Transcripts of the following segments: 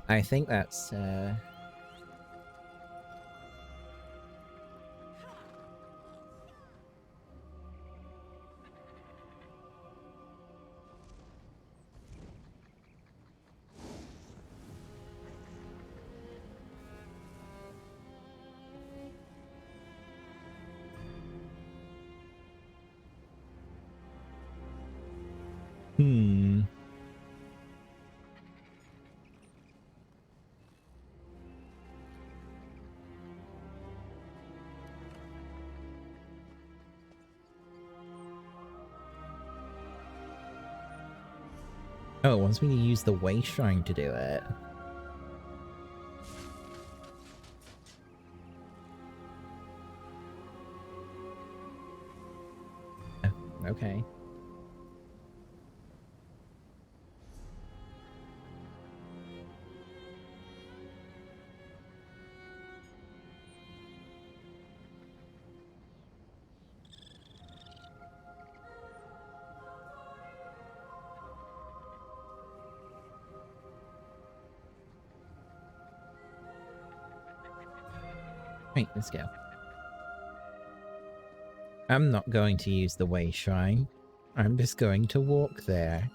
I think that's, hmm. Oh, it wants me to use the way shrine to do it. Oh, okay. Right, let's go. I'm not going to use the way shrine. I'm just going to walk there.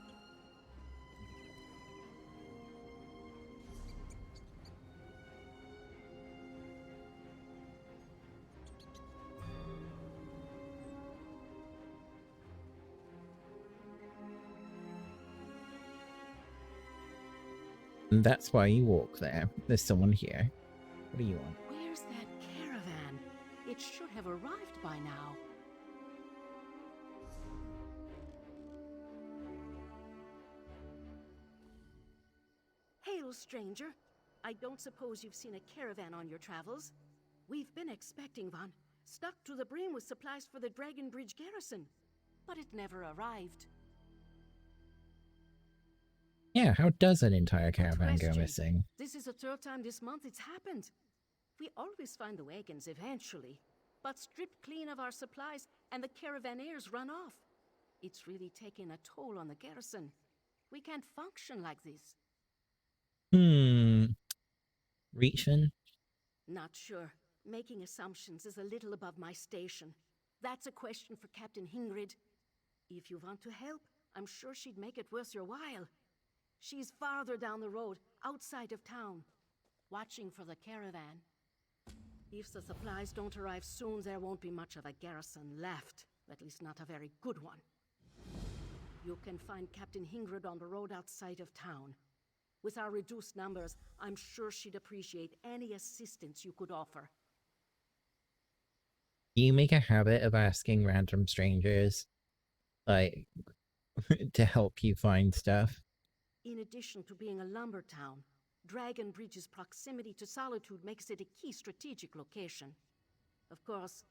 And that's why you walk there. There's someone here. What do you want? Where's that caravan? It should have arrived by now. Hail, stranger. I don't suppose you've seen a caravan on your travels? We've been expecting one, stuck to the brim with supplies for the Dragon Bridge garrison. But it never arrived. Yeah, how does an entire Good caravan go question. missing? This is the third time this month it's happened. We always find the wagons eventually, but stripped clean of our supplies and the caravaneers run off. It's really taken a toll on the garrison. We can't function like this. Reaching? Not sure. Making assumptions is a little above my station. That's a question for Captain Hingrid. If you want to help, I'm sure she'd make it worth your while. She's farther down the road, outside of town, watching for the caravan. If the supplies don't arrive soon, there won't be much of a garrison left. At least not a very good one. You can find Captain Hingrid on the road outside of town. With our reduced numbers, I'm sure she'd appreciate any assistance you could offer. Do you make a habit of asking random strangers, like, to help you find stuff? In addition to being a lumber town, Dragon Bridge's proximity to Solitude makes it a key strategic location. Of course,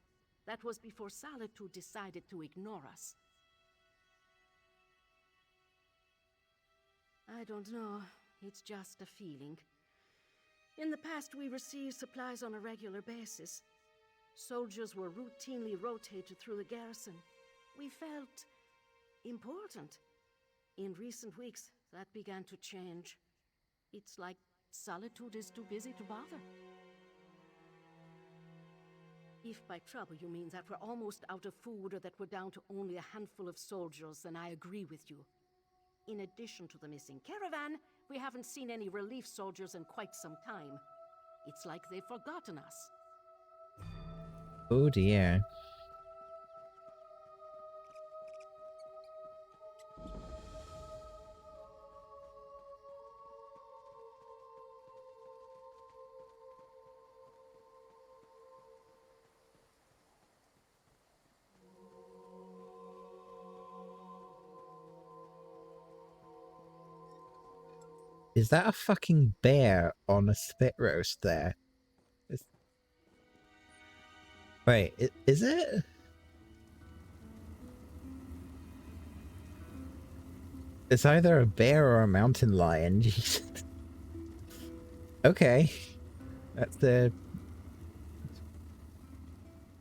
that was before Solitude decided to ignore us. I don't know. It's just a feeling. In the past, we received supplies on a regular basis. Soldiers were routinely rotated through the garrison. We felt important. In recent weeks, that began to change. It's like Solitude is too busy to bother. If by trouble you mean that we're almost out of food or that we're down to only a handful of soldiers, then I agree with you. In addition to the missing caravan, we haven't seen any relief soldiers in quite some time. It's like they've forgotten us. Oh dear. Is that a fucking bear on a spit roast there? Is... Wait, is it? It's either a bear or a mountain lion. Jesus. Okay. That's the...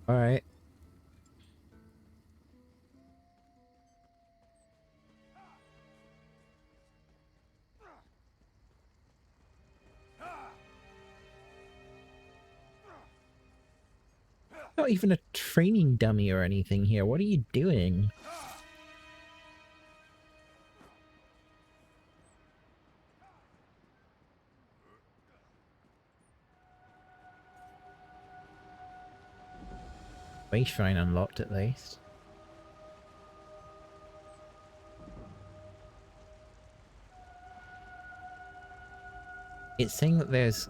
Alright. Not even a training dummy or anything here. What are you doing? Way shrine unlocked at least. It's saying that there's...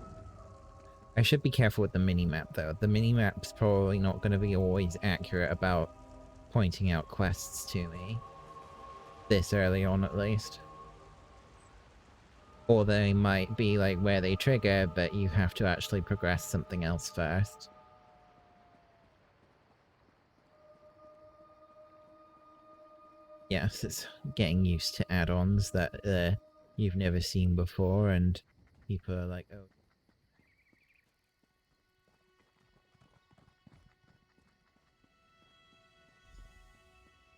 I should be careful with the minimap though. The minimap's probably not going to be always accurate about pointing out quests to me. This early on at least. Or they might be like where they trigger, but you have to actually progress something else first. Yes, it's getting used to add-ons that you've never seen before, and people are like, oh.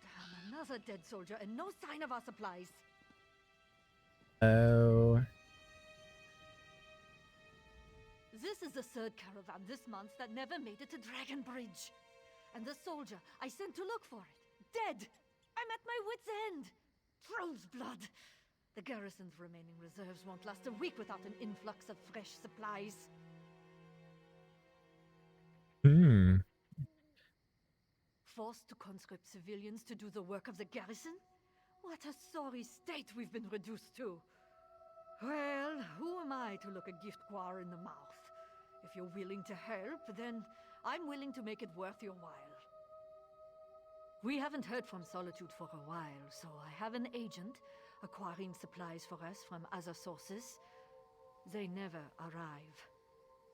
Damn, another dead soldier and no sign of our supplies. Oh. This is the third caravan this month that never made it to Dragon Bridge. And the soldier I sent to look for it, dead! I'm at my wit's end! Troll's blood! The garrison's remaining reserves won't last a week without an influx of fresh supplies. Forced to conscript civilians to do the work of the garrison? What a sorry state we've been reduced to. Well, who am I to look a gift guar in the mouth? If you're willing to help, then I'm willing to make it worth your while. We haven't heard from Solitude for a while, so I have an agent acquiring supplies for us from other sources. They never arrive.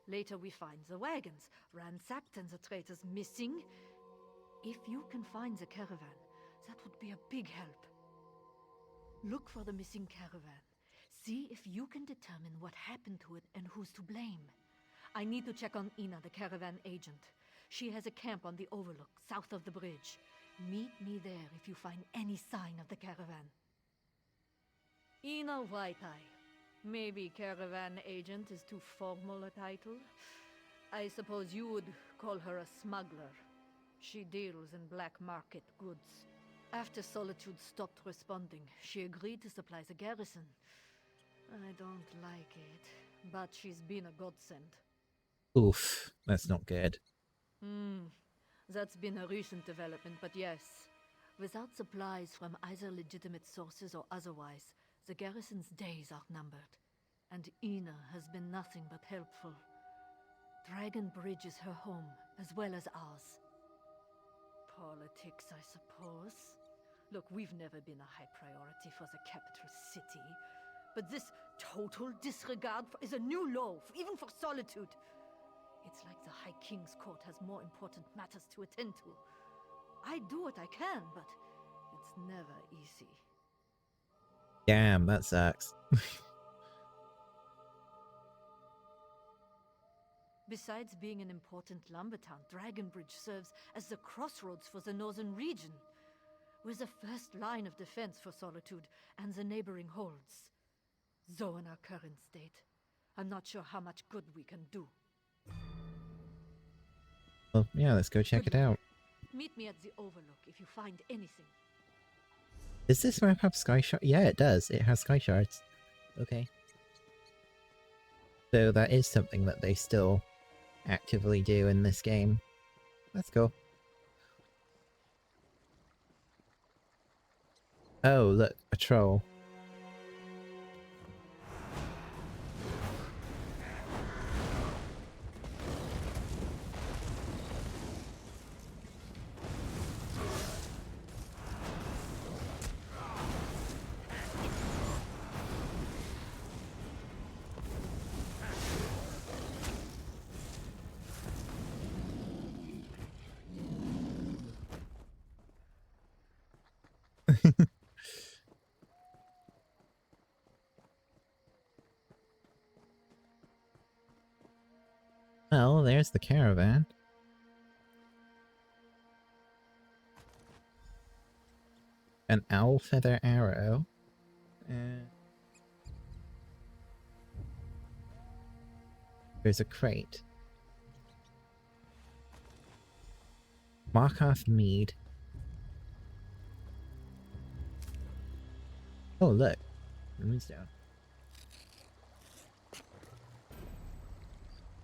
Later we find the wagons ransacked and the traitors missing. If you can find the caravan, that would be a big help. Look for the missing caravan. See if you can determine what happened to it and who's to blame. I need to check on Ina, the caravan agent. She has a camp on the overlook, south of the bridge. Meet me there if you find any sign of the caravan. Ina White-Eye. Maybe caravan agent is too formal a title. I suppose you would call her a smuggler. She deals in black market goods. After Solitude stopped responding, she agreed to supply the garrison. I don't like it, but she's been a godsend. Oof, that's not good. That's been a recent development, but yes. Without supplies from either legitimate sources or otherwise, the garrison's days are numbered. And Ina has been nothing but helpful. Dragon Bridge is her home, as well as ours. Politics, I suppose. Look, we've never been a high priority for the capital city. But this total disregard is a new low, even for Solitude. It's like the High King's Court has more important matters to attend to. I do what I can, but it's never easy. Damn, that sucks. Besides being an important lumber town, Dragonbridge serves as the crossroads for the northern region. We're the first line of defense for Solitude and the neighboring holds. Though in our current state, I'm not sure how much good we can do. Well, yeah, let's go check it out. Meet me at the Overlook if you find anything. Does this map have sky shards? Yeah, it does. It has sky shards. Okay. So that is something that they still actively do in this game. That's cool. Oh, look, a troll. Well, there's the caravan. An owl feather arrow. There's a crate. Markarth Mead. Oh, look. Moonstone.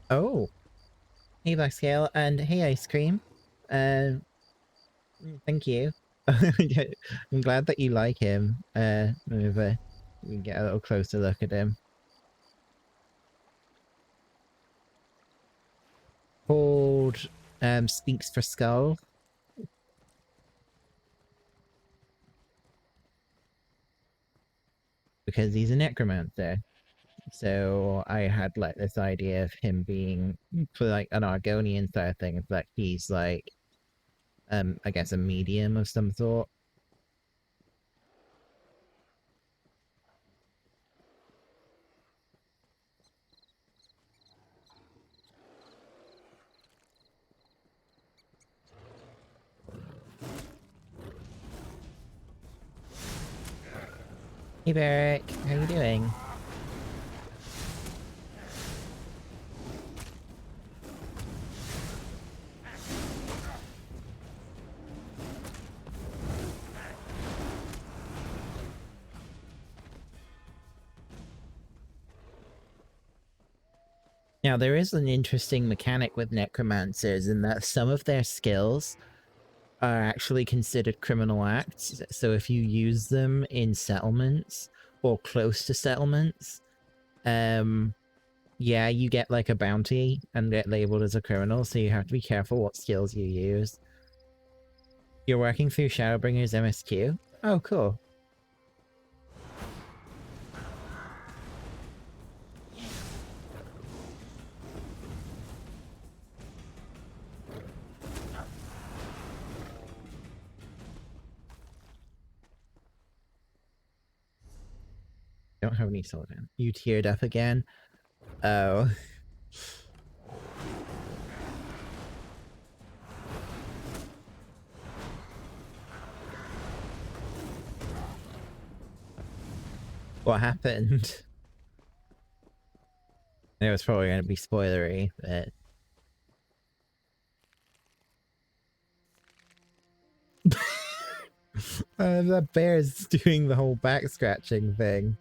Oh. Hey, Blackscale, and hey, Ice Cream. Thank you. I'm glad that you like him. Maybe we can get a little closer look at him. Called Speaks for Skull. Because he's a necromancer. So I had like this idea of him being for like an Argonian side of things, that he's like I guess a medium of some sort. Hey Barrick, how you doing? Now, there is an interesting mechanic with necromancers in that some of their skills are actually considered criminal acts. So if you use them in settlements or close to settlements, yeah, you get like a bounty and get labeled as a criminal, so you have to be careful what skills you use. You're working through Shadowbringer's MSQ? Oh, cool. Don't have any Sullivan. You teared up again? Oh. What happened? It was probably going to be spoilery, but... the bear's doing the whole back scratching thing.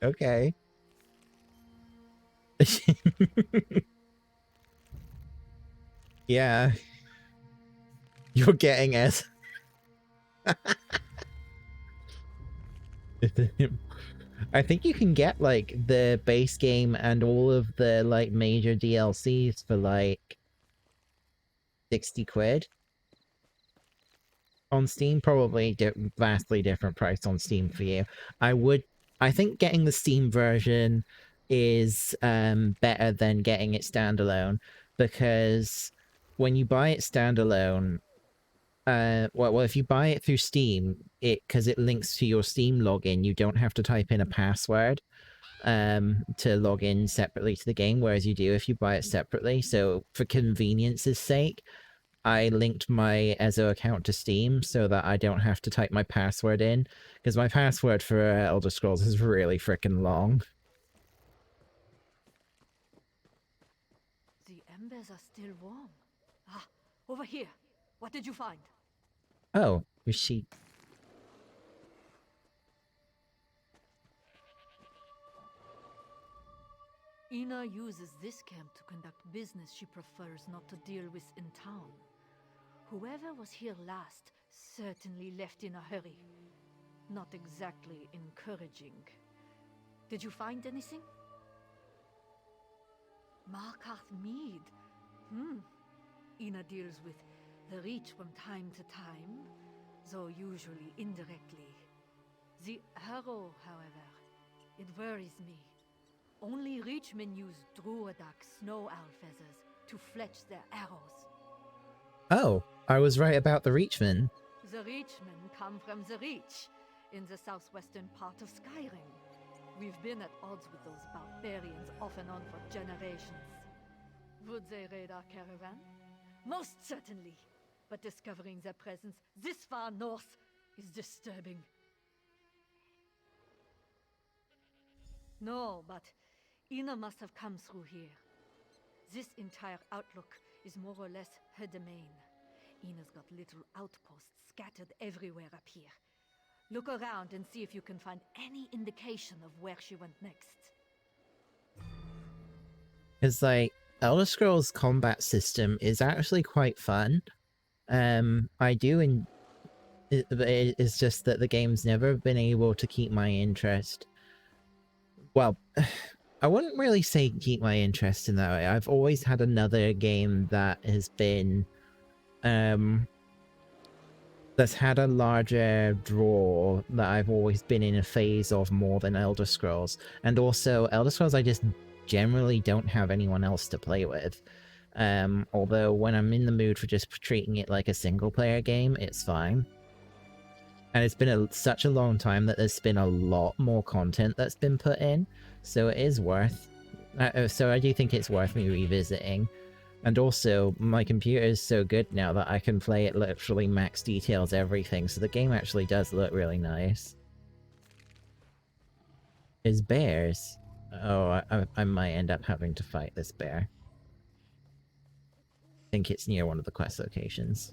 Okay. Yeah. You're getting it. I think you can get like the base game and all of the like major DLCs for like 60 quid on Steam. Probably vastly different price on Steam for you. I think getting the Steam version is better than getting it standalone, because when you buy it standalone, well, if you buy it through Steam, because it links to your Steam login, you don't have to type in a password to log in separately to the game, whereas you do if you buy it separately. So for convenience's sake, I linked my Ezo account to Steam so that I don't have to type my password in, because my password for Elder Scrolls is really freaking long. The embers are still warm. Ah, over here. What did you find? Oh, was she... Ina uses this camp to conduct business she prefers not to deal with in town. Whoever was here last certainly left in a hurry. Not exactly encouraging. Did you find anything? Markarth Mead. Ina deals with the Reach from time to time, though usually indirectly. The arrow, however, it worries me. Only Reachmen use Druidak snow owl feathers to fletch their arrows. Oh, I was right about the Reachmen. The Reachmen come from the Reach, in the southwestern part of Skyrim. We've been at odds with those barbarians off and on for generations. Would they raid our caravan? Most certainly. But discovering their presence this far north is disturbing. No, but Ina must have come through here. This entire outlook is more or less her domain. Ina's got little outposts scattered everywhere up here. Look around and see if you can find any indication of where she went next. It's like, Elder Scrolls combat system is actually quite fun. I do, and it's just that the game's never been able to keep my interest. Well, I wouldn't really say keep my interest in that way. I've always had another game that has been, that's had a larger draw that I've always been in a phase of more than Elder Scrolls. And also, Elder Scrolls I just generally don't have anyone else to play with. Although when I'm in the mood for just treating it like a single-player game, it's fine. And it's been such a long time that there's been a lot more content that's been put in, so it is worth... so I do think it's worth me revisiting. And also, my computer is so good now that I can play it literally max details everything, so the game actually does look really nice. Is bears? Oh, I might end up having to fight this bear. I think it's near one of the quest locations.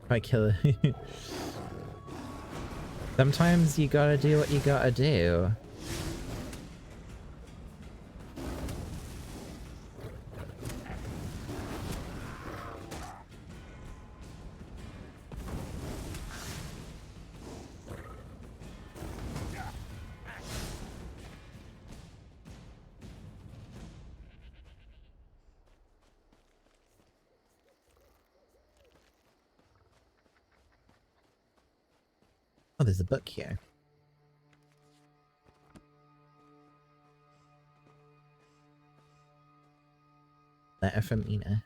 If I kill it. Sometimes you gotta do what you gotta do. Oh, there's a book here. Letter from Ina.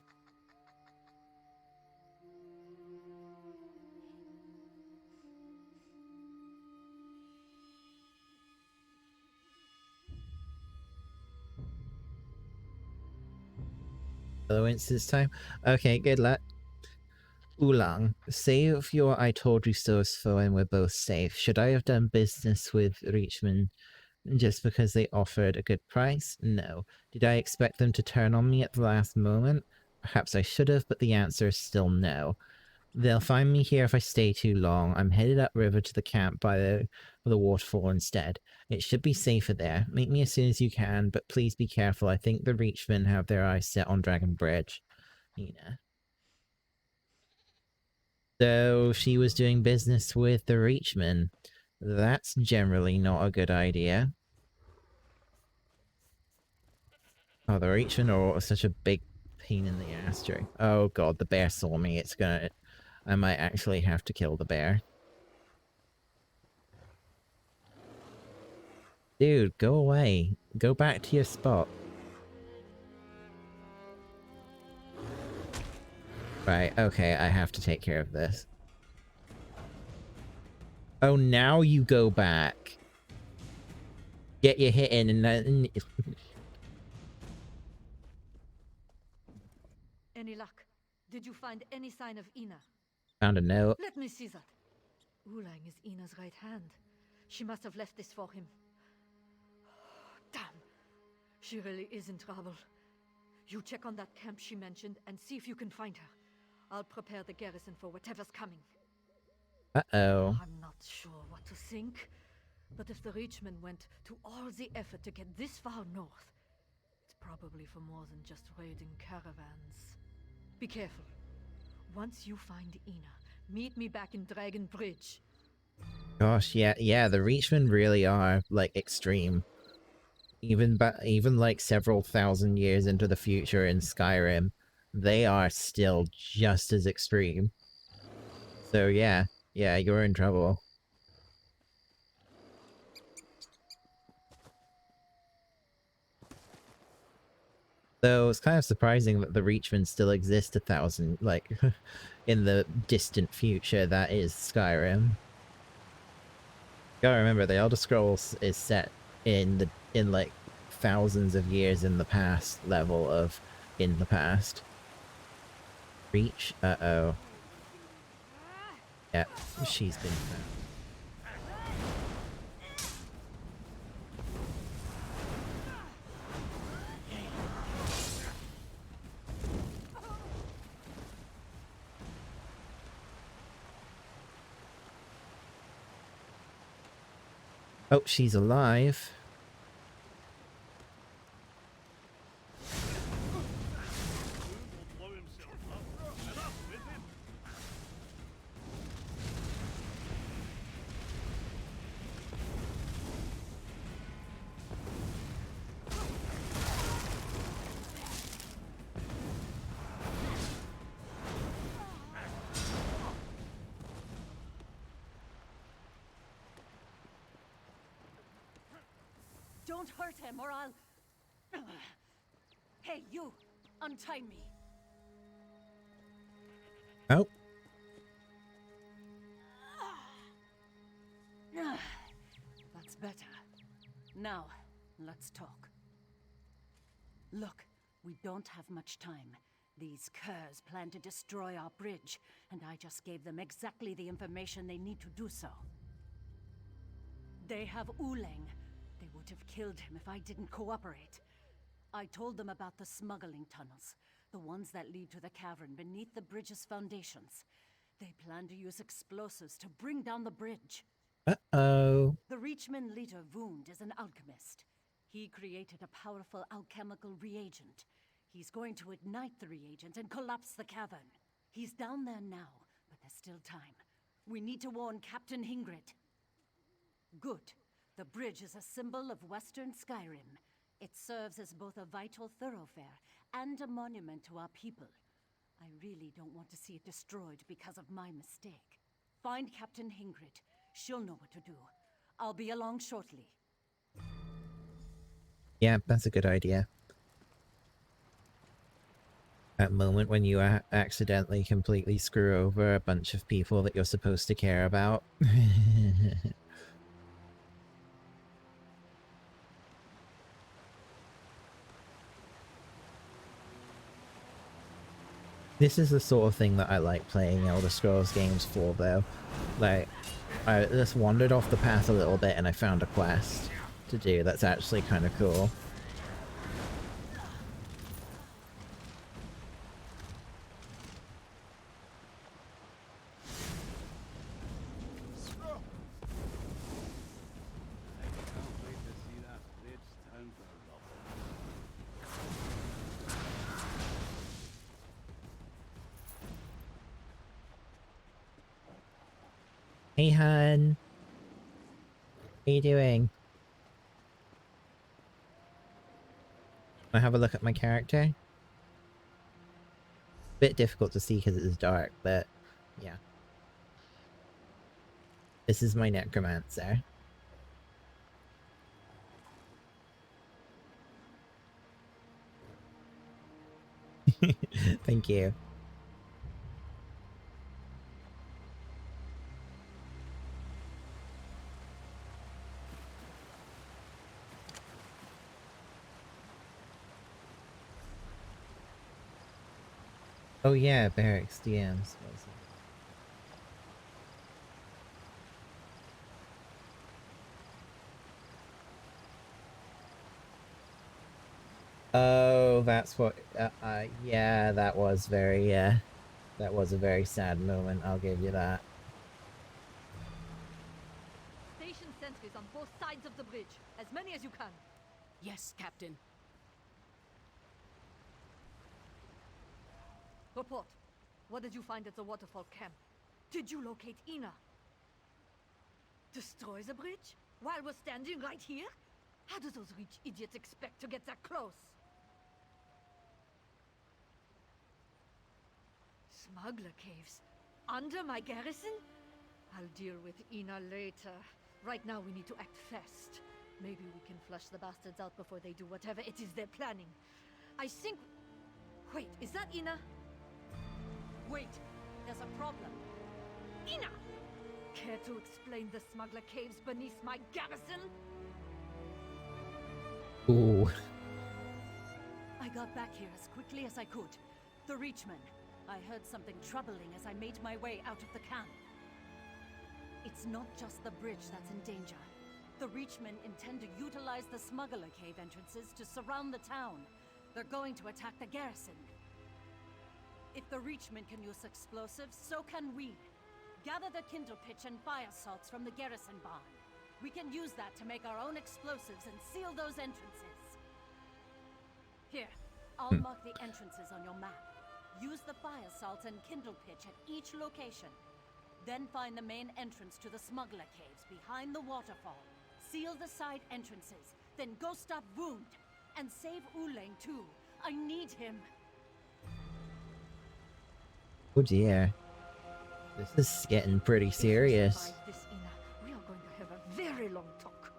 Influence this time? Okay, good luck. Oolong, save your I told you so's foe and we're both safe. Should I have done business with Reachman just because they offered a good price? No. Did I expect them to turn on me at the last moment? Perhaps I should have, but the answer is still no. They'll find me here if I stay too long. I'm headed upriver to the camp by the waterfall instead. It should be safer there. Meet me as soon as you can, but please be careful. I think the Reachmen have their eyes set on Dragon Bridge. Ina. So she was doing business with the Reachmen. That's generally not a good idea. Oh, the Reachmen are such a big pain in the ass during... Oh god, the bear saw me. It's gonna... I might actually have to kill the bear. Dude, go away. Go back to your spot. Right, okay, I have to take care of this. Oh, now you go back. Get your hit in and then... Any luck? Did you find any sign of Ina? Found a note. Let me see that. Ulang is Ina's right hand. She must have left this for him. Damn. She really is in trouble. You check on that camp she mentioned and see if you can find her. I'll prepare the garrison for whatever's coming. Uh-oh. I'm not sure what to think, but if the Reachmen went to all the effort to get this far north, it's probably for more than just raiding caravans. Be careful. Once you find Ina, meet me back in Dragon Bridge. Gosh, yeah, the Reachmen really are, like, extreme. Even like several thousand years into the future in Skyrim, they are still just as extreme. So yeah, you're in trouble. Though it's kind of surprising that the Reachmen still exist 1,000, like, in the distant future that is Skyrim. Gotta remember, the Elder Scrolls is set in like thousands of years in the past level of in the past. Reach? Uh-oh. Yep, she's been found. Oh, she's alive. Don't hurt him or I'll... Hey, you! Untie me! Oh. That's better. Now, let's talk. Look, we don't have much time. These curs plan to destroy our bridge, and I just gave them exactly the information they need to do so. They have Uleng. They would have killed him if I didn't cooperate. I told them about the smuggling tunnels, the ones that lead to the cavern beneath the bridge's foundations. They plan to use explosives to bring down the bridge. Uh-oh. The Reachman leader Wound is an alchemist. He created a powerful alchemical reagent. He's going to ignite the reagent and collapse the cavern. He's down there now, but there's still time. We need to warn Captain Hingrid. Good. The bridge is a symbol of Western Skyrim. It serves as both a vital thoroughfare and a monument to our people. I really don't want to see it destroyed because of my mistake. Find Captain Hingrid. She'll know what to do. I'll be along shortly. Yeah, that's a good idea. That moment when you accidentally completely screw over a bunch of people that you're supposed to care about. This is the sort of thing that I like playing Elder Scrolls games for, though. Like, I just wandered off the path a little bit and I found a quest to do that's actually kind of cool. Hey, hun. How you doing? I have a look at my character. Bit difficult to see because it's dark, but yeah. This is my Necromancer. Thank you. Oh yeah, Barracks DMs. Oh, that's what. Yeah, that was very. That was a very sad moment. I'll give you that. Station sentries on both sides of the bridge. As many as you can. Yes, Captain. Report. What did you find at the waterfall camp? Did you locate Ina? Destroy the bridge? While we're standing right here? How do those rich idiots expect to get that close? Smuggler caves? Under my garrison? I'll deal with Ina later. Right now we need to act fast. Maybe we can flush the bastards out before they do whatever it is they're planning. I think... Wait, is that Ina? Wait, there's a problem. Ina! Care to explain the smuggler caves beneath my garrison? Ooh. I got back here as quickly as I could. The Reachman. I heard something troubling as I made my way out of the camp. It's not just the bridge that's in danger. The Reachmen intend to utilize the smuggler cave entrances to surround the town. They're going to attack the garrison. If the Reachmen can use explosives, so can we. Gather the kindle pitch and fire salts from the garrison barn. We can use that to make our own explosives and seal those entrances. Here, I'll mark the entrances on your map. Use the fire salts and kindle pitch at each location. Then find the main entrance to the smuggler caves behind the waterfall. Seal the side entrances, then go stop Wound. And save Uleng too. I need him. Oh dear. This is getting pretty serious. If we survive this, Ina, we are going to have a very long talk.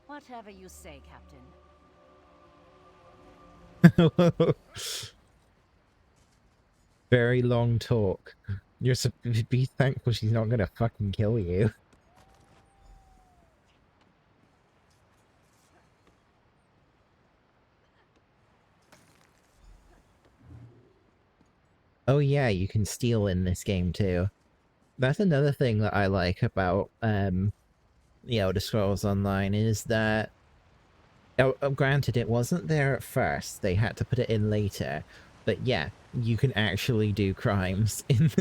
Whatever you say, Captain. Very long talk. You're supposed to be thankful she's not gonna fucking kill you. Oh yeah, you can steal in this game too. That's another thing that I like about the Elder Scrolls Online is that granted it wasn't there at first, they had to put it in later, but yeah, you can actually do crimes in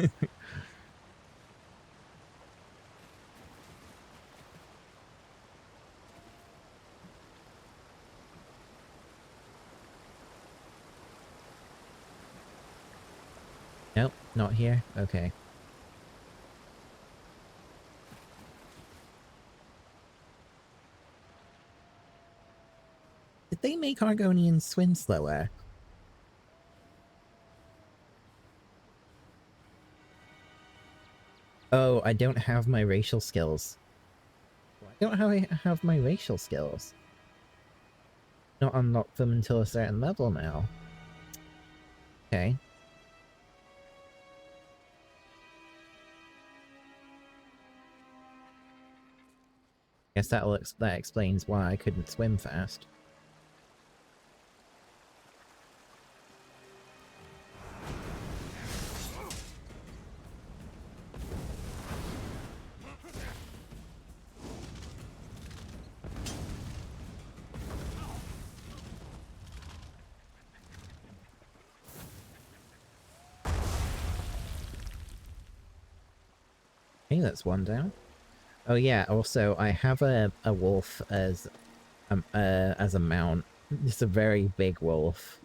Nope, not here. Okay. Did they make Argonians swim slower? Oh, I don't have my racial skills. Why don't I have my racial skills? Not unlock them until a certain level now. Okay. Guess that explains why I couldn't swim fast. Okay, that's one down. Oh yeah, also I have a wolf as a mount. It's a very big wolf.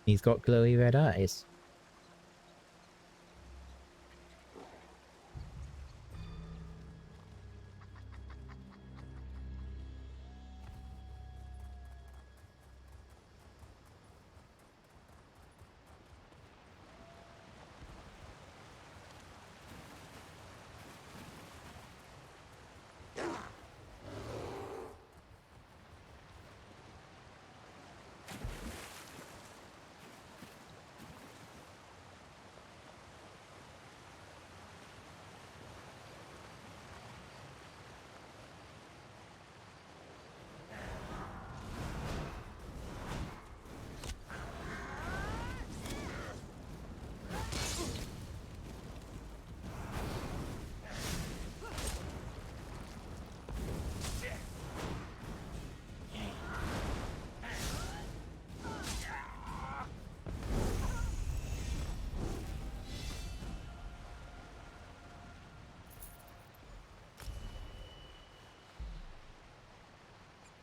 He's got glowy red eyes.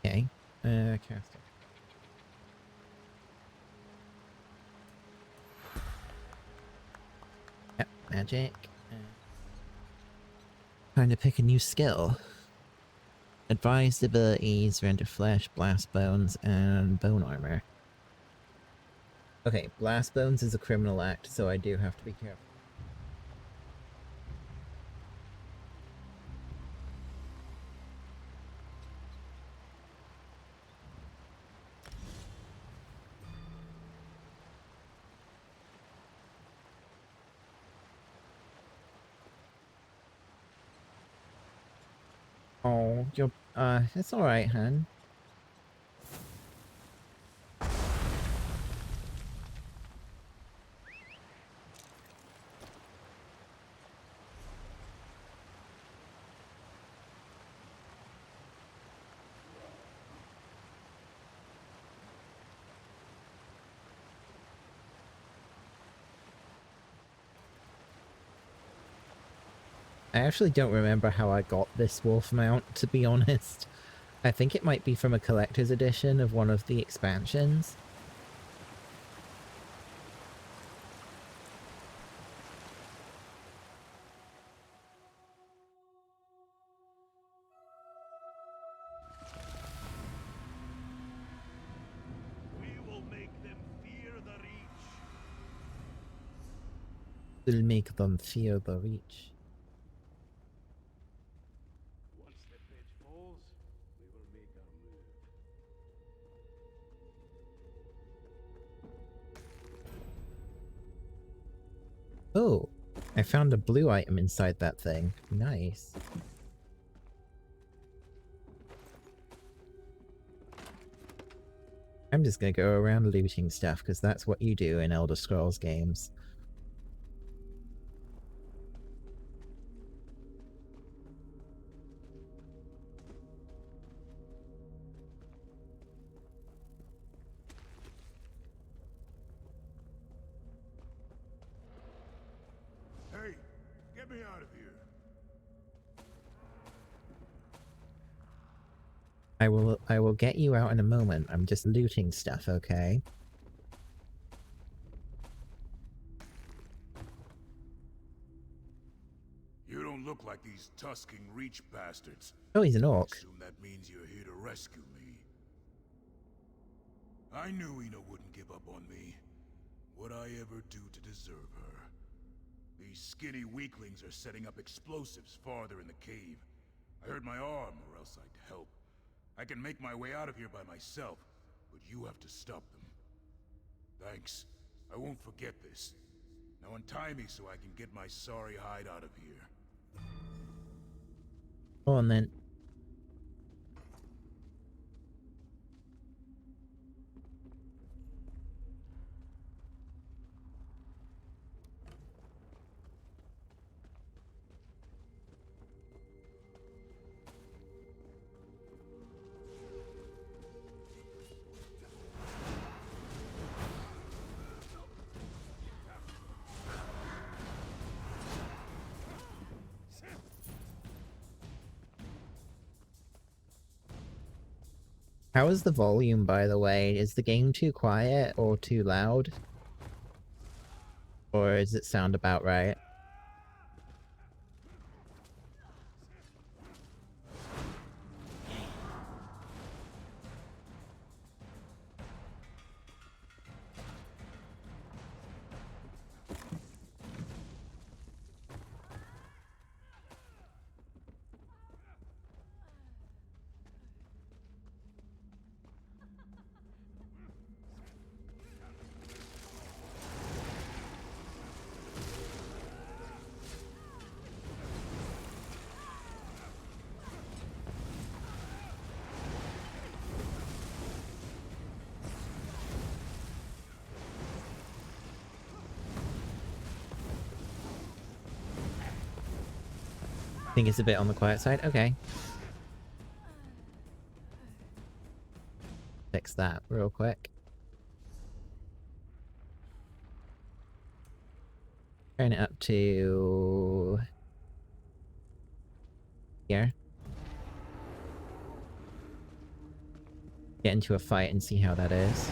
Okay. Cast. Yep, magic. Time to pick a new skill. Advised abilities, render flesh, blast bones, and bone armor. Okay, blast bones is a criminal act, so I do have to be careful. Oh, you're, it's alright, hun. I actually don't remember how I got this wolf mount, to be honest. I think it might be from a collector's edition of one of the expansions. Will make them fear the reach. Once the bridge falls, we will make our move. Oh, I found a blue item inside that thing. Nice. I'm just gonna go around looting stuff, because that's what you do in Elder Scrolls games. Hey, get me out of here. I will get you out in a moment. I'm just looting stuff, okay? You don't look like these tusking reach bastards. Oh, he's an orc. Assume that means you're here to rescue me. I knew Ina wouldn't give up on me. What'd I ever do to deserve her? These skinny weaklings are setting up explosives farther in the cave. I hurt my arm, or else I'd help. I can make my way out of here by myself, but you have to stop them. Thanks. I won't forget this. Now untie me so I can get my sorry hide out of here. Go on then. How is the volume, by the way? Is the game too quiet or too loud? Or does it sound about right? I think it's a bit on the quiet side. Okay. Fix that real quick. Turn it up to here. Get into a fight and see how that is.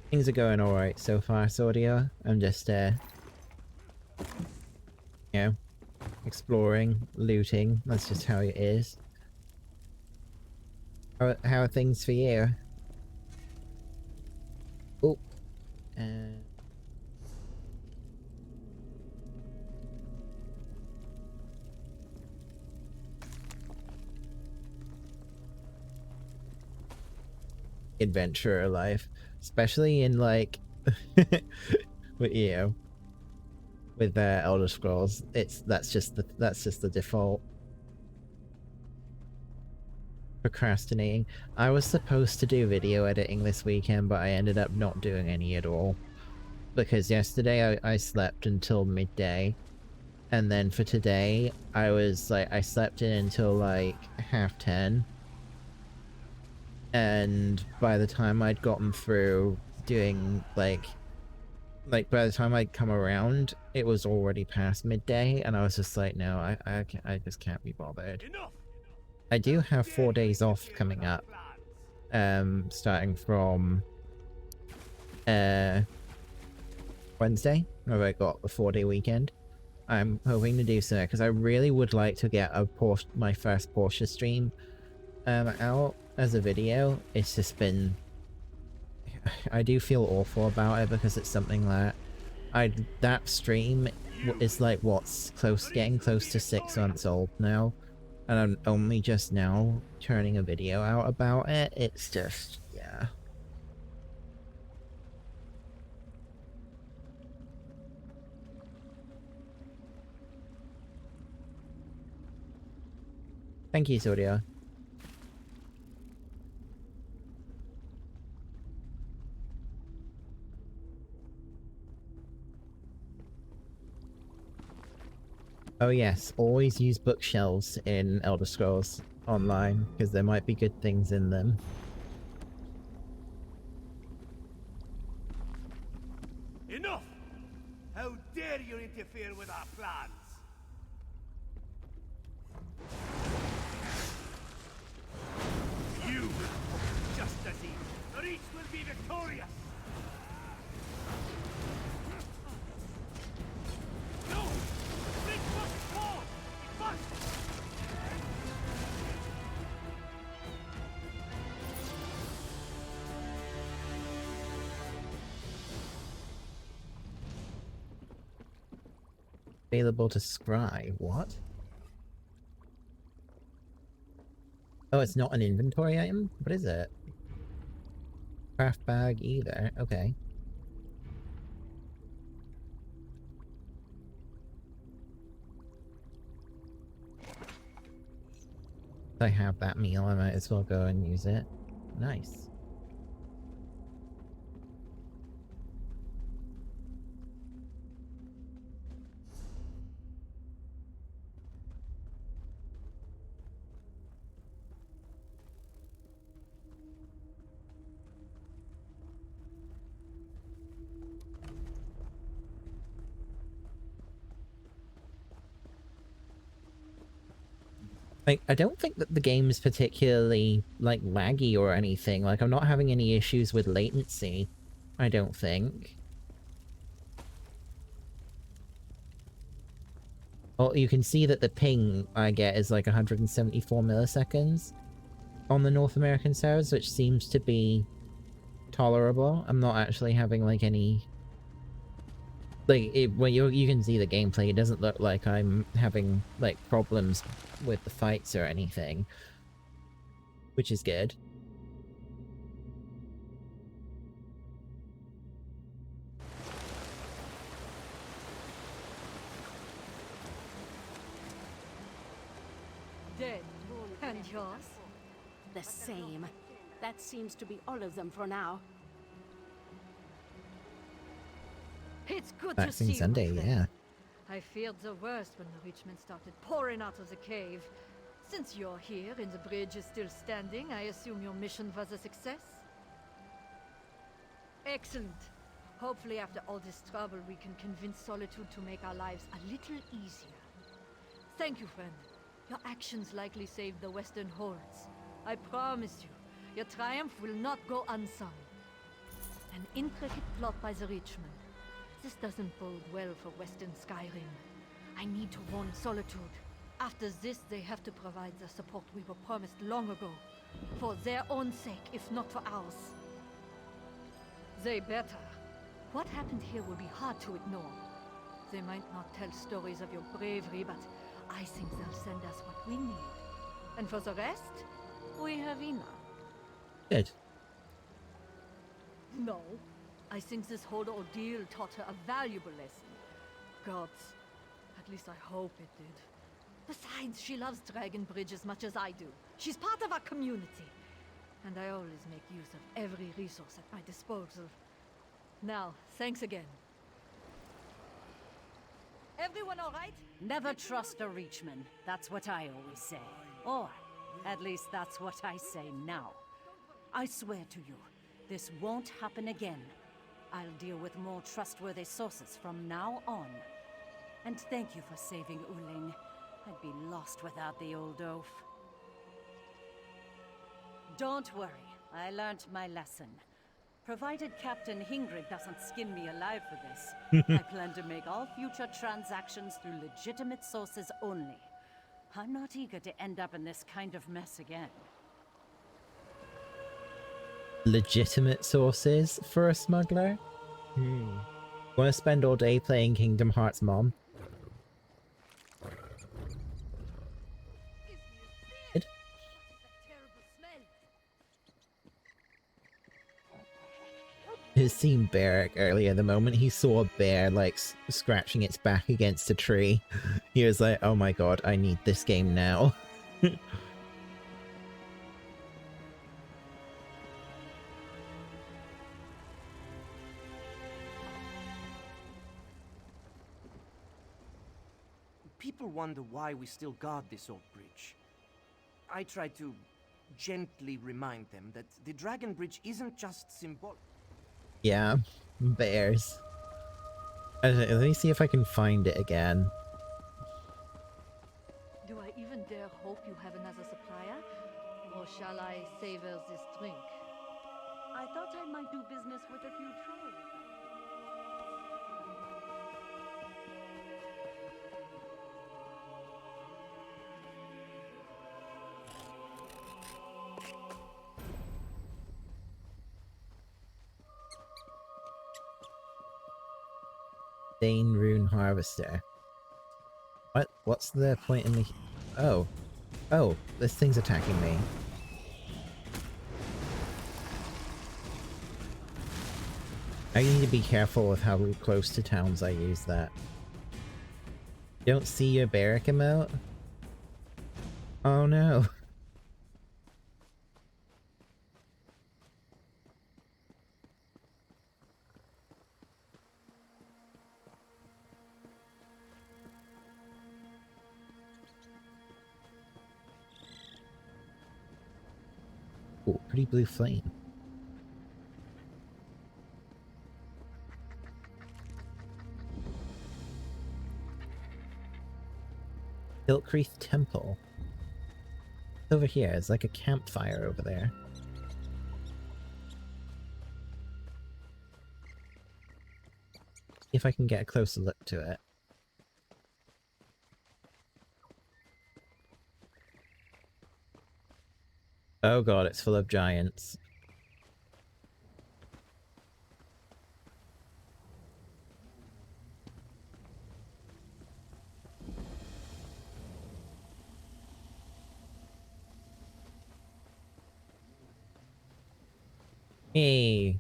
Things are going alright so far, Sordia. I'm just, you know, exploring, looting. That's just how it is. How are things for you? Oh. Adventurer life. Especially in, like, with, you know, with Elder Scrolls. That's just the default. Procrastinating. I was supposed to do video editing this weekend, but I ended up not doing any at all. Because yesterday I slept until midday, And then for today, I slept in until like 10:30. And by the time I'd gotten through doing like by the time I'd come around, it was already past midday, and I was just like, no, I just can't be bothered. Enough! I do have 4 days off coming up, starting from Wednesday, where I got the 4-day weekend. I'm hoping to do so because I really would like to get my first Porsche stream out as a video. It's just been, I do feel awful about it because it's something that that stream is like getting close to 6 months old now, and I'm only just now turning a video out about it. It's just, yeah. Thank you, Zodia. Oh yes, always use bookshelves in Elder Scrolls Online, because there might be good things in them. Enough! How dare you interfere with our plans? You, just as he, the Reach will be victorious! No! This must fall! It must! Available to scry. What? Oh, it's not an inventory item? What is it? Craft bag either. Okay. If I have that meal, I might as well go and use it. Nice. Like, I don't think that the game is particularly, like, laggy or anything. Like, I'm not having any issues with latency. I don't think. Well, you can see that the ping I get is like 174 milliseconds on the North American servers, which seems to be tolerable. I'm not actually having, like, any... Like, when you can see the gameplay, it doesn't look like I'm having, like, problems with the fights or anything. Which is good. Dead. And yours? The same. That seems to be all of them for now. It's good to see Vaccine you, Sunday, my friend. yeah. I feared the worst when the Richmen started pouring out of the cave. Since you're here and the bridge is still standing, I assume your mission was a success? Excellent. Hopefully after all this trouble we can convince Solitude to make our lives a little easier. Thank you, friend. Your actions likely saved the Western hordes. I promise you, your triumph will not go unsung. An intricate plot by the Richmen. This doesn't bode well for Western Skyrim. I need to warn Solitude. After this, they have to provide the support we were promised long ago. For their own sake, if not for ours. They better. What happened here will be hard to ignore. They might not tell stories of your bravery, but I think they'll send us what we need. And for the rest, we have enough. Good. No. I think this whole ordeal taught her a valuable lesson. Gods. At least I hope it did. Besides, she loves Dragon Bridge as much as I do. She's part of our community. And I always make use of every resource at my disposal. Now, thanks again. Everyone all right? Never trust a Reachman. That's what I always say. Or, at least that's what I say now. I swear to you, this won't happen again. I'll deal with more trustworthy sources from now on. And thank you for saving Uling. I'd be lost without the old oaf. Don't worry, I learned my lesson. Provided Captain Hingrid doesn't skin me alive for this, I plan to make all future transactions through legitimate sources only. I'm not eager to end up in this kind of mess again. Legitimate sources for a smuggler? Want to spend all day playing Kingdom Hearts Mom? It? His seen Barrack earlier, the moment he saw a bear like scratching its back against a tree, he was like, oh my god, I need this game now. People wonder why we still guard this old bridge. I try to gently remind them that the Dragon Bridge isn't just symbolic. Yeah, bears. Let me see if I can find it again. Do I even dare hope you have another supplier? Or shall I savor this drink? I thought I might do business with a few trolls. Dane Rune Harvester. What? What's the point in the... Oh. Oh, this thing's attacking me. I need to be careful with how close to towns I use that. Don't see your barrack emote? Oh no. Ooh, pretty blue flame. Ilkreath Temple. Over here, it's like a campfire over there. See if I can get a closer look to it. Oh god, it's full of giants. Hey.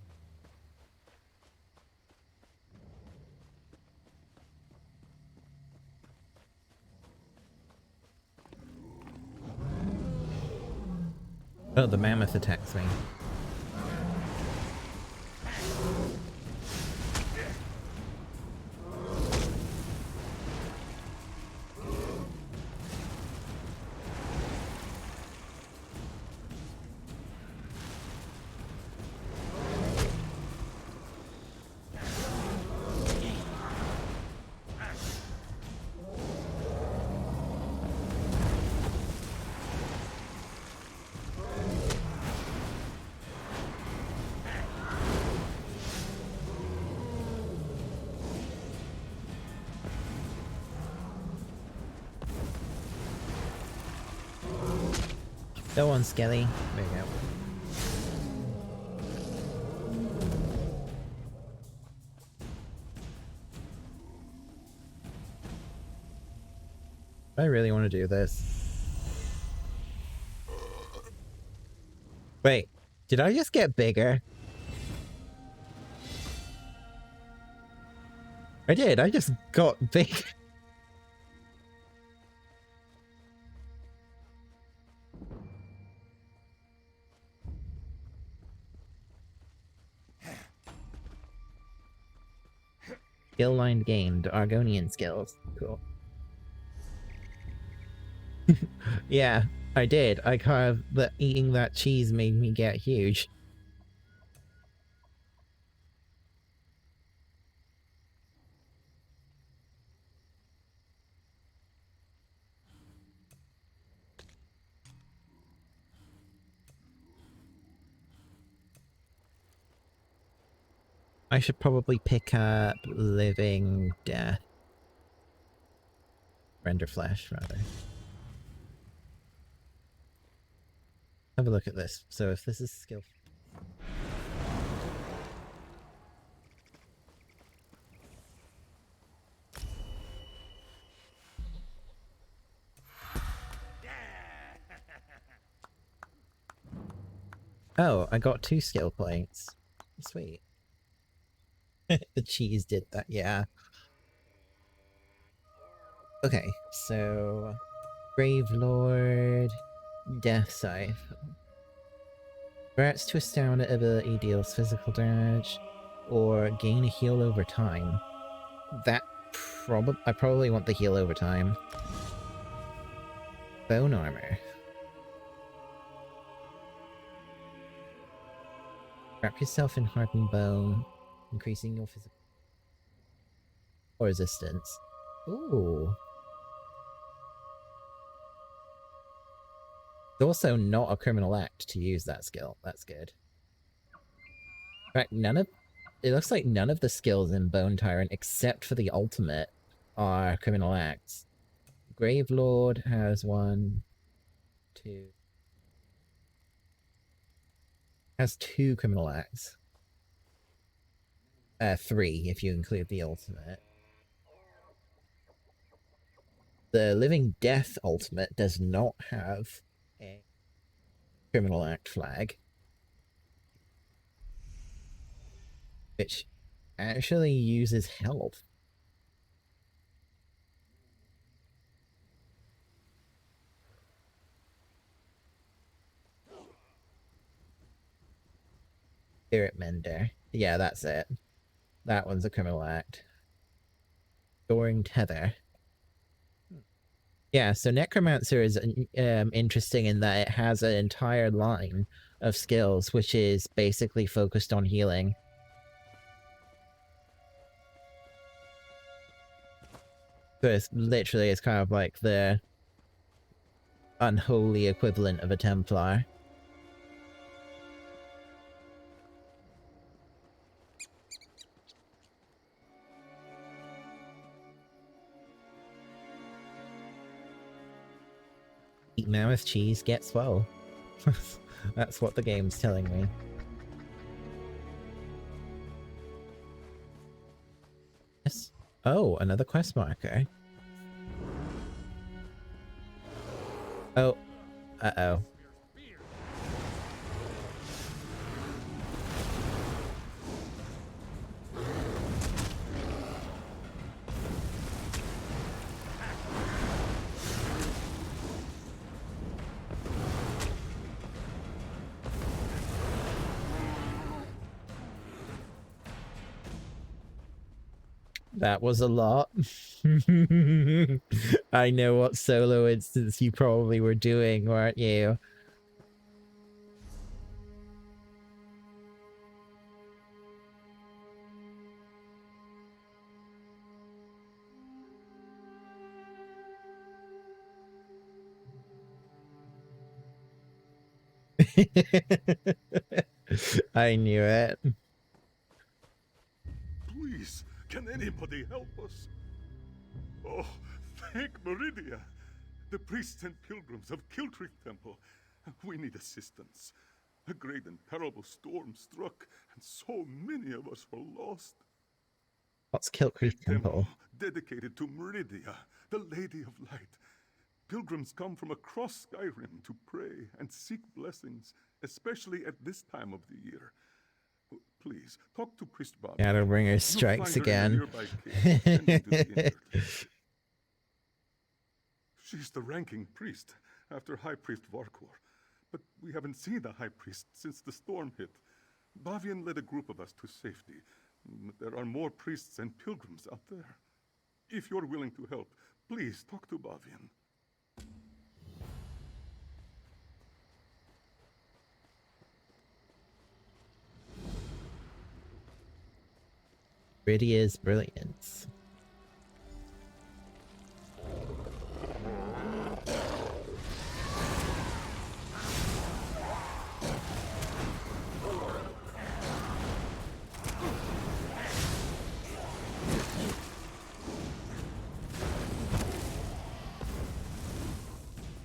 Oh, the mammoth attacks me. Go on, Skelly. There you go. I really want to do this. Wait, did I just get bigger? I did, I just got big. Skill line gained. Argonian skills. Cool. Yeah, I did. I kind of... eating that cheese made me get huge. I should probably pick up Living Death. Render Flesh, rather. Have a look at this. So if this is skill... Oh, I got 2 skill points. Sweet. The cheese did that, yeah. Okay, so... Grave Lord... Death Scythe. Grants to astound ability deals physical damage, or gain a heal over time. That I probably want the heal over time. Bone armor. Wrap yourself in hardened bone, increasing your physical resistance. Ooh. It's also not a criminal act to use that skill. That's good. In fact, it looks like none of the skills in Bone Tyrant, except for the ultimate, are criminal acts. Grave Lord has 1, 2... has 2 criminal acts. 3 if you include the ultimate. The Living Death ultimate does not have a criminal act flag, which actually uses health. Spirit Mender. Yeah, that's it. That one's a criminal act. Storing Tether. Yeah, so Necromancer is interesting in that it has an entire line of skills which is basically focused on healing. So it's kind of like the unholy equivalent of a Templar. Eat mammoth cheese, get swole. That's what the game's telling me. Yes. Oh, another quest marker. Oh. Uh-oh. That was a lot. I know what solo instance you probably were doing, weren't you? I knew it. Please, can anybody help us? Oh, thank Meridia! The priests and pilgrims of Kiltrick Temple. We need assistance. A great and terrible storm struck, and so many of us were lost. What's Kiltrick Temple? Dedicated to Meridia, the Lady of Light. Pilgrims come from across Skyrim to pray and seek blessings, especially at this time of the year. Please, talk to Priest Bob. Shadowbringer strikes again. She's the ranking priest, after High Priest Varkor. But we haven't seen the High Priest since the storm hit. Bavian led a group of us to safety, There are more priests and pilgrims out there. If you're willing to help, please talk to Bavian. Rydia's brilliance.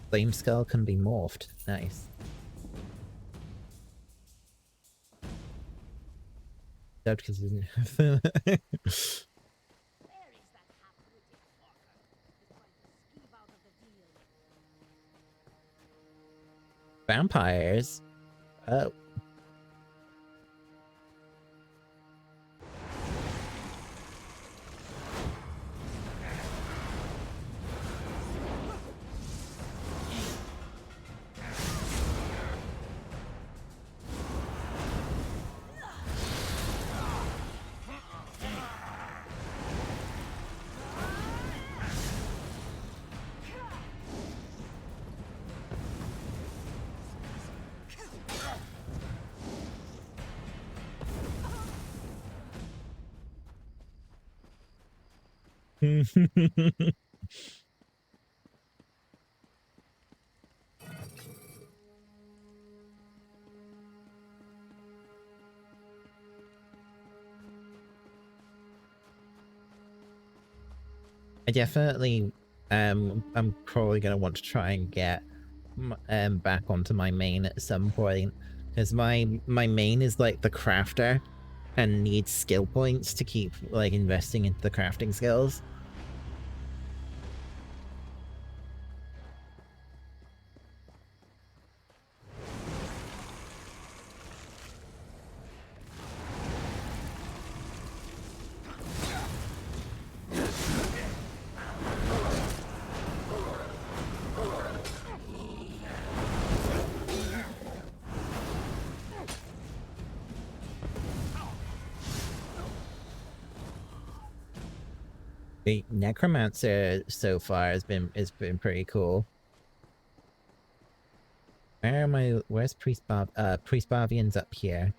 Flame Skull can be morphed. Nice. Doubt because he didn't have Where is that half-witted fucker? He's trying to skeeve out of the deal. vampires. Oh. I definitely I'm probably gonna want to try and get back onto my main at some point, because my main is like the crafter and needs skill points to keep like investing into the crafting skills. The Necromancer so far has been pretty cool. Where am I? Where's Priest Bavian's up here.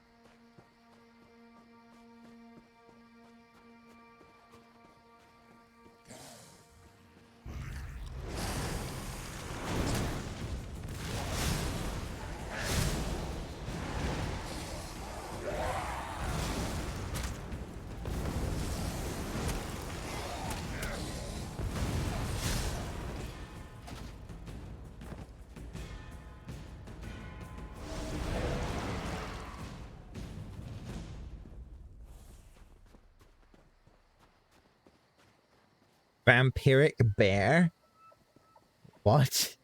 Vampiric bear? What?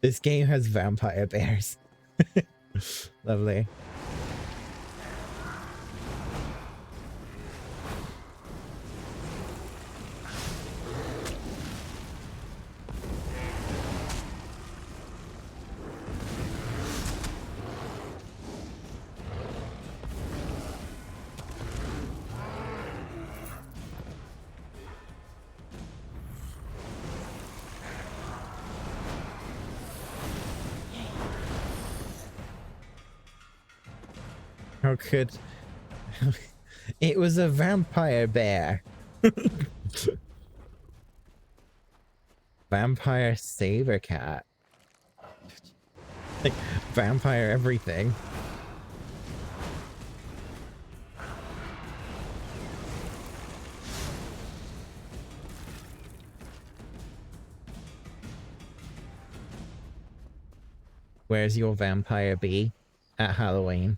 This game has vampire bears. Lovely. How could... It was a vampire bear. Vampire saber cat. Like, vampire everything. Where's your vampire bee at Halloween?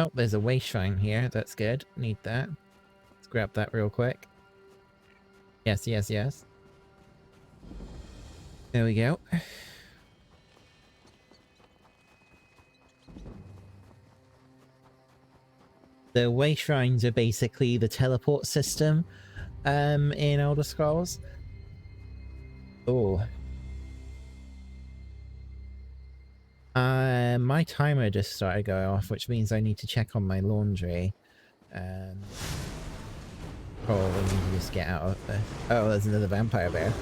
Oh, there's a way shrine here. That's good. Need that. Let's grab that real quick. Yes, yes, yes. There we go. The way shrines are basically the teleport system in Elder Scrolls. Oh. My timer just started going off, which means I need to check on my laundry. Probably need to just get out of there. Oh, there's another vampire bear.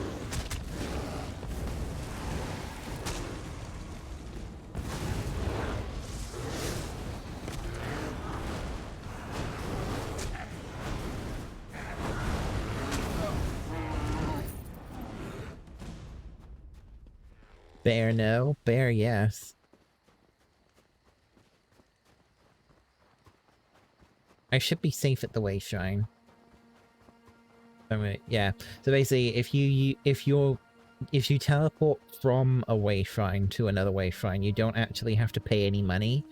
Bear no, bear yes. I should be safe at the way shrine. Yeah. So basically, if you teleport from a way shrine to another way shrine, you don't actually have to pay any money.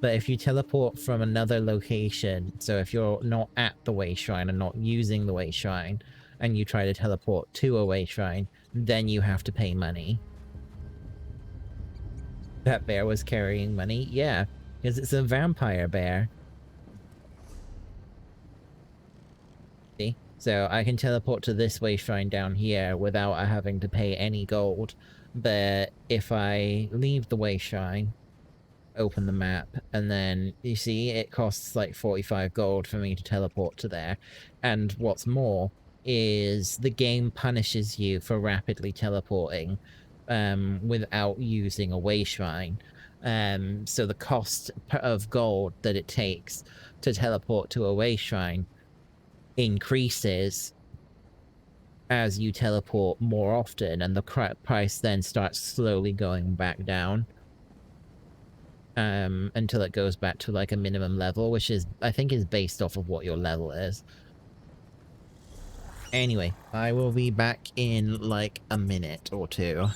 But if you teleport from another location, so if you're not at the way shrine and not using the way shrine, and you try to teleport to a way shrine, then you have to pay money. That bear was carrying money? Yeah, because it's a vampire bear. See? So I can teleport to this way shrine down here without having to pay any gold. But if I leave the way shrine, open the map, and then you see it costs like 45 gold for me to teleport to there. And what's more is the game punishes you for rapidly teleporting without using a way shrine. So the cost of gold that it takes to teleport to a way shrine increases as you teleport more often, and the price then starts slowly going back down until it goes back to like a minimum level, which is, I think, is based off of what your level is. Anyway, I will be back in like a minute or two.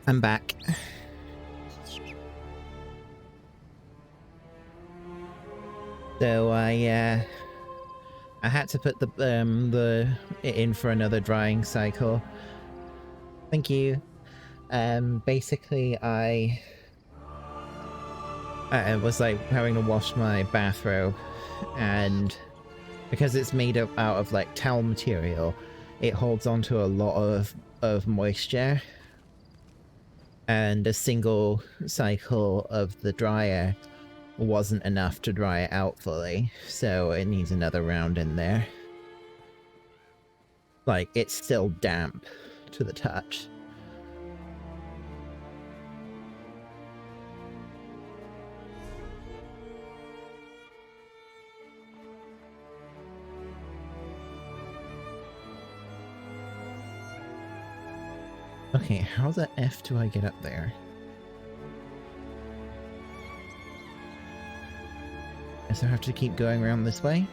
I'm back. So I I had to put the it in for another drying cycle. Thank you. Basically I was like having to wash my bathrobe, and because it's made out of like towel material, it holds onto a lot of moisture, and a single cycle of the dryer wasn't enough to dry it out fully, so it needs another round in there. Like, it's still damp to the touch. Okay, how the F do I get up there? Guess I have to keep going around this way?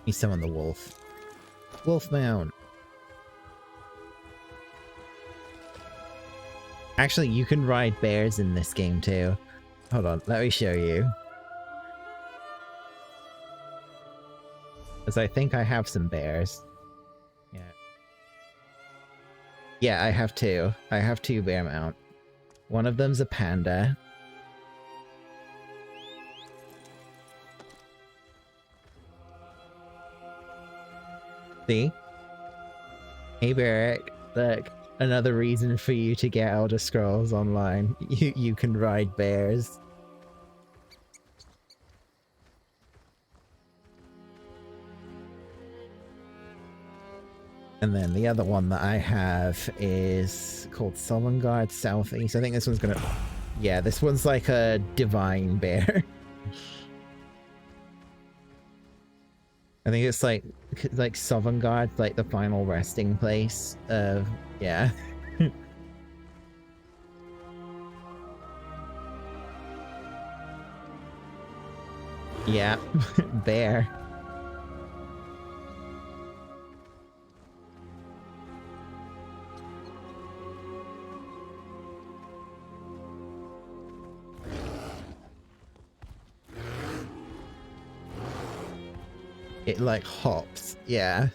You summon the wolf. Wolf mount! Actually, you can ride bears in this game too. Hold on, let me show you. Because I think I have some bears. Yeah. Yeah, I have two. I have two bear mount. One of them's a panda. See? Hey Barrick, look. Another reason for you to get Elder Scrolls Online. You can ride bears. And then the other one that I have is called Sovngarde Southeast. I think this one's gonna... Yeah, this one's like a divine bear. I think it's like Sovngarde, like the final resting place of... Yeah. Yeah, bear. It like hops, yeah.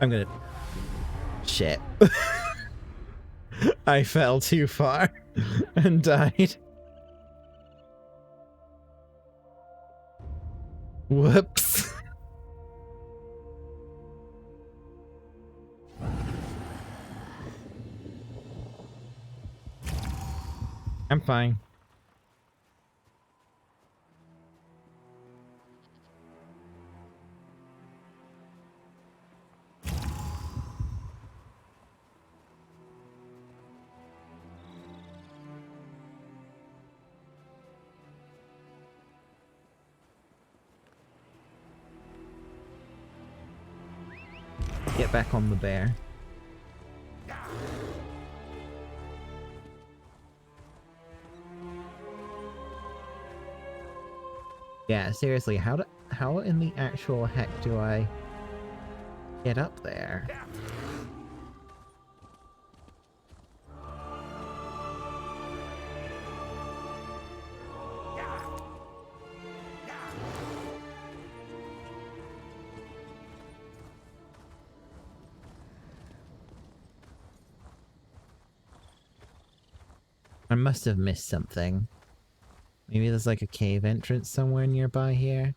I'm gonna... Shit. I fell too far and died. Whoops. I'm fine. Get back on the bear. Yeah, seriously, how in the actual heck do I get up there? I must have missed something. Maybe there's like a cave entrance somewhere nearby here.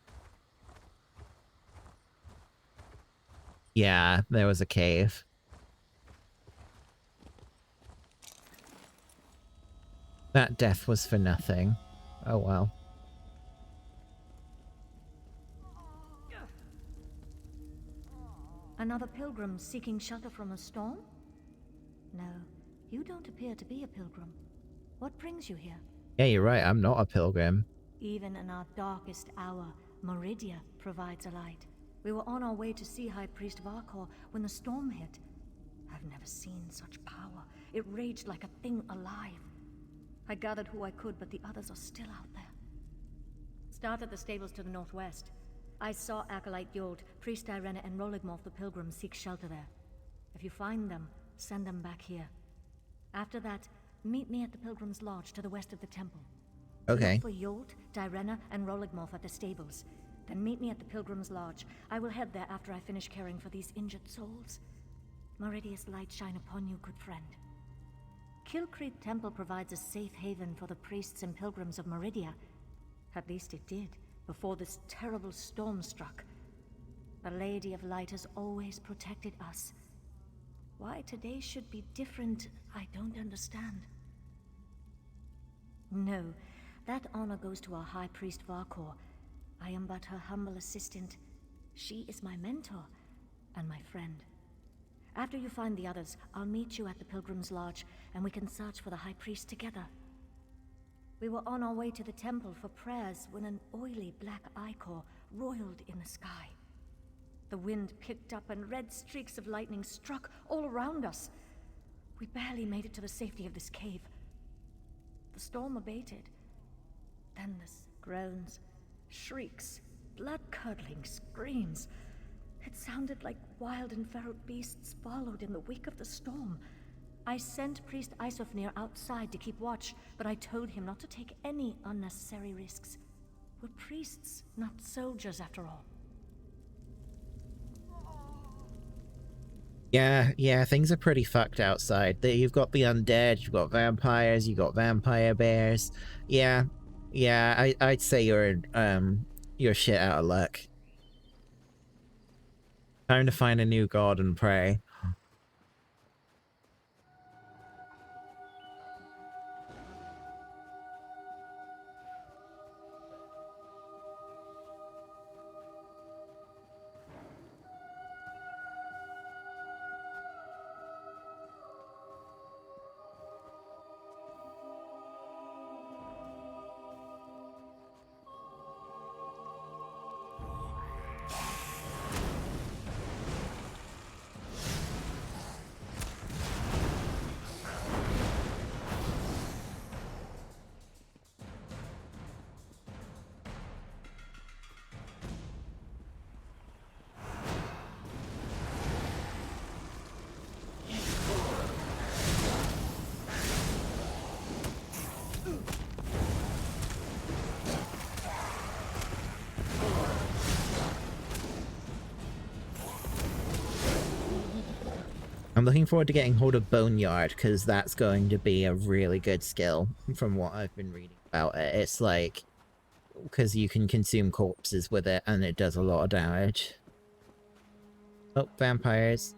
Yeah, there was a cave. That death was for nothing. Oh well. Another pilgrim seeking shelter from a storm? No, you don't appear to be a pilgrim. What brings you here? Yeah, you're right, I'm not a pilgrim. Even in our darkest hour, Meridia provides a light. We were on our way to see High Priest Varkor when the storm hit. I've never seen such power. It raged like a thing alive. I gathered who I could, but the others are still out there. Start at the stables to the northwest. I saw Acolyte Yod, Priest Irena, and Roligmorth the Pilgrim seek shelter there. If you find them, send them back here. After that, meet me at the Pilgrim's Lodge to the west of the temple. Okay. Look for Yod, Direna, and Roligmorth at the stables. Then meet me at the Pilgrim's Lodge. I will head there after I finish caring for these injured souls. Meridia's light shine upon you, good friend. Kilcreed Temple provides a safe haven for the priests and pilgrims of Meridia. At least it did, before this terrible storm struck. The Lady of Light has always protected us. Why today should be different, I don't understand. No, that honor goes to our High Priest Varkor. I am but her humble assistant. She is my mentor and my friend. After you find the others, I'll meet you at the Pilgrim's Lodge, and we can search for the High Priest together. We were on our way to the temple for prayers when an oily black ichor roiled in the sky. The wind picked up and red streaks of lightning struck all around us. We barely made it to the safety of this cave. The storm abated. Then the groans, shrieks, blood-curdling screams. It sounded like wild and feral beasts followed in the wake of the storm. I sent Priest Isofnir outside to keep watch, but I told him not to take any unnecessary risks. We're priests, not soldiers, after all. Yeah, things are pretty fucked outside. You've got the undead, you've got vampires, you've got vampire bears. Yeah, I'd say you're shit out of luck. Time to find a new god and pray. I'm looking forward to getting hold of Boneyard, because that's going to be a really good skill from what I've been reading about it. It's like, because you can consume corpses with it, and it does a lot of damage. Oh, vampires.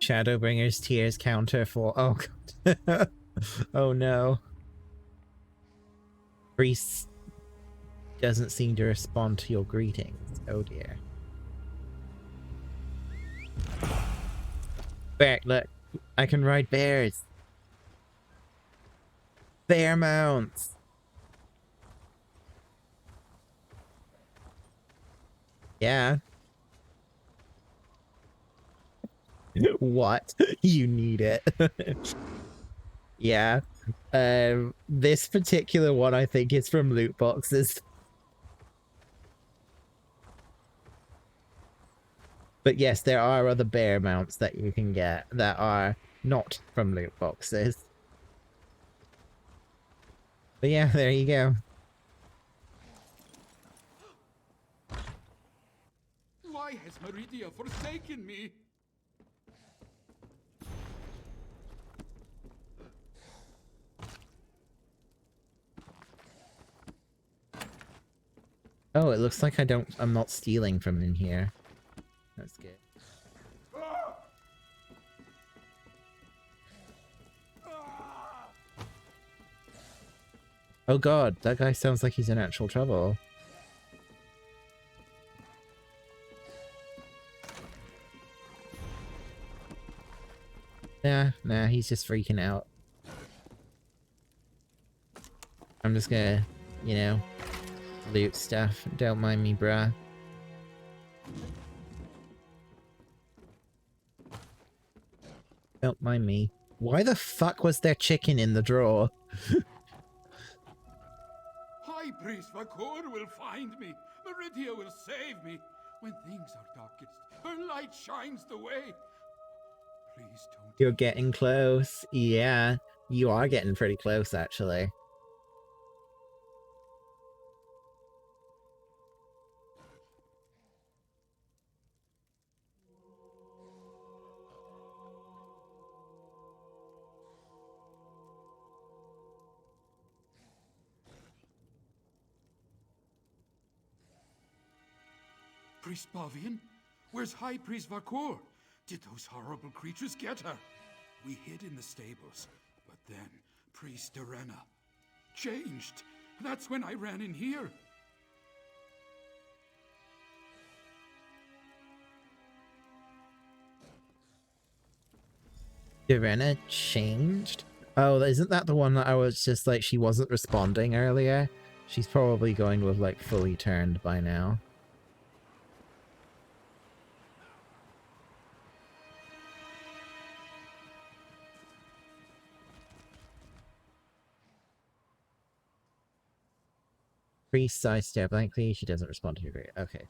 Shadowbringer's tears counter for... Oh, God. Oh, no. Priest doesn't seem to respond to your greetings. Oh, dear. Bear, look. I can ride bears. Bear mounts. Yeah. What? You need it. Yeah. This particular one I think is from loot boxes. But yes, there are other bear mounts that you can get that are not from loot boxes. But yeah, there you go. Why has Meridia forsaken me? Oh, it looks like I'm not stealing from in here. That's good. Oh god, that guy sounds like he's in actual trouble. Nah, he's just freaking out. I'm just gonna, you know, loot stuff. Don't mind me, bruh. Don't mind me. Why the fuck was there chicken in the drawer? High Priest Vakor will find me. Meridia will save me. When things are darkest, her light shines the way. Please don't. You're getting close. Yeah, you are getting pretty close, actually. Priest Bavian? Where's High Priest Vakor? Did those horrible creatures get her? We hid in the stables, but then Priest Terena changed. That's when I ran in here. Terena changed? Oh, isn't that the one that I was just like, she wasn't responding earlier? She's probably going to have like fully turned by now. Priest sidestep blankly, she doesn't respond to your great. Okay.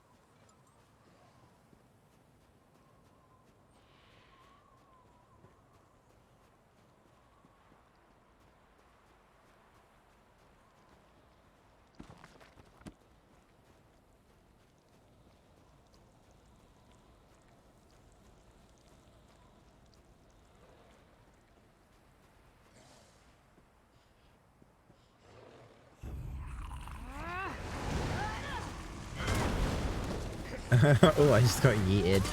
Oh, I just got yeeted.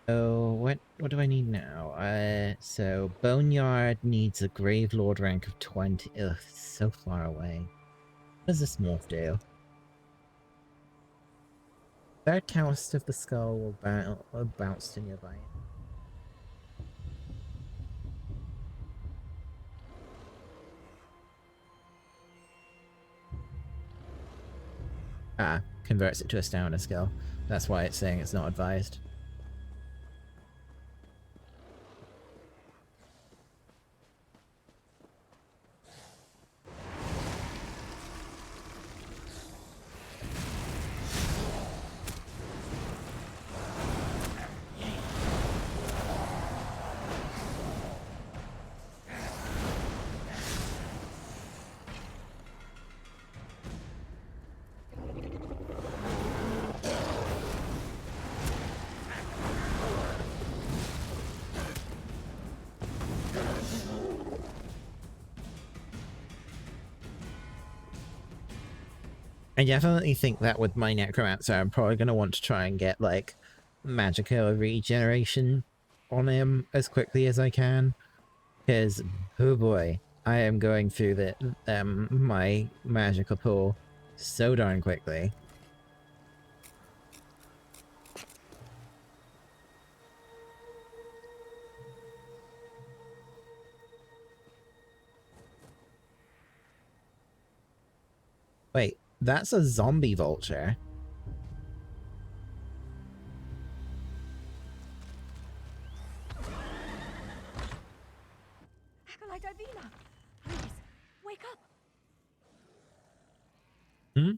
So, what do I need now? So Boneyard needs a Gravelord rank of 20. Ugh, it's so far away. What does this morph do? Third cast of the skull will bounce to nearby. Ah, converts it to a stamina skill. That's why it's saying it's not advised. I definitely think that with my Necromancer, I'm probably going to want to try and get, like, magical regeneration on him as quickly as I can. Because, oh boy, I am going through my magical pool so darn quickly. Wait, that's a zombie vulture. Acolyte Ivina! Please, wake up! Hmm?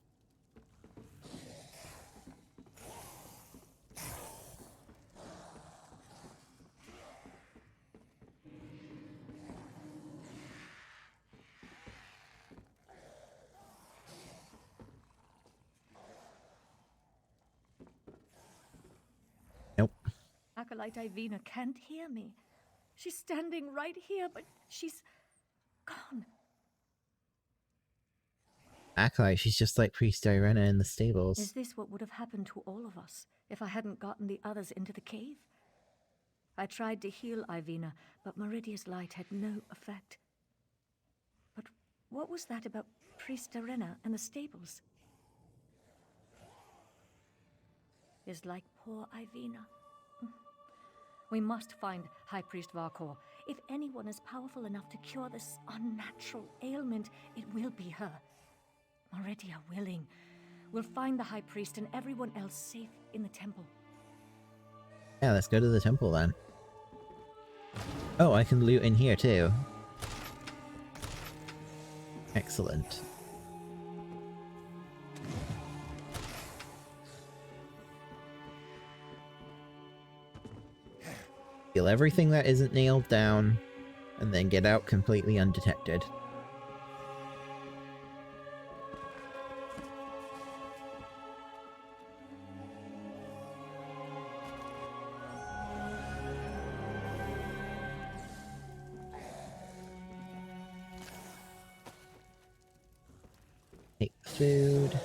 Acolyte Ivina can't hear me. She's standing right here, but she's gone. Acolyte, she's just like Priest Irena in the stables. Is this what would have happened to all of us if I hadn't gotten the others into the cave? I tried to heal Ivina, but Meridia's light had no effect. But what was that about Priest Irena and the stables? Is like poor Ivina. We must find High Priest Varkor. If anyone is powerful enough to cure this unnatural ailment, it will be her. Meridia willing. We'll find the High Priest and everyone else safe in the temple. Yeah, let's go to the temple then. Oh, I can loot in here too. Excellent. Steal everything that isn't nailed down, and then get out completely undetected. Take food.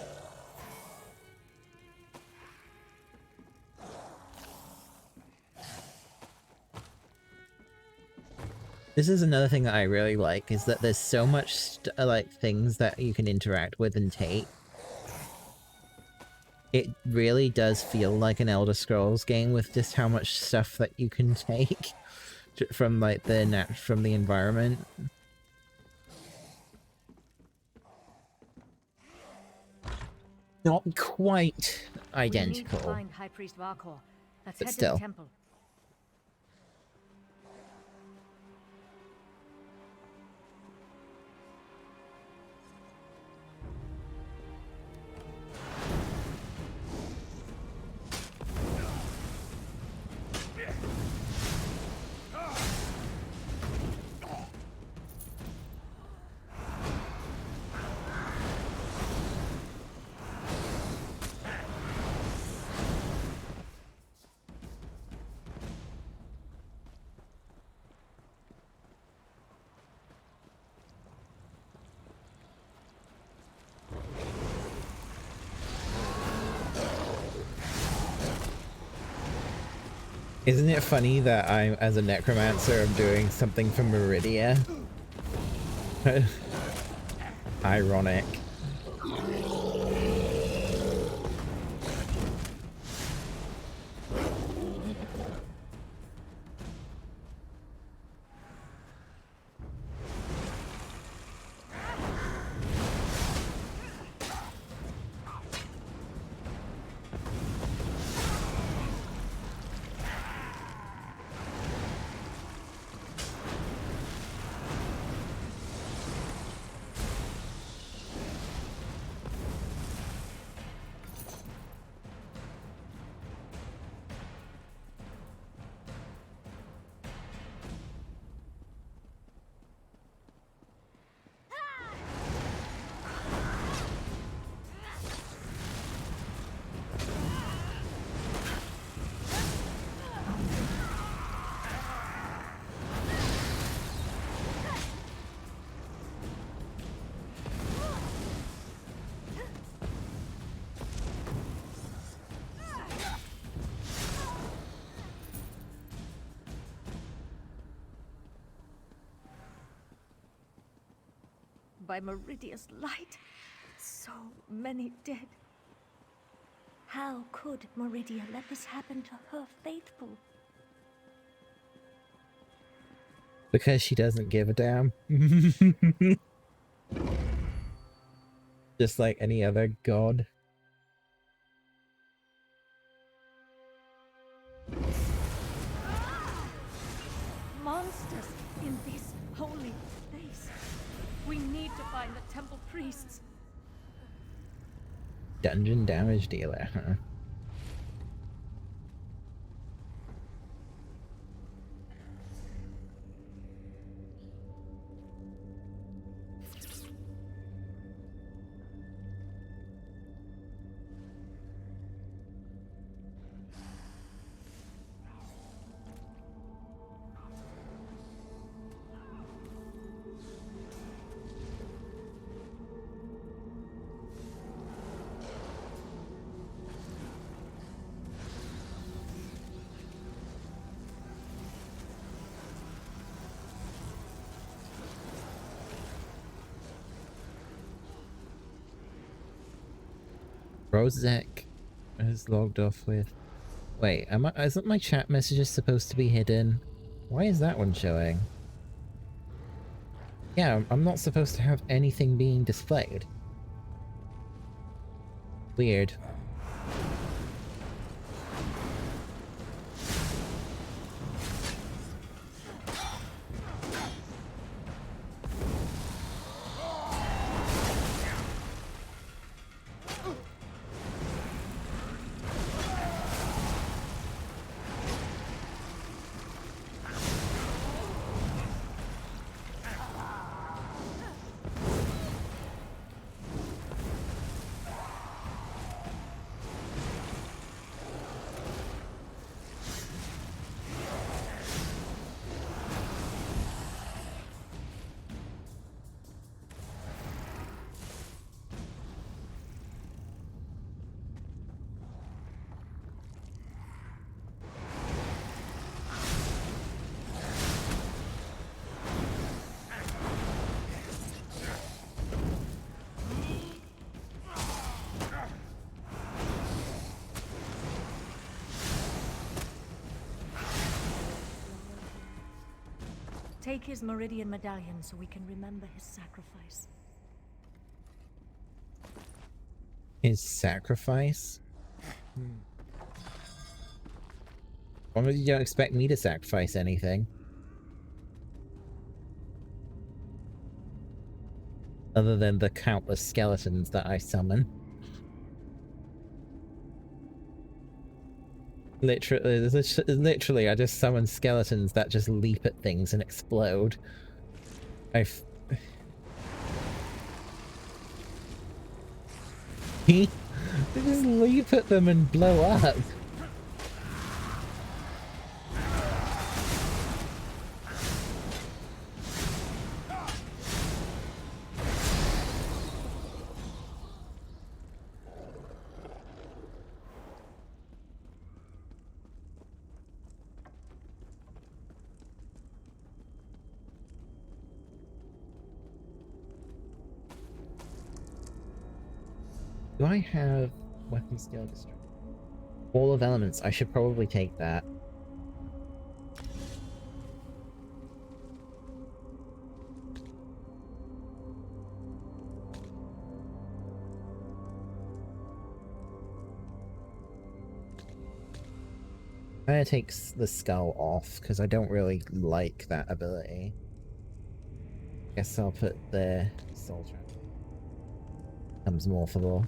This is another thing that I really like, is that there's so much like things that you can interact with and take. It really does feel like an Elder Scrolls game with just how much stuff that you can take from like from the environment. Not quite identical. We need to find High Priest Varkor. Let's But head still. to the temple. Isn't it funny that I'm, as a Necromancer, I'm doing something for Meridia? Ironic. By Meridia's light, so many dead. How could Meridia let this happen to her faithful? Because she doesn't give a damn. Just like any other god. Monsters in this holy place. We need to find the temple priests. Dungeon damage dealer, huh? Rozek is logged off with. Wait, isn't my chat messages supposed to be hidden? Why is that one showing? Yeah, I'm not supposed to have anything being displayed. Weird. Take his Meridian medallion so we can remember his sacrifice. His sacrifice? Well, you don't expect me to sacrifice anything. Other than the countless skeletons that I summon. Literally, I just summon skeletons that just leap at things and explode. They just leap at them and blow up. Do I have weapon skill destruction? Wall of Elements. I should probably take that. I'm gonna take the skull off because I don't really like that ability. Guess I'll put the soul trap. Comes morphable.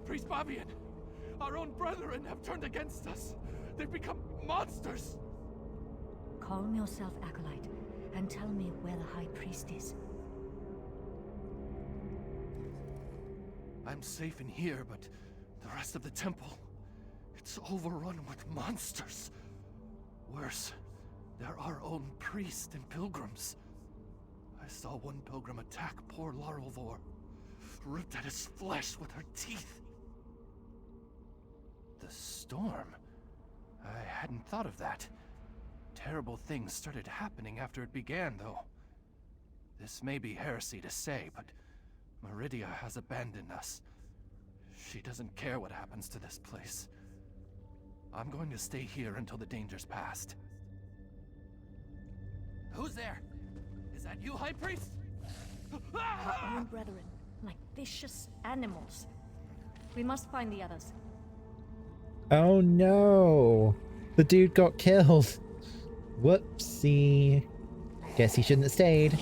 Priest Bavian! Our own brethren have turned against us! They've become monsters! Calm yourself, Acolyte, and tell me where the High Priest is. I'm safe in here, but the rest of the temple, it's overrun with monsters. Worse, they're our own priests and pilgrims. I saw one pilgrim attack poor Larolvor, ripped at his flesh with her teeth. The storm? I hadn't thought of that. Terrible things started happening after it began, though. This may be heresy to say, but Meridia has abandoned us. She doesn't care what happens to this place. I'm going to stay here until the danger's past. Who's there? Is that you, High Priest? Our own brethren, like vicious animals. We must find the others. Oh no! The dude got killed! Whoopsie. Guess he shouldn't have stayed.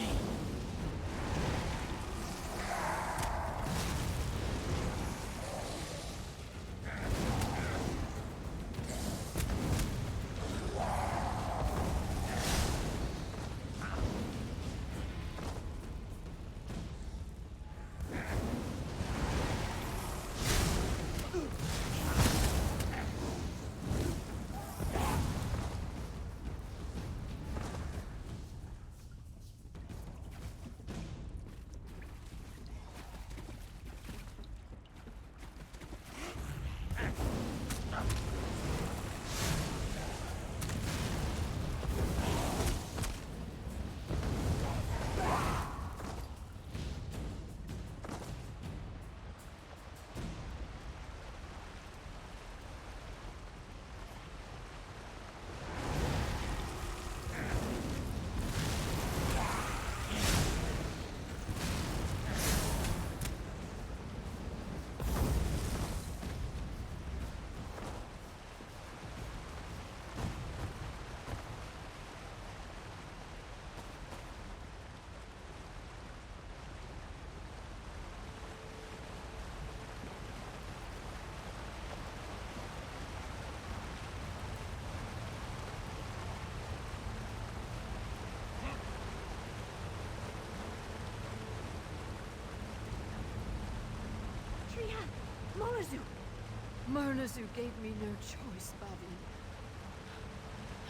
Murnazu gave me no choice, Bavian.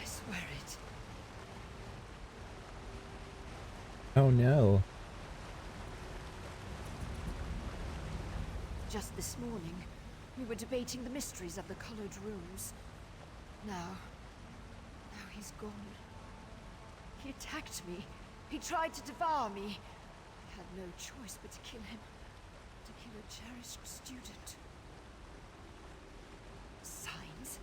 I swear it. Oh no. Just this morning, we were debating the mysteries of the colored rooms. Now he's gone. He attacked me. He tried to devour me. I had no choice but to kill him. To kill a cherished student. Signs?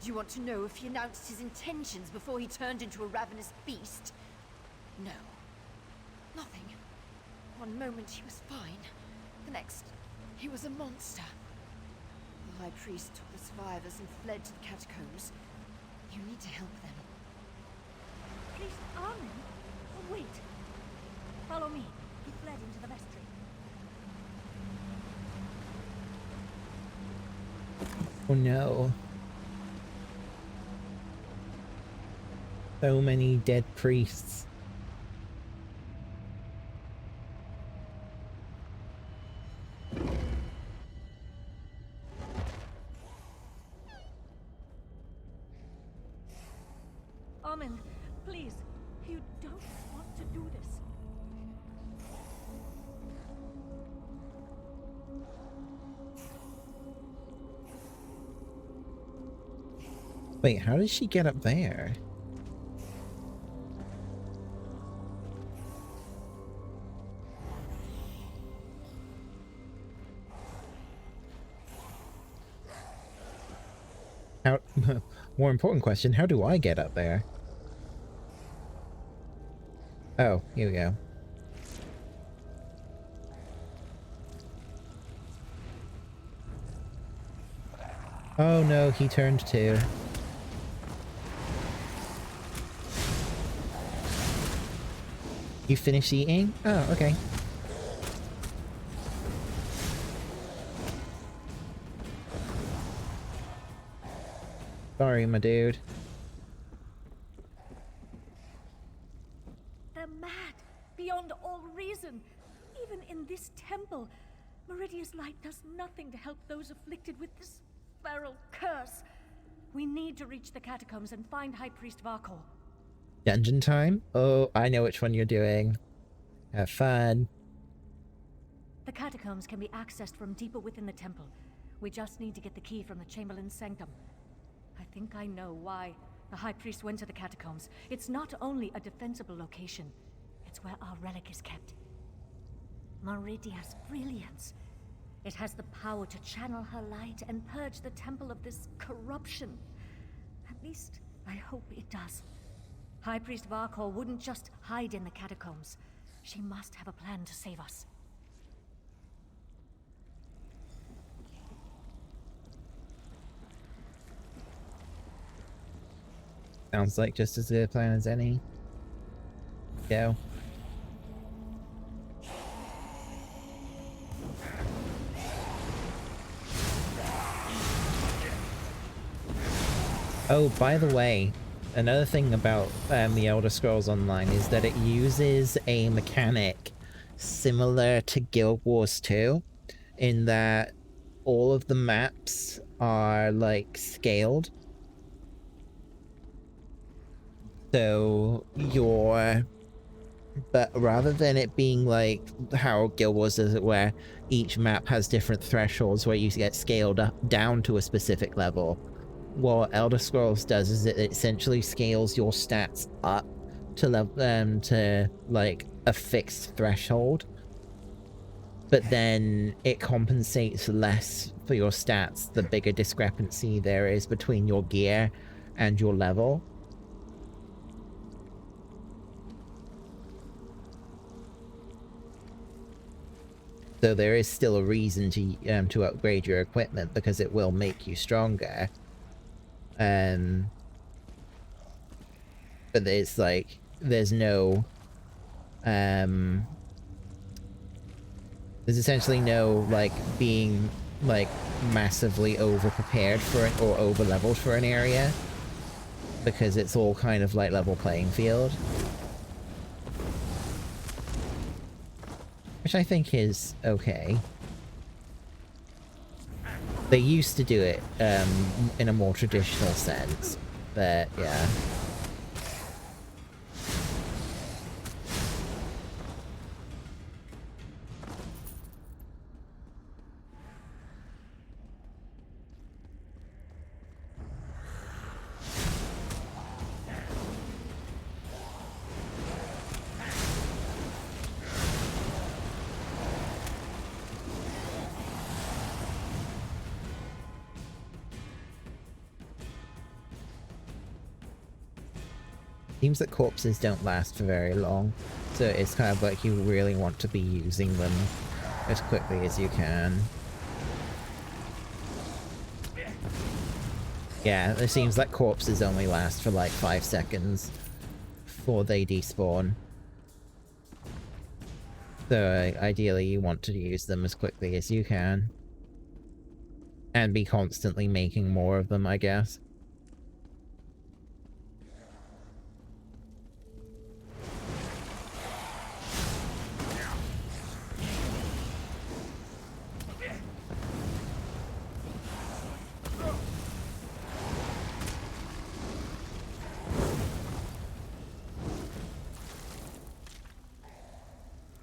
Do you want to know if he announced his intentions before he turned into a ravenous beast? No. Nothing. One moment he was fine. The next, he was a monster. The High Priest took the survivors and fled to the catacombs. You need to help them. Priest Armin? Oh, wait. Follow me. He fled into the vestry. Oh no. So many dead priests. Armin, please. You don't want to do this. Wait, how did she get up there? How, more important question, how do I get up there? Oh, here we go. Oh no, he turned too. You finished eating? Oh, okay. Sorry, my dude. They're mad, beyond all reason. Even in this temple, Meridia's light does nothing to help those afflicted with this feral curse. We need to reach the catacombs and find High Priest Varkor. Dungeon time? Oh, I know which one you're doing. Have fun. The catacombs can be accessed from deeper within the temple. We just need to get the key from the Chamberlain's sanctum. I think I know why the High Priest went to the catacombs. It's not only a defensible location, it's where our relic is kept. Meridia's brilliance. It has the power to channel her light and purge the temple of this corruption. At least, I hope it does. High Priest Varkor wouldn't just hide in the catacombs. She must have a plan to save us. Sounds like just as good a plan as any. Go. Oh, by the way, another thing about the Elder Scrolls Online is that it uses a mechanic similar to Guild Wars 2, in that all of the maps are, like, scaled. So, but rather than it being like how Guild Wars does it, where each map has different thresholds where you get scaled up down to a specific level, what Elder Scrolls does is it essentially scales your stats up to to like a fixed threshold, but then it compensates less for your stats the bigger discrepancy there is between your gear and your level. So there is still a reason to upgrade your equipment, because it will make you stronger. But it's like, there's no, there's essentially no, like, being, like, massively over-prepared for it or over-leveled for an area, because it's all kind of like level playing field. Which I think is okay. They used to do it in a more traditional sense, but yeah. Seems that corpses don't last for very long, so it's kind of like you really want to be using them as quickly as you can. Yeah, it seems like corpses only last for like 5 seconds before they despawn. So ideally you want to use them as quickly as you can. And be constantly making more of them, I guess.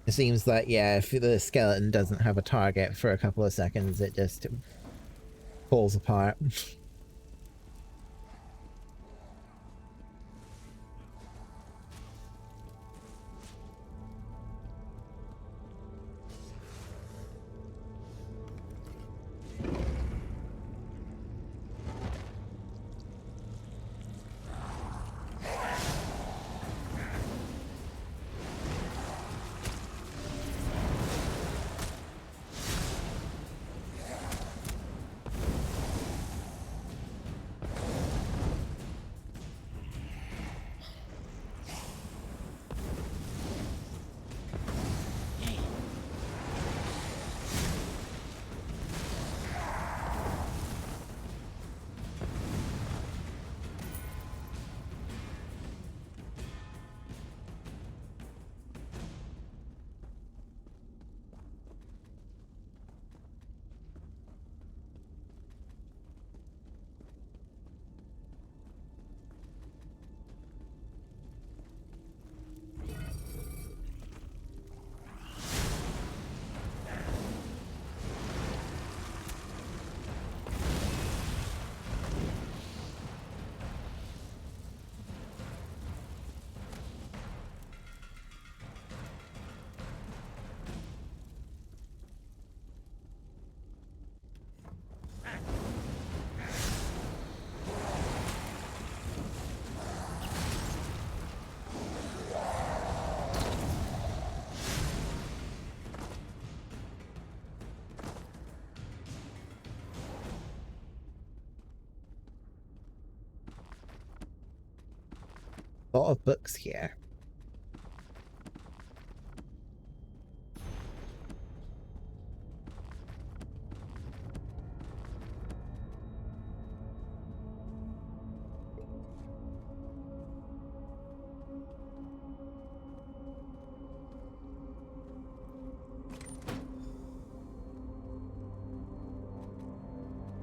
It seems like, yeah, if the skeleton doesn't have a target for a couple of seconds, it just falls apart. A lot of books here.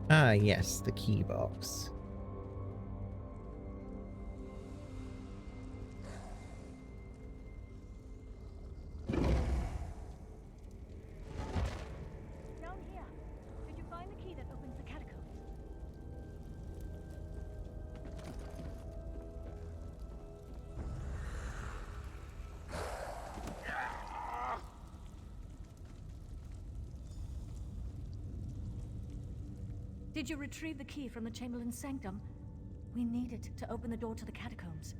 Ah, yes, the key box. Down here. Did you find the key that opens the catacombs? Did you retrieve the key from the Chamberlain's sanctum? We need it to open the door to the catacombs.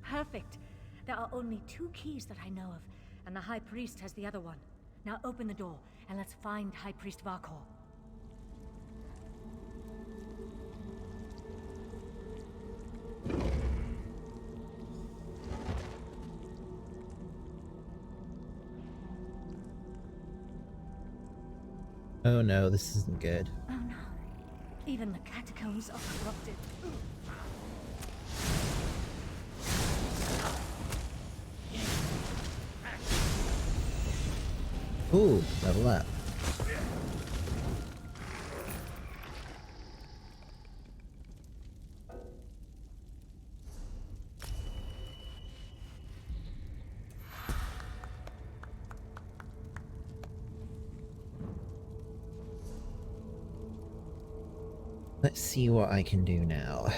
Perfect. There are only 2 keys that I know of, and the High Priest has the other one. Now open the door, and let's find High Priest Varkor. Oh no, this isn't good. Oh no. Even the catacombs are corrupted. Ooh, level up. Let's see what I can do now.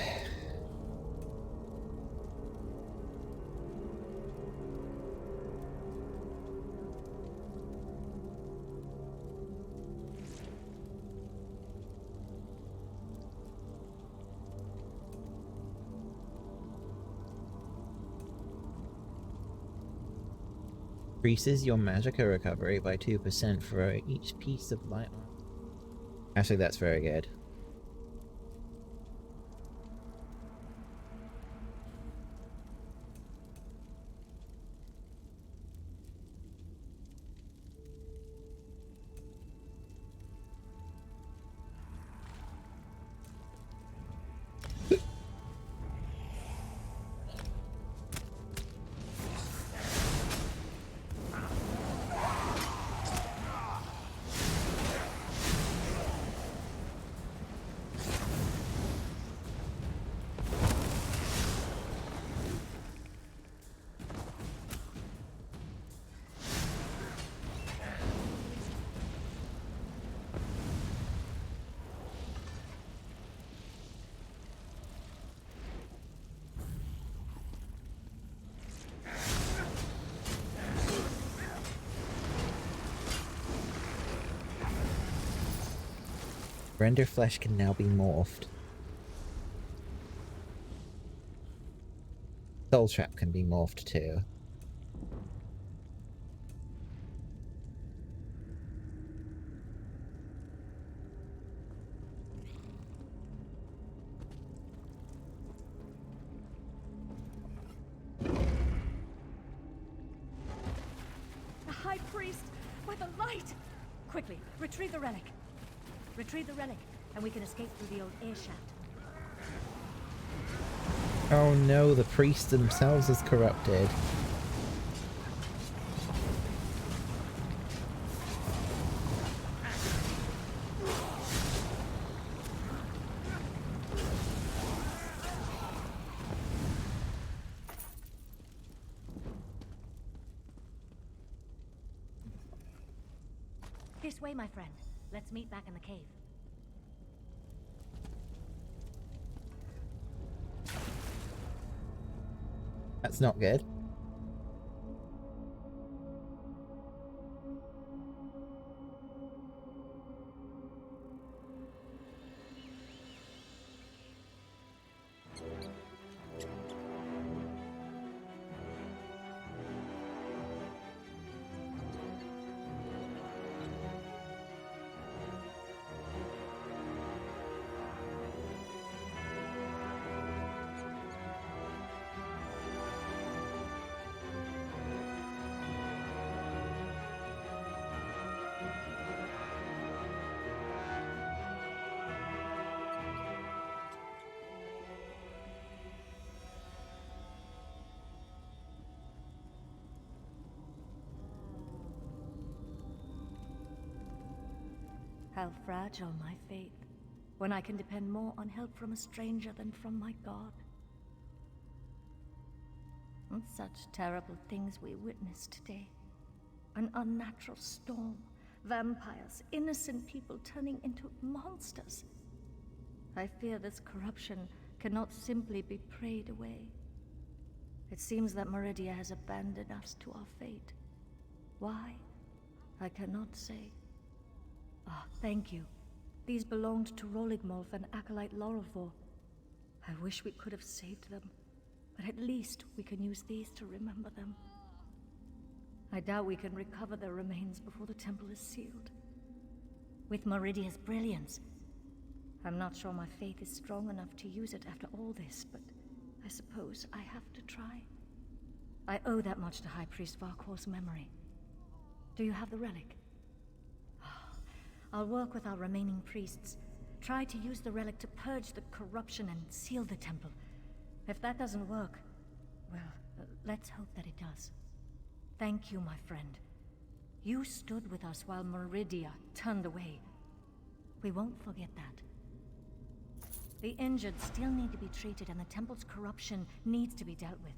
Increases your magicka recovery by 2% for each piece of light armor. Actually, that's very good. Render flesh can now be morphed. Soul trap can be morphed too. The High Priest! By the light! Quickly, retrieve the relic. Retrieve the relic, and we can escape through the old air shaft. Oh no, the priests themselves is corrupted. This way, my friend. Let's meet back in the cave. That's not good. How fragile my faith, when I can depend more on help from a stranger than from my God. And such terrible things we witnessed today. An unnatural storm, vampires, innocent people turning into monsters. I fear this corruption cannot simply be prayed away. It seems that Meridia has abandoned us to our fate. Why? I cannot say. Ah, thank you. These belonged to Roligmolf and Acolyte Lorelfor. I wish we could have saved them, but at least we can use these to remember them. I doubt we can recover their remains before the temple is sealed. With Meridia's brilliance, I'm not sure my faith is strong enough to use it after all this, but I suppose I have to try. I owe that much to High Priest Varkor's memory. Do you have the relic? I'll work with our remaining priests. Try to use the relic to purge the corruption and seal the temple. If that doesn't work, well, let's hope that it does. Thank you, my friend. You stood with us while Meridia turned away. We won't forget that. The injured still need to be treated, and the temple's corruption needs to be dealt with.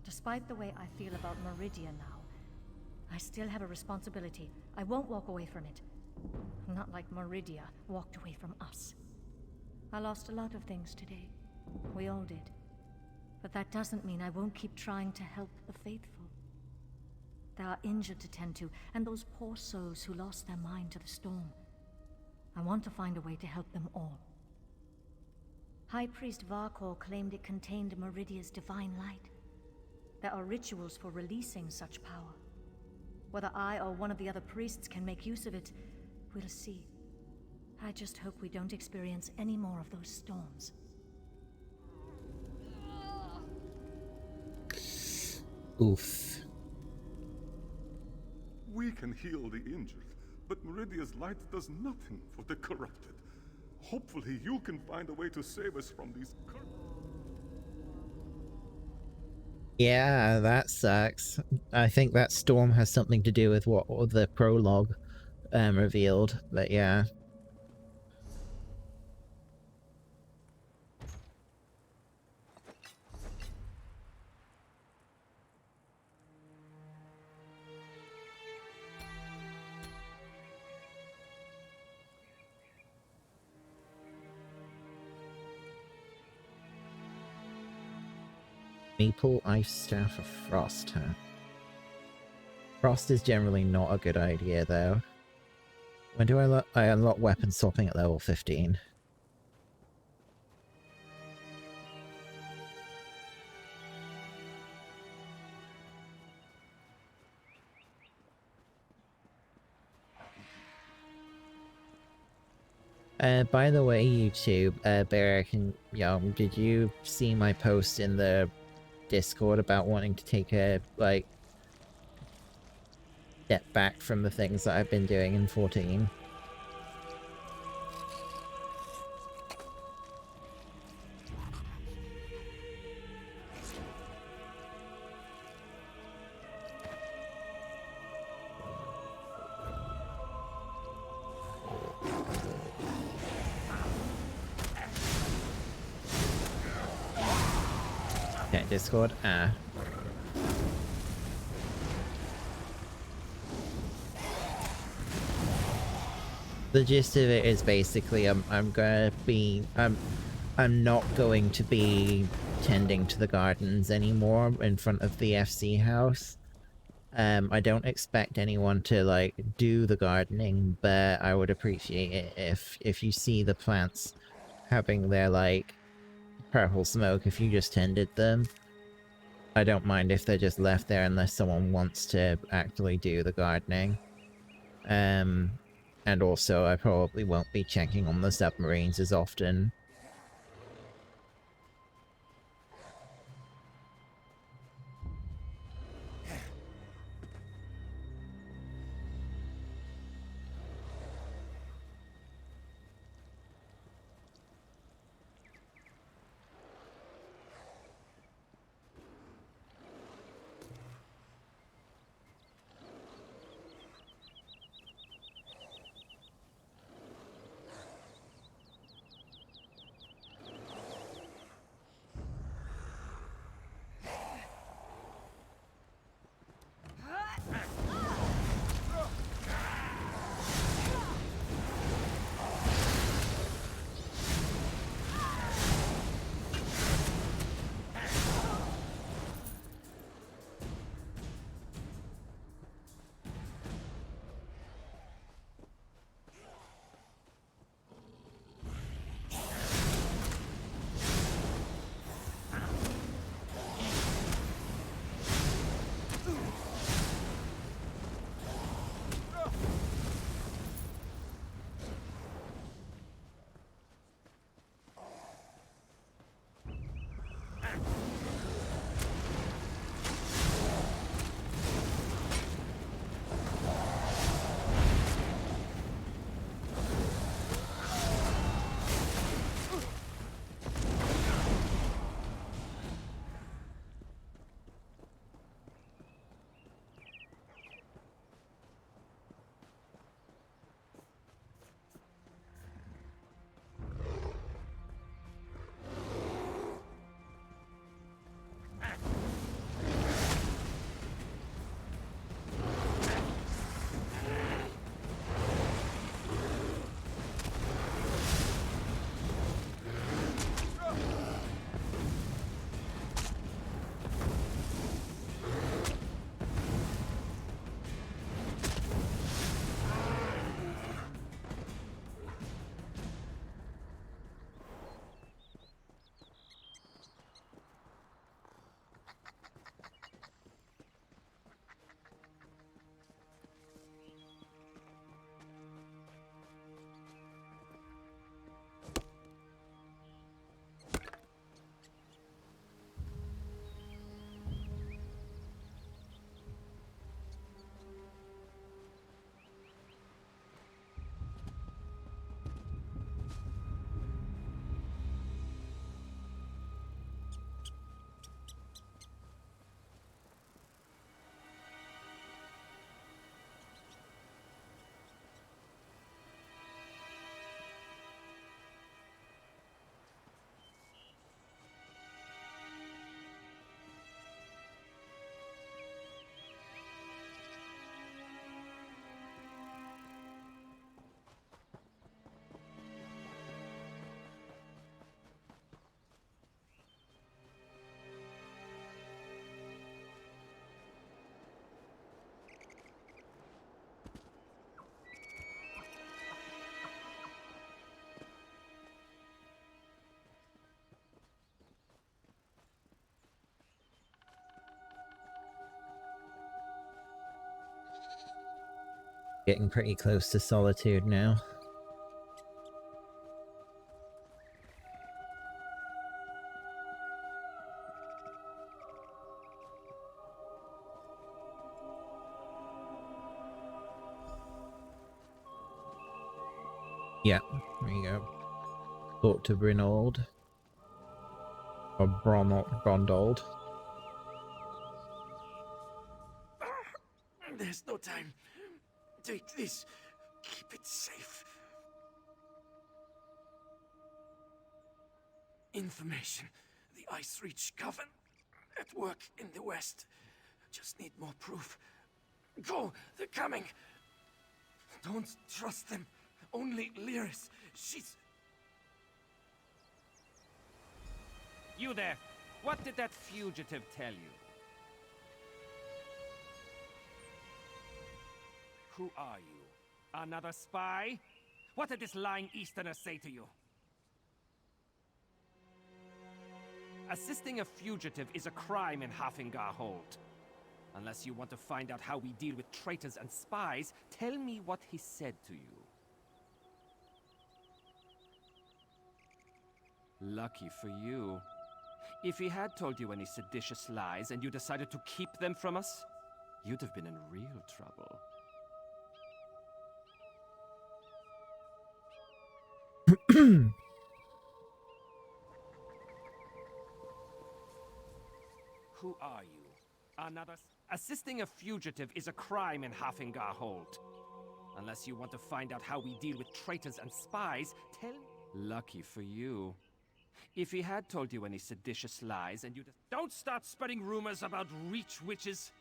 Despite the way I feel about Meridia now, I still have a responsibility. I won't walk away from it. Not like Meridia walked away from us. I lost a lot of things today. We all did. But that doesn't mean I won't keep trying to help the faithful. There are injured to tend to, and those poor souls who lost their mind to the storm. I want to find a way to help them all. High Priest Varkor claimed it contained Meridia's divine light. There are rituals for releasing such power. Whether I or one of the other priests can make use of it, we'll see. I just hope we don't experience any more of those storms. Oof. We can heal the injured, but Meridia's light does nothing for the corrupted. Hopefully you can find a way to save us from these Yeah, that sucks. I think that storm has something to do with what the prologue revealed, but yeah. Maple Ice Staff of Frost, huh? Frost is generally not a good idea, though. When do I unlock weapon swapping at level 15? By the way, YouTube, Barrick and Young, did you see my post in the Discord about wanting to take a, like, step back from the things that I've been doing in 14? Okay, Discord. The gist of it is basically I'm not going to be tending to the gardens anymore in front of the FC house. I don't expect anyone to like do the gardening, but I would appreciate it if you see the plants having their like purple smoke, if you just tended them. I don't mind if they're just left there unless someone wants to actually do the gardening. And also I probably won't be checking on the submarines as often. Getting pretty close to Solitude now. Yeah, there you go. Talk to Brinold. Or Brondold. There's no time. Take this. Keep it safe. Information. The Ice Reach Coven. At work in the west. Just need more proof. Go! They're coming! Don't trust them. Only Lyris. She's... You there! What did that fugitive tell you? Who are you? Another spy? What did this lying Easterner say to you? Assisting a fugitive is a crime in Hafingar Hold. Unless you want to find out how we deal with traitors and spies, tell me what he said to you. Lucky for you. If he had told you any seditious lies and you decided to keep them from us, you'd have been in real trouble. Who are you? Another... Assisting a fugitive is a crime in Hafingar Hold. Unless you want to find out how we deal with traitors and spies, tell... Lucky for you. If he had told you any seditious lies and you... Don't start spreading rumors about Reach witches!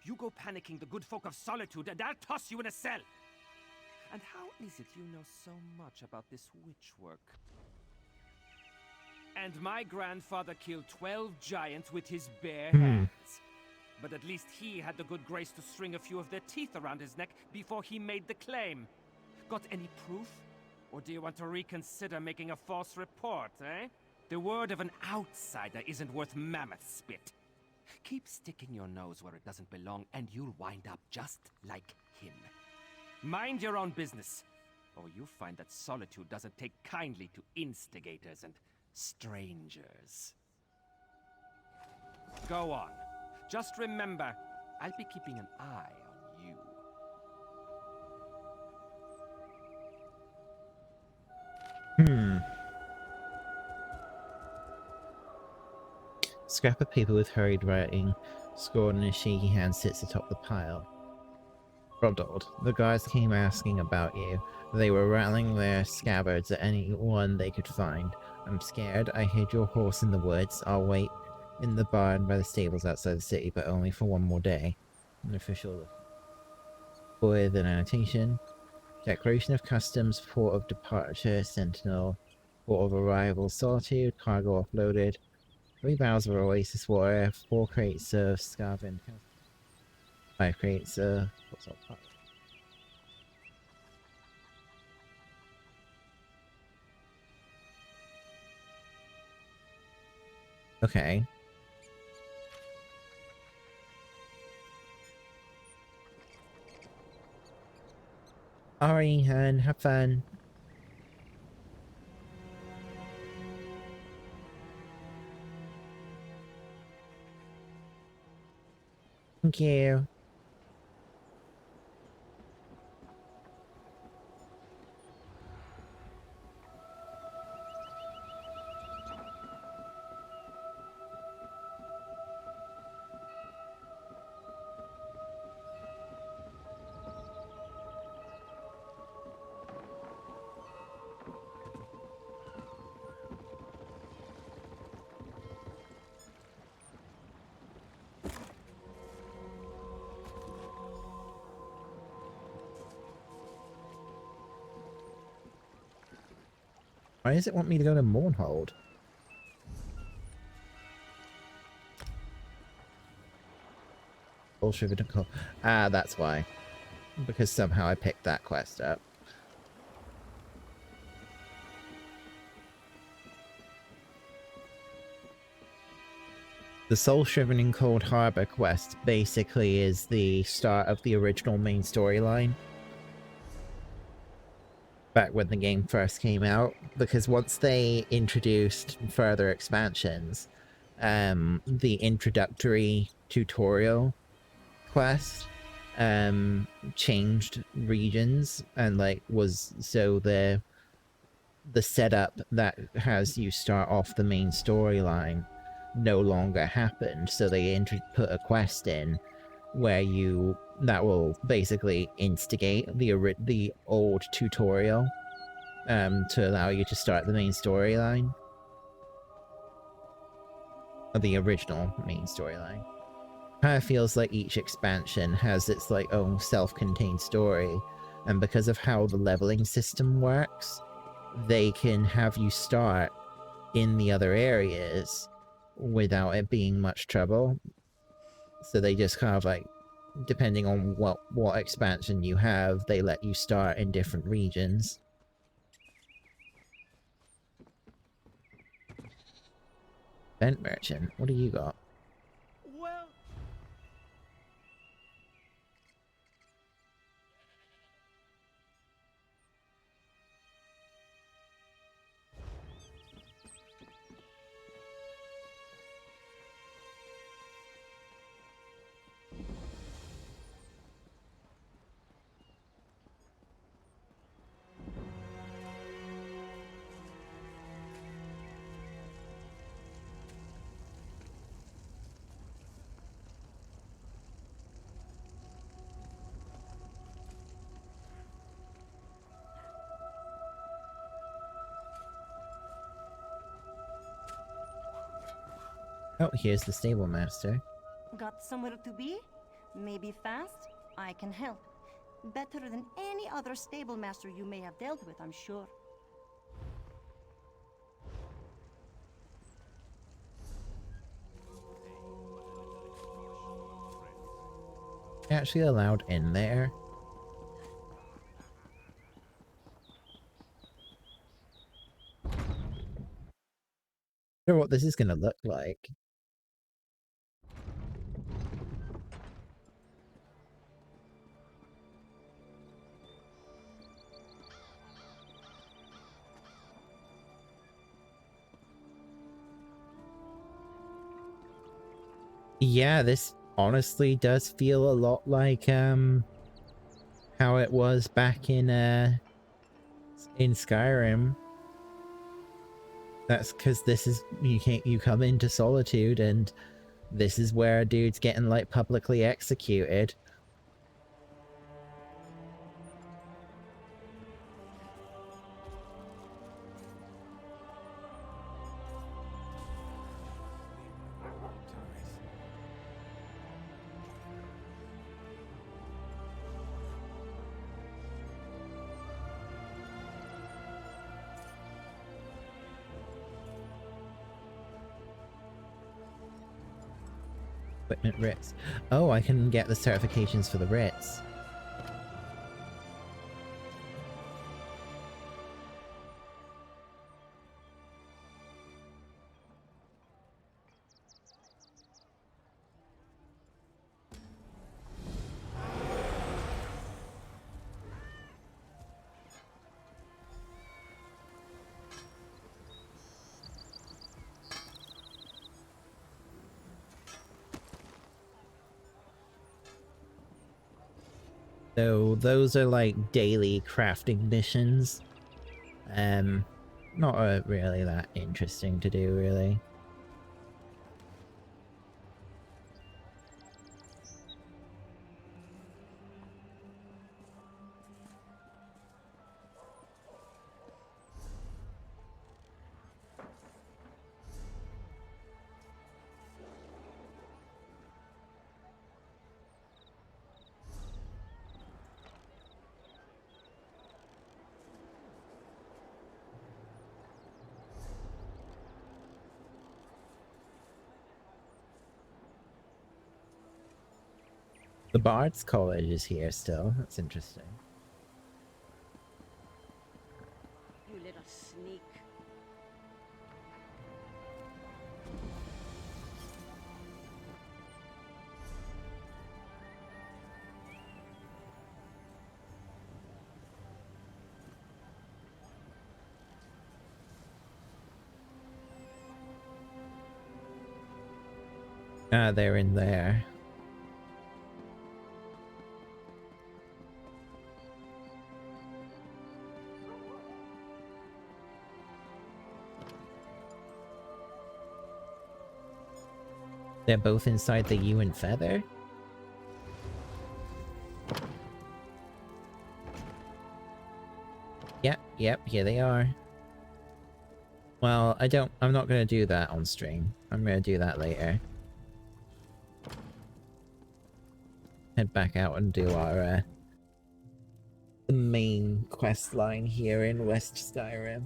You go panicking the good folk of Solitude and I'll toss you in a cell! And how is it you know so much about this witch work? And my grandfather killed 12 giants with his bare hands. But at least he had the good grace to string a few of their teeth around his neck before he made the claim. Got any proof? Or do you want to reconsider making a false report, eh? The word of an outsider isn't worth mammoth spit. Keep sticking your nose where it doesn't belong and you'll wind up just like him. Mind your own business, or you'll find that Solitude doesn't take kindly to instigators and strangers. Go on. Just remember, I'll be keeping an eye on you. Scrap of paper with hurried writing, scored in a shaky hand, sits atop the pile. Brondold, the guards came asking about you. They were rattling their scabbards at anyone they could find. I'm scared. I hid your horse in the woods. I'll wait in the barn by the stables outside the city, but only for one more day. An official with an annotation. Declaration of Customs, Port of Departure, Sentinel, Port of Arrival, Solitude, cargo offloaded. 3 barrels of Oasis water, 4 crates of Scarvin, 5 crates of... what's up? Okay. Alright, hun, have fun. Thank you. Why does it want me to go to Mournhold? Bullshit. Ah, that's why. Because somehow I picked that quest up. The Soul Shriven in Cold Harbor quest basically is the start of the original main storyline. back when the game first came out, because once they introduced further expansions, the introductory tutorial quest changed regions and like was so the setup that has you start off the main storyline no longer happened, so they put a quest in where that will basically instigate the old tutorial to allow you to start the main storyline, or the original main storyline. Kind of feels like each expansion has its like own self-contained story, and because of how the leveling system works, they can have you start in the other areas without it being much trouble. So they just kind of like, depending on what expansion you have, they let you start in different regions. Vent merchant, what do you got? Well, Oh, here's the stable master. Got somewhere to be? Maybe fast? I can help. Better than any other stable master you may have dealt with, I'm sure. Actually allowed in there. I wonder what this is gonna look like. Yeah, this honestly does feel a lot like how it was back in Skyrim. That's because this is you come into Solitude and this is where a dude's getting like publicly executed. Equipment writs. Oh, I can get the certifications for the writs. So those are like daily crafting missions. Not really that interesting to do, really. The Bard's College is here still. That's interesting. You little sneak. Ah, they're in there. They're both inside the Yew and Feather? Yep, here they are. Well, I'm not gonna do that on stream. I'm gonna do that later. Head back out and do our, the main quest line here in West Skyrim.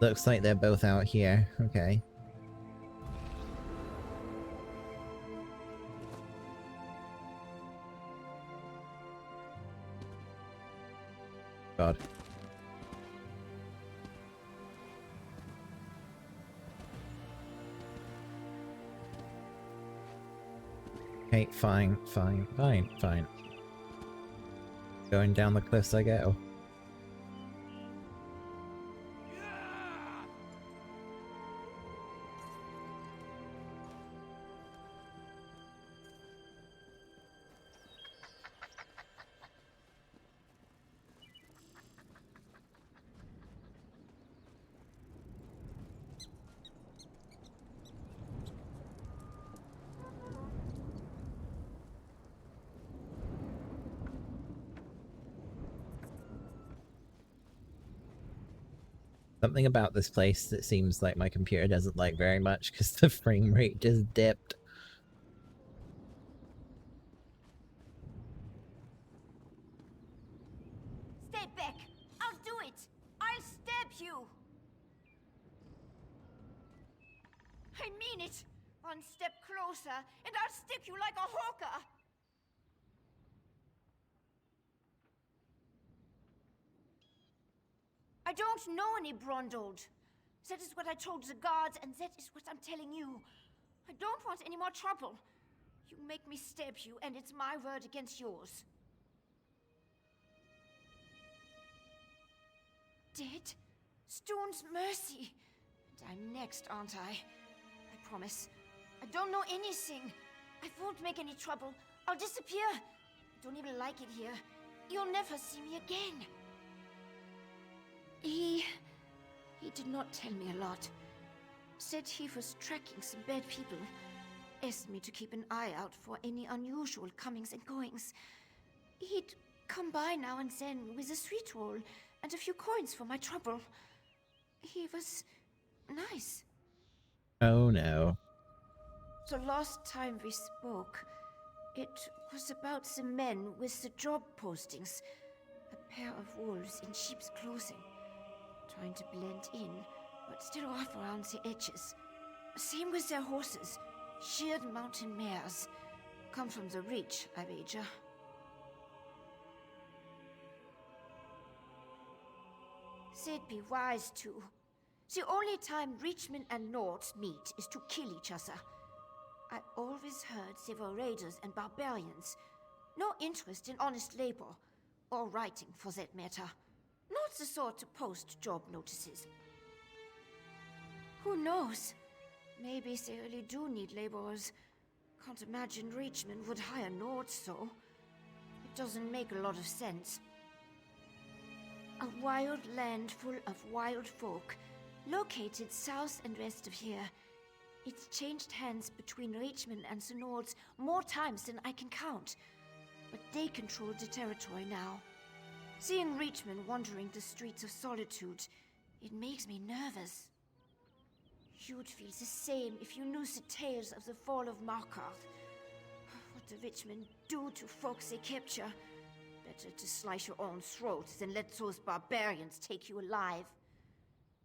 Looks like they're both out here. Okay. God. Okay, fine. Going down the cliffs I go. Something about this place that seems like my computer doesn't like very much because the frame rate just dipped. Stay back! I'll do it! I'll stab you! I mean it! One step closer, and I'll stick you like a hawker! I don't know any Brondold. That is what I told the guards, and that is what I'm telling you. I don't want any more trouble. You make me stab you, and it's my word against yours. Dead? Stone's mercy. And I'm next, aren't I? I promise. I don't know anything. I won't make any trouble. I'll disappear. I don't even like it here. You'll never see me again. He did not tell me a lot. Said he was tracking some bad people. Asked me to keep an eye out for any unusual comings and goings. He'd come by now and then with a sweet roll and a few coins for my trouble. He was nice. Oh no. The last time we spoke, it was about the men with the job postings. A pair of wolves in sheep's clothing. Trying to blend in, but still off around the edges. Same with their horses. Sheared mountain mares. Come from the Reach, I wager. They'd be wise to. The only time Reachmen and Nords meet is to kill each other. I always heard they were raiders and barbarians. No interest in honest labor, or writing for that matter. Not the sort to post job notices. Who knows? Maybe they really do need laborers. Can't imagine Reachmen would hire Nords, though. It doesn't make a lot of sense. A wild land full of wild folk, located south and west of here. It's changed hands between Reachmen and the Nords more times than I can count. but they control the territory now. Seeing Reachman wandering the streets of Solitude, it makes me nervous. You'd feel the same if you knew the tales of the fall of Markarth. What the Witchmen do to folks they capture. Better to slice your own throat than let those barbarians take you alive.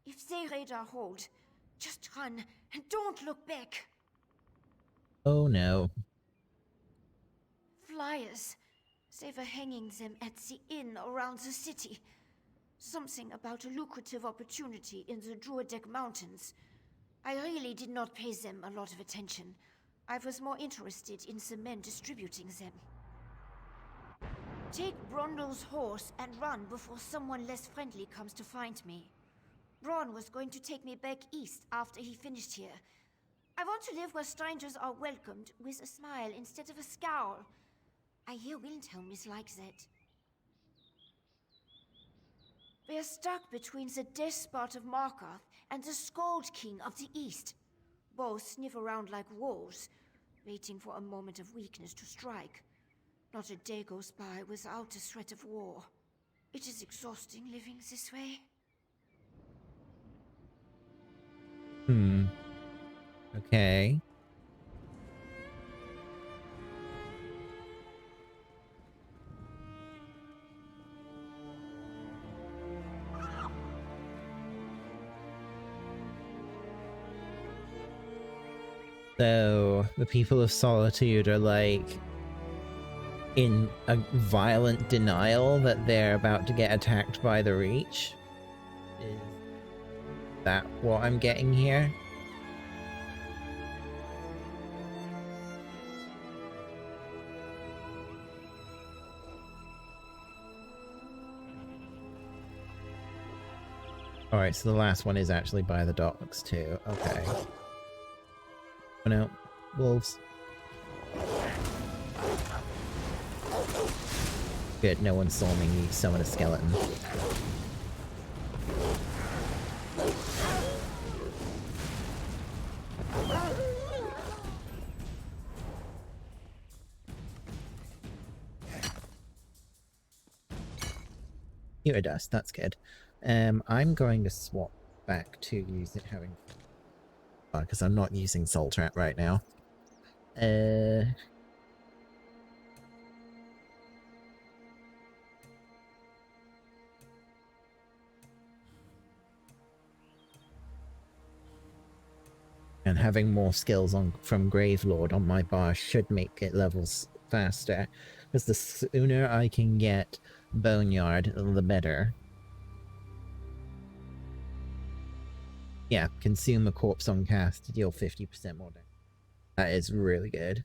If they raid our hold, just run and don't look back. Oh no. Flyers. They were hanging them at the inn around the city. Something about a lucrative opportunity in the Druidek Mountains. I really did not pay them a lot of attention. I was more interested in the men distributing them. Take Brondo's horse and run before someone less friendly comes to find me. Bron was going to take me back east after he finished here. I want to live where strangers are welcomed with a smile instead of a scowl. I hear Windhelm is like that. We're stuck between the despot of Markarth and the Skald King of the East. Both sniff around like wolves, waiting for a moment of weakness to strike. Not a day goes by without a threat of war. It is exhausting living this way. Okay. So, the people of Solitude are like in a violent denial that they're about to get attacked by the Reach? Is that what I'm getting here? Alright, so the last one is actually by the docks too. Okay. Oh no. Wolves. Good, no one saw me summon a skeleton. Hero dust, that's good. I'm going to swap back to using having because I'm not using Soul Trap right now. And having more skills from Gravelord on my bar should make it levels faster. Because the sooner I can get Boneyard, the better. Yeah, consume a corpse on cast to deal 50% more damage. That is really good.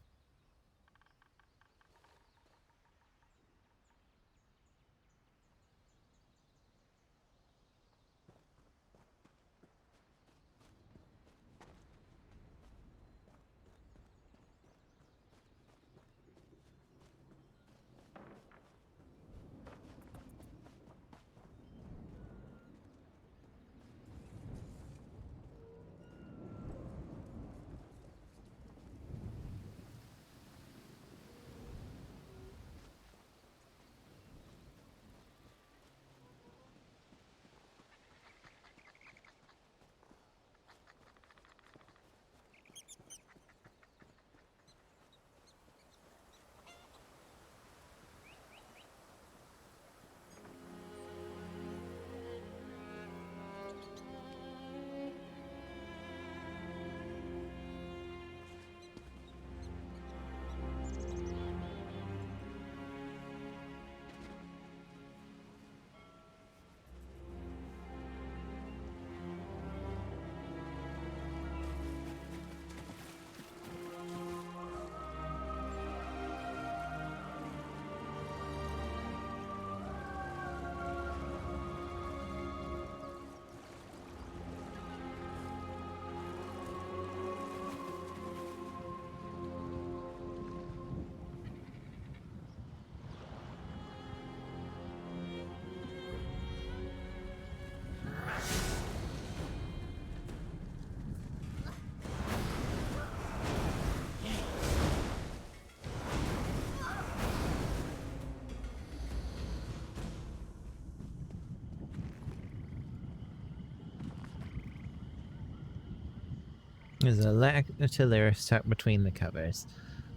There's a letter to Lyris tucked between the covers.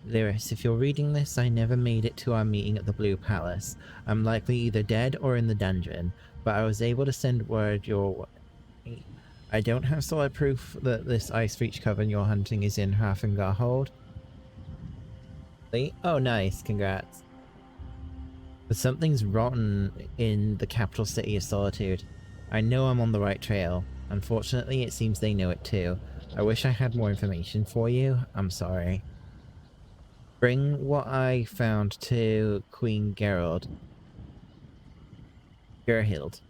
Lyris, if you're reading this, I never made it to our meeting at the Blue Palace. I'm likely either dead or in the dungeon, but I was able to send word your way. I don't have solid proof that this ice reach coven you're hunting is in Hafengar Hold. Oh, nice. Congrats. But something's rotten in the capital city of Solitude. I know I'm on the right trail. Unfortunately, it seems they know it too. I wish I had more information for you. I'm sorry. Bring what I found to Queen Gerhild.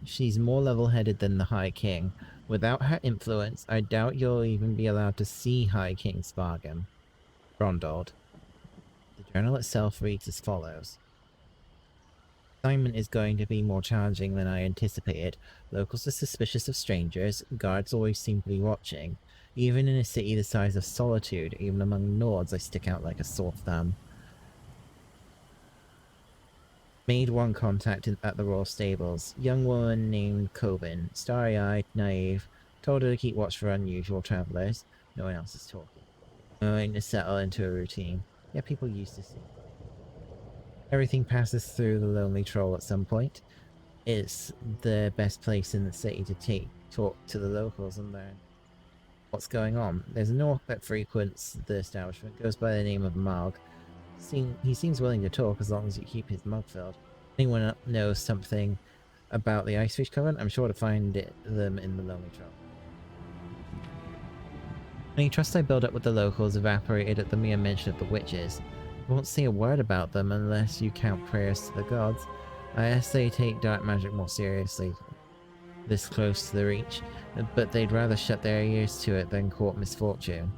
She's more level-headed than the High King. Without her influence, I doubt you'll even be allowed to see High King Spargam. Rondold. The journal itself reads as follows. Assignment is going to be more challenging than I anticipated. Locals are suspicious of strangers. Guards always seem to be watching. Even in a city the size of Solitude, even among Nords, I stick out like a sore thumb. Made one contact at the Royal Stables. Young woman named Coben. Starry-eyed, naive. Told her to keep watch for unusual travelers. No one else is talking. Going to settle into a routine. Yeah, people used to see. Everything passes through the Lonely Troll at some point. It's the best place in the city to talk to the locals and learn what's going on. There's an orc that frequents the establishment, goes by the name of Malg. He seems willing to talk as long as you keep his mug filled. Anyone knows something about the Ice Reach Coven? I'm sure to find them in the Lonely Troll. Any trust I built up with the locals evaporated at the mere mention of the witches. I won't say a word about them unless you count prayers to the gods. I guess they take dark magic more seriously, this close to the Reach, but they'd rather shut their ears to it than court misfortune.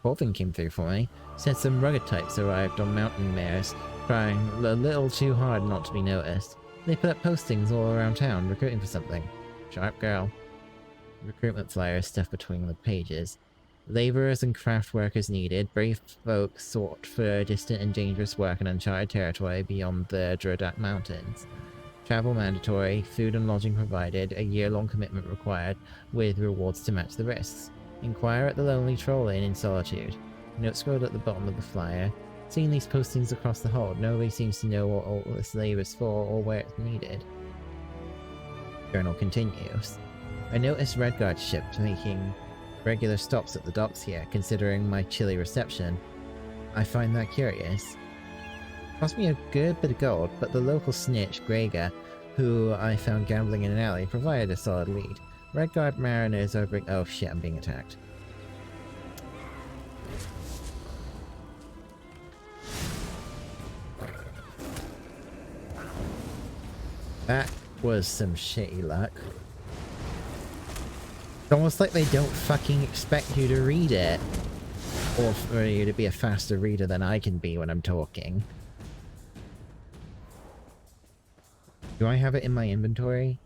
Colvin came through for me. Said some rugged types arrived on mountain mares, trying a little too hard not to be noticed. They put up postings all around town, recruiting for something. Sharp girl. Recruitment flyers stuffed between the pages. Laborers and craft workers needed. Brave folk sought for distant and dangerous work in uncharted territory beyond the Drodak Mountains. Travel mandatory, food and lodging provided, a year-long commitment required, with rewards to match the risks. Inquire at the Lonely Troll Inn in Solitude. Note scrolled at the bottom of the flyer. Seeing these postings across the hold, nobody seems to know what all this labor is for or where it's needed. Journal continues. I noticed Redguard ship making regular stops at the docks here, considering my chilly reception. I find that curious. Cost me a good bit of gold, but the local snitch, Gregor, who I found gambling in an alley, provided a solid lead. Redguard mariners are oh shit, I'm being attacked. That was some shitty luck. It's almost like they don't fucking expect you to read it. Or for you to be a faster reader than I can be when I'm talking. Do I have it in my inventory?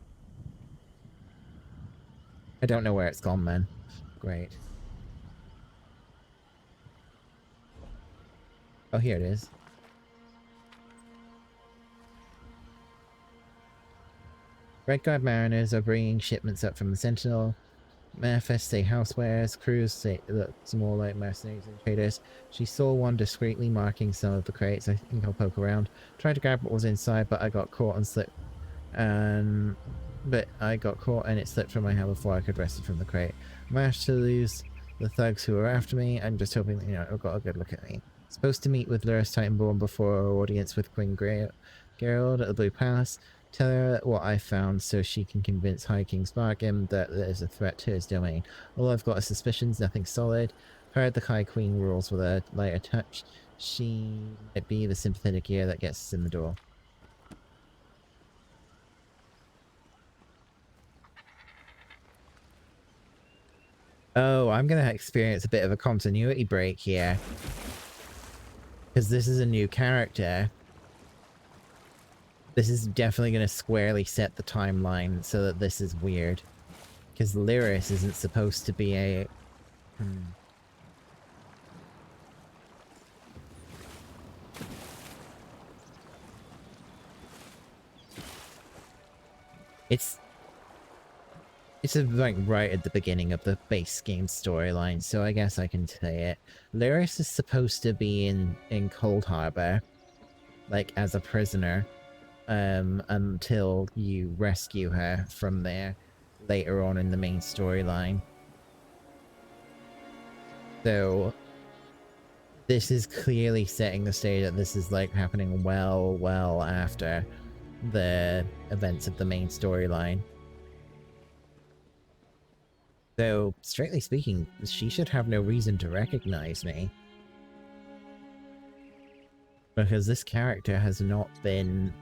I don't know where it's gone then. Great. Oh, here it is. Redguard mariners are bringing shipments up from the Sentinel. Manifests say housewares, crews say looks more like mercenaries and traders. She saw one discreetly marking some of the crates. I think I'll poke around. Tried to grab what was inside, but I got caught and slipped. But I got caught and it slipped from my hand before I could wrest it from the crate. Managed to lose the thugs who were after me. I'm just hoping that, you know, it got a good look at me. Supposed to meet with Lyris Titanborn before our audience with Queen Gerhild at the Blue Palace. Tell her what I found so she can convince High King Spargam that there's a threat to his domain. All I've got is suspicions, nothing solid. Heard the High Queen rules with a lighter touch. She might be the sympathetic ear that gets us in the door. Oh, I'm gonna experience a bit of a continuity break here. Because this is a new character. This is definitely going to squarely set the timeline so that this is weird. Because Lyris isn't supposed to be a... It's... This is like right at the beginning of the base game storyline, so I guess I can say it. Lyris is supposed to be in Cold Harbor, like as a prisoner, until you rescue her from there later on in the main storyline. So this is clearly setting the stage that this is like happening well after the events of the main storyline. So, strictly speaking, she should have no reason to recognize me. Because this character has not been,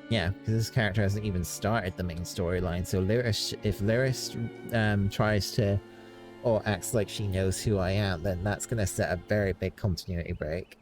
yeah, because this character hasn't even started the main storyline, so if Lyris, tries to, or acts like she knows who I am, then that's gonna set a very big continuity break.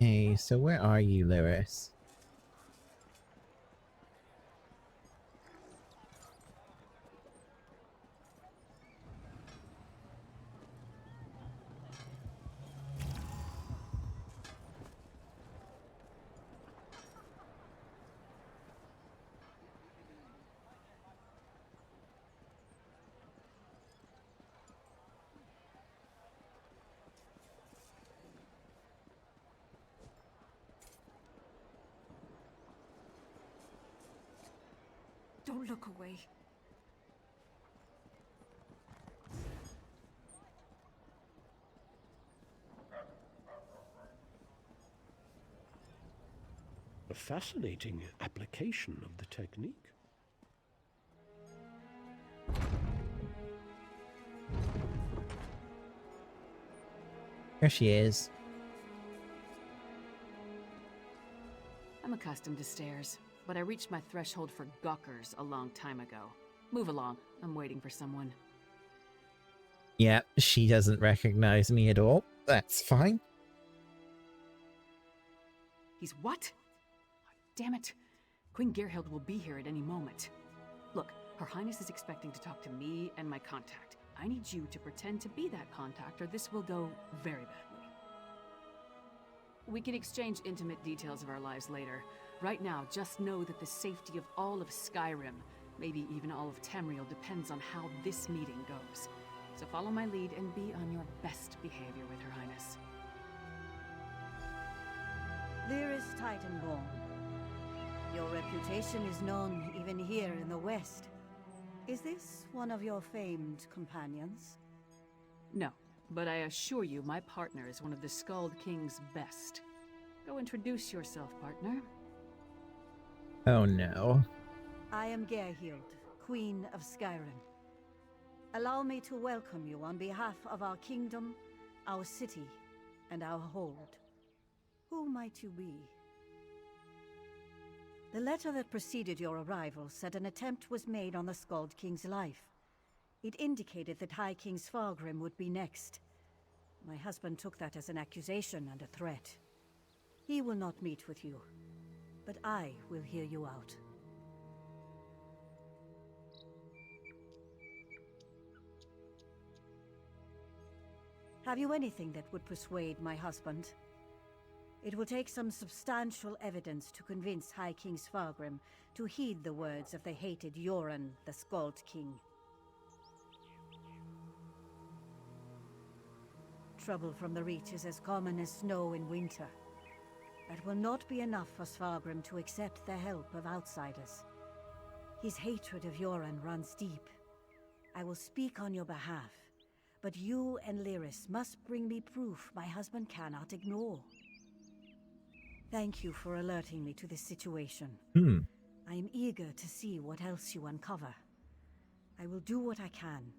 Hey, so where are you, Lyris? Don't look away. A fascinating application of the technique. There she is. I'm accustomed to stairs, but I reached my threshold for gawkers a long time ago. Move along. I'm waiting for someone. Yeah, she doesn't recognize me at all. That's fine. He's what? Damn it. Queen Gerhild will be here at any moment. Look, Her Highness is expecting to talk to me and my contact. I need you to pretend to be that contact, or this will go very badly. We can exchange intimate details of our lives later. Right now, just know that the safety of all of Skyrim, maybe even all of Tamriel, depends on how this meeting goes. So follow my lead and be on your best behavior with Her Highness. Lyris Titanborn. Your reputation is known even here in the West. Is this one of your famed companions? No, but I assure you my partner is one of the Skald King's best. Go introduce yourself, partner. Oh no. I am Gerhild, Queen of Skyrim. Allow me to welcome you on behalf of our kingdom, our city, and our hold. Who might you be? The letter that preceded your arrival said an attempt was made on the Skald King's life. It indicated that High King Svargrim would be next. My husband took that as an accusation and a threat. He will not meet with you, but I will hear you out. Have you anything that would persuade my husband? It will take some substantial evidence to convince High King Svargrim to heed the words of the hated Yoren, the Skald King. Trouble from the Reach is as common as snow in winter. That will not be enough for Svargrim to accept the help of outsiders. His hatred of Yoren runs deep. I will speak on your behalf, but you and Lyris must bring me proof my husband cannot ignore. Thank you for alerting me to this situation. I am eager to see what else you uncover. I will do what I can,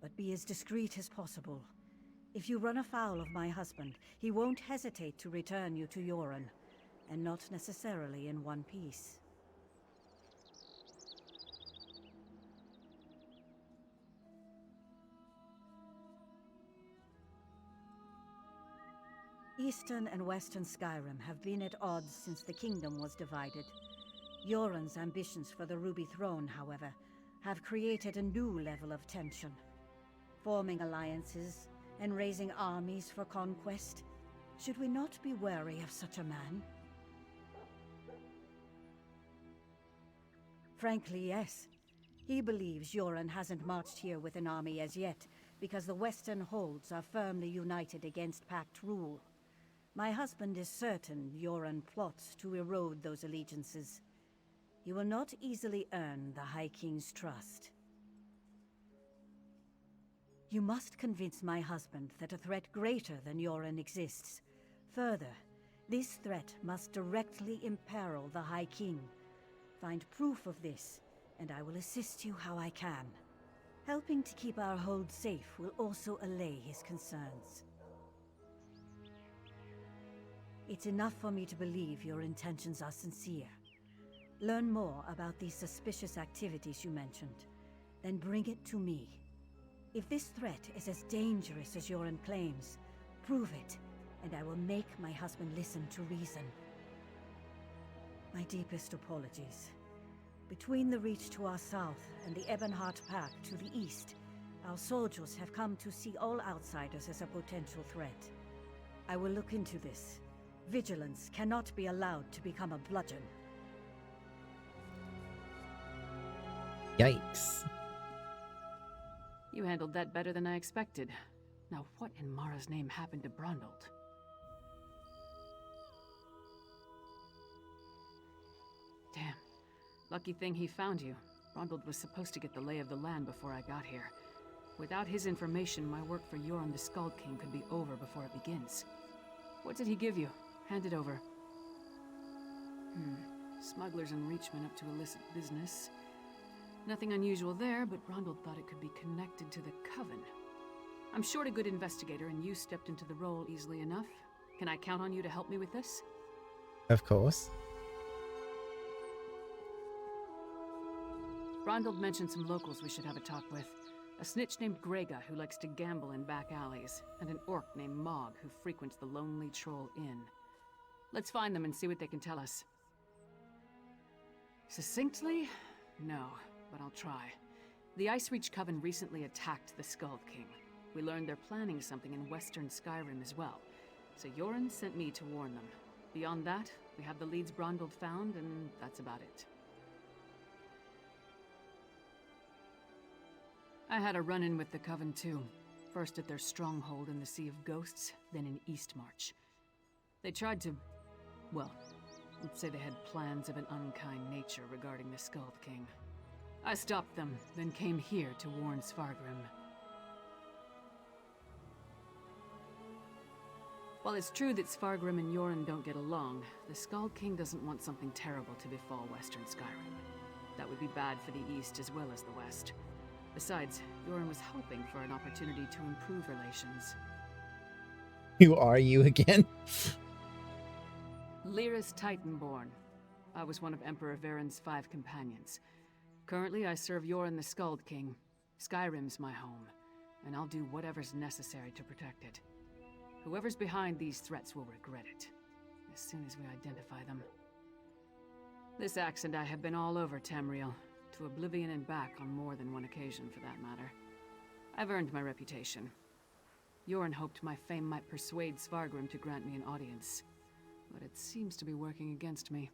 but be as discreet as possible. If you run afoul of my husband, he won't hesitate to return you to Yoren, and not necessarily in one piece. Eastern and Western Skyrim have been at odds since the kingdom was divided. Yoren's ambitions for the Ruby Throne, however, have created a new level of tension. Forming alliances and raising armies for conquest. Should we not be wary of such a man? Frankly, yes. He believes Yoren hasn't marched here with an army as yet, because the Western holds are firmly united against Pact rule. My husband is certain Yoren plots to erode those allegiances. He will not easily earn the High King's trust. You must convince my husband that a threat greater than Yoren exists. Further, this threat must directly imperil the High King. Find proof of this, and I will assist you how I can. Helping to keep our hold safe will also allay his concerns. It's enough for me to believe your intentions are sincere. Learn more about these suspicious activities you mentioned, then bring it to me. If this threat is as dangerous as Yoren claims, prove it, and I will make my husband listen to reason. My deepest apologies. Between the Reach to our south and the Ebonheart Pack to the east, our soldiers have come to see all outsiders as a potential threat. I will look into this. Vigilance cannot be allowed to become a bludgeon. Yikes. You handled that better than I expected. Now what in Mara's name happened to Brondald? Damn. Lucky thing he found you. Brondald was supposed to get the lay of the land before I got here. Without his information, my work for Yoren the Skald King could be over before it begins. What did he give you? Hand it over. Smugglers and Reachmen up to illicit business. Nothing unusual there, but Brondald thought it could be connected to the Coven. I'm short a good investigator, and you stepped into the role easily enough. Can I count on you to help me with this? Of course. Brondald mentioned some locals we should have a talk with. A snitch named Grega who likes to gamble in back alleys, and an orc named Mog who frequents the Lonely Troll Inn. Let's find them and see what they can tell us. Succinctly? No, but I'll try. The Icereach Coven recently attacked the Skald King. We learned they're planning something in Western Skyrim as well, so Yoren sent me to warn them. Beyond that, we have the leads Brondald found, and that's about it. I had a run-in with the Coven too. First at their stronghold in the Sea of Ghosts, then in Eastmarch. They tried to... well, let's say they had plans of an unkind nature regarding the Skald King. I stopped them, then came here to warn Svargrim. While it's true that Svargrim and Yoren don't get along, the Skald King doesn't want something terrible to befall Western Skyrim. That would be bad for the East as well as the West. Besides, Yoren was hoping for an opportunity to improve relations. Who are you again? Lyris Titanborn. I was one of Emperor Varen's 5 companions. Currently, I serve Yoren the Skald King. Skyrim's my home, and I'll do whatever's necessary to protect it. Whoever's behind these threats will regret it, as soon as we identify them. This axe and I have been all over Tamriel, to oblivion and back on more than one occasion for that matter. I've earned my reputation. Yoren hoped my fame might persuade Svargrim to grant me an audience, but it seems to be working against me.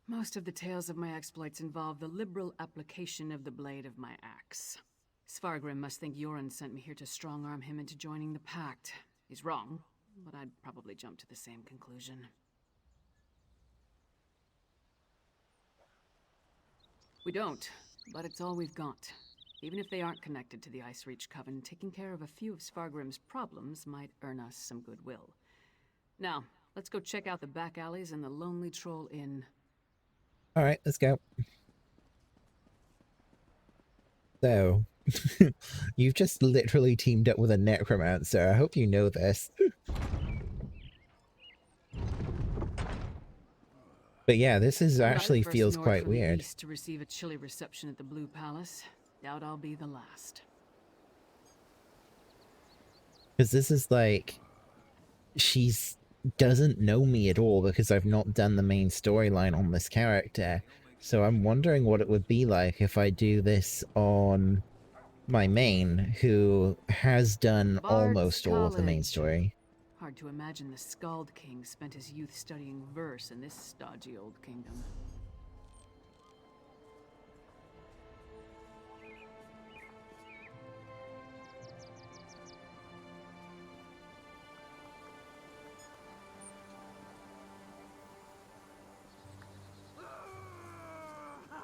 Most of the tales of my exploits involve the liberal application of the blade of my axe. Svargrim must think Yoren sent me here to strong-arm him into joining the Pact. He's wrong, but I'd probably jump to the same conclusion. We don't, but it's all we've got. Even if they aren't connected to the Ice Reach Coven, taking care of a few of Svargrim's problems might earn us some goodwill. Now, let's go check out the back alleys and the Lonely Troll Inn. Alright, let's go. So, you've just literally teamed up with a Necromancer. I hope you know this. But yeah, this is actually feels quite weird. East to receive a chilly reception at the Blue Palace. Doubt I'll be the last. Because this is like, she's doesn't know me at all because I've not done the main storyline on this character. So I'm wondering what it would be like if I do this on my main, who has done almost all of the main story. Hard to imagine the Skald King spent his youth studying verse in this stodgy old kingdom.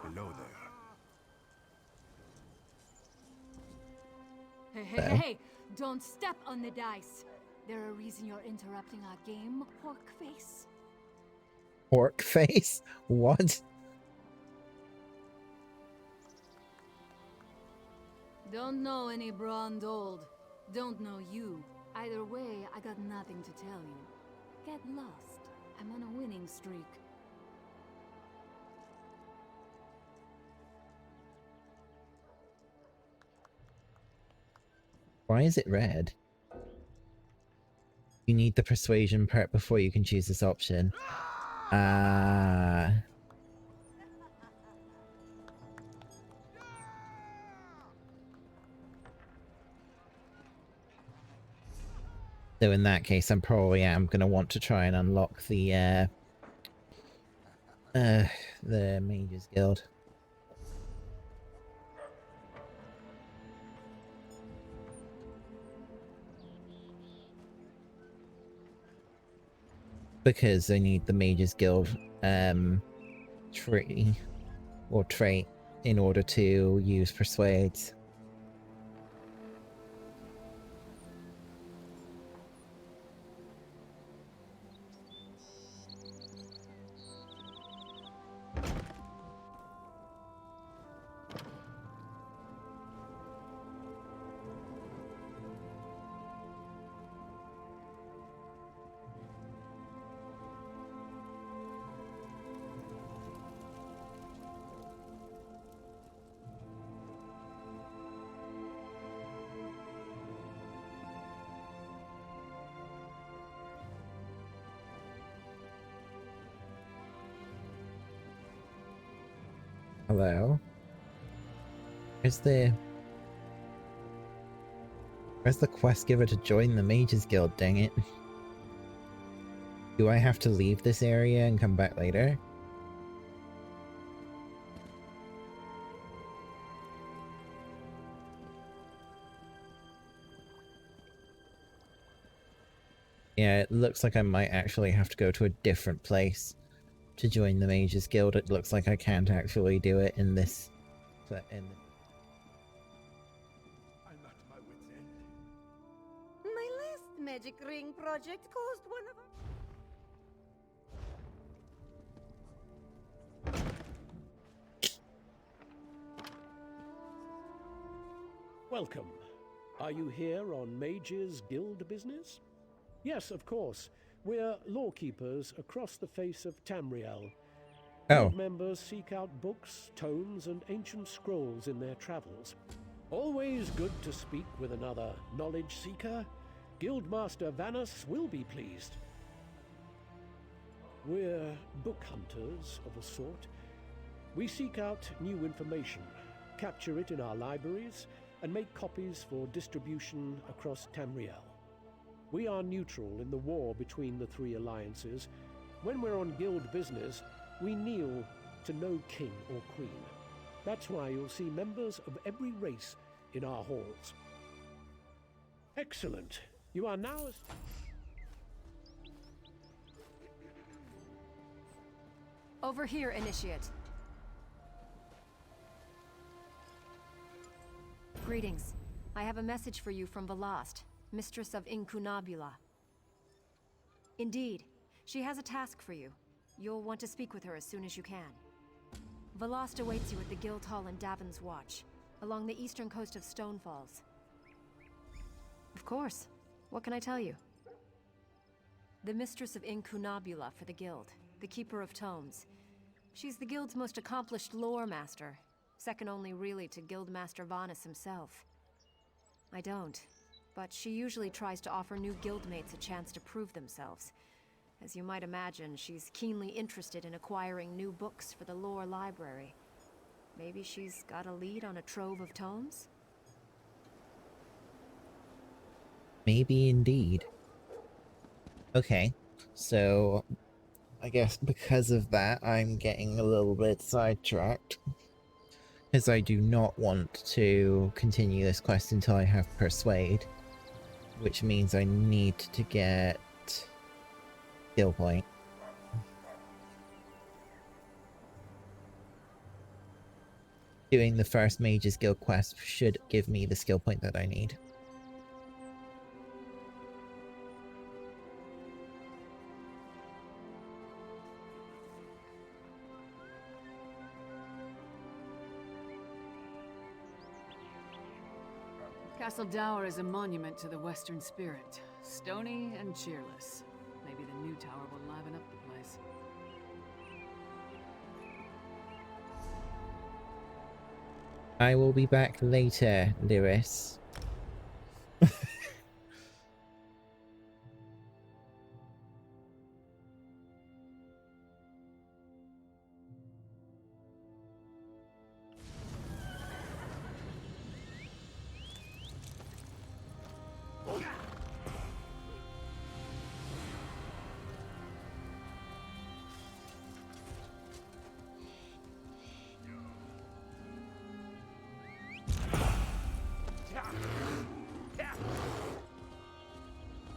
Hello there. Hey, hey, don't step on the dice. There a reason you're interrupting our game, pork face? Pork face? What? Don't know any Brond old. Don't know you. Either way, I got nothing to tell you. Get lost. I'm on a winning streak. Why is it red? You need the persuasion part before you can choose this option. So in that case, I'm probably going to want to try and unlock the Mages Guild. Because I need the Mages Guild tree or trait in order to use Persuades. Hello? Where's the quest giver to join the Mages Guild, dang it? Do I have to leave this area and come back later? Yeah, it looks like I might actually have to go to a different place to join the Mages Guild. It looks like I can't actually do it in this. I'm at my wit's end. My last magic ring project caused one of Welcome. Are you here on Mages Guild business? Yes, of course. We're lawkeepers across the face of Tamriel. Guild members seek out books, tomes, and ancient scrolls in their travels. Always good to speak with another knowledge seeker. Guildmaster Vanus will be pleased. We're book hunters of a sort. We seek out new information, capture it in our libraries, and make copies for distribution across Tamriel. We are neutral in the war between the three alliances. When we're on guild business, we kneel to no king or queen. That's why you'll see members of every race in our halls. Excellent. You are now... Over here, Initiate. Greetings. I have a message for you from Velast, Mistress of Incunabula. Indeed, she has a task for you. You'll want to speak with her as soon as you can. Velast awaits you at the Guild Hall in Davin's Watch, along the eastern coast of Stonefalls. Of course. What can I tell you? The Mistress of Incunabula for the Guild, the Keeper of Tomes. She's the Guild's most accomplished lore master, second only really to Guildmaster Vanus himself. I don't, but she usually tries to offer new guildmates a chance to prove themselves. As you might imagine, she's keenly interested in acquiring new books for the lore library. Maybe she's got a lead on a trove of tomes? Maybe indeed. Okay, so I guess because of that, I'm getting a little bit sidetracked. Because I do not want to continue this quest until I have Persuade. Which means I need to get skill point. Doing the first Mage's Guild quest should give me the skill point that I need. Castle Dower is a monument to the Western spirit. Stony and cheerless. Maybe the new tower will liven up the place. I will be back later, Lewis.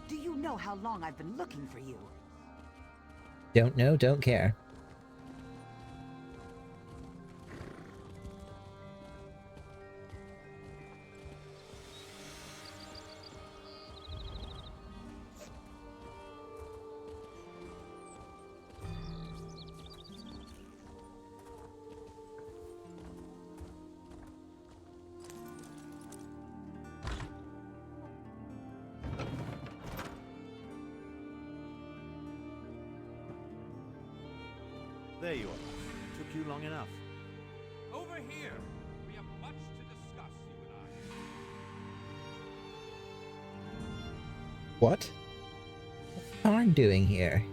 Do you know how long I've been looking for you? Don't know, don't care. There you are. Took you long enough. Over here! We have much to discuss, you and I. What? What's Tharn doing here?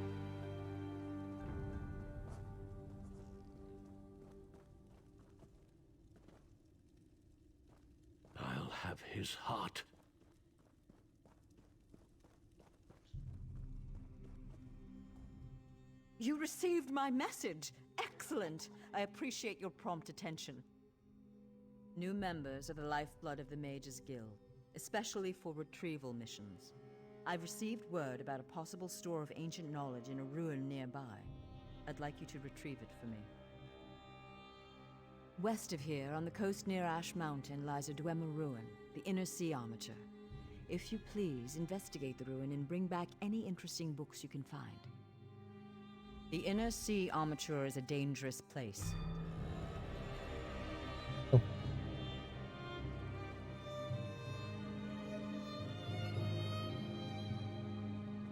I'll have his heart. You received my message. Excellent. I appreciate your prompt attention. New members are the lifeblood of the Mages Guild, especially for retrieval missions. I've received word about a possible store of ancient knowledge in a ruin nearby. I'd like you to retrieve it for me. West of here, on the coast near Ash Mountain, lies a Dwemer ruin, the Inner Sea Armature. If you please, investigate the ruin and bring back any interesting books you can find. The Inner Sea Armature is a dangerous place.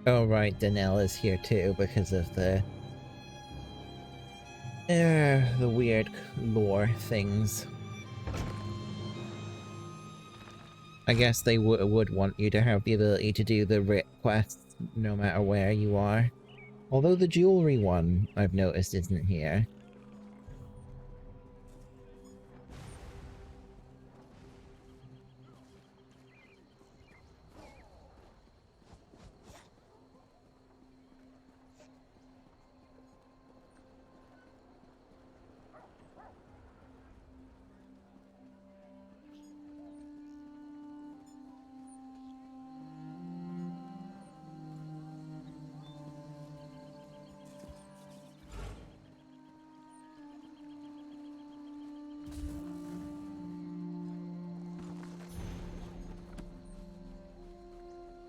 Oh right, Danelle is here too because of the weird lore things. I guess they would want you to have the ability to do the writ quests no matter where you are. Although the jewelry one, I've noticed, isn't here.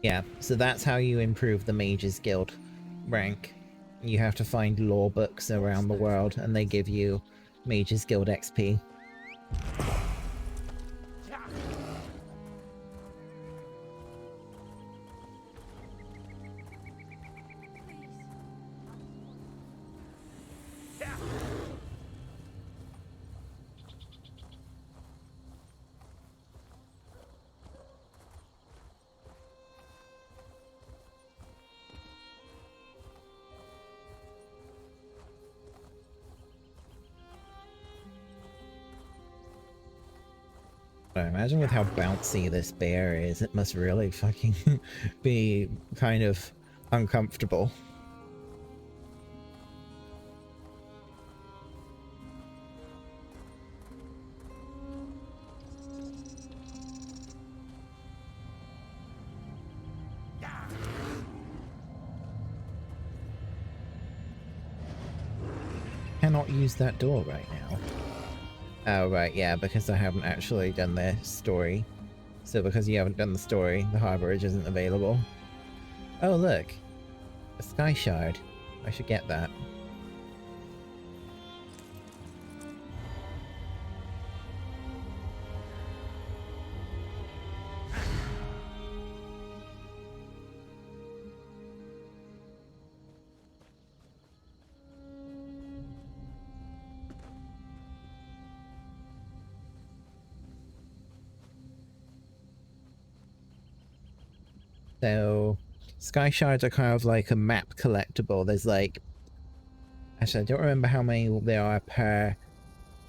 Yeah, so that's how you improve the Mages Guild rank. You have to find lore books around the world, and they give you Mages Guild XP. Imagine with how bouncy this bear is, it must really fucking be kind of uncomfortable. Cannot use that door right now. Oh, right, yeah, because I haven't actually done the story. So because you haven't done the story, the harborage isn't available. Oh, look. A sky shard. I should get that. So, sky shards are kind of like a map collectible. There's like... Actually, I don't remember how many there are per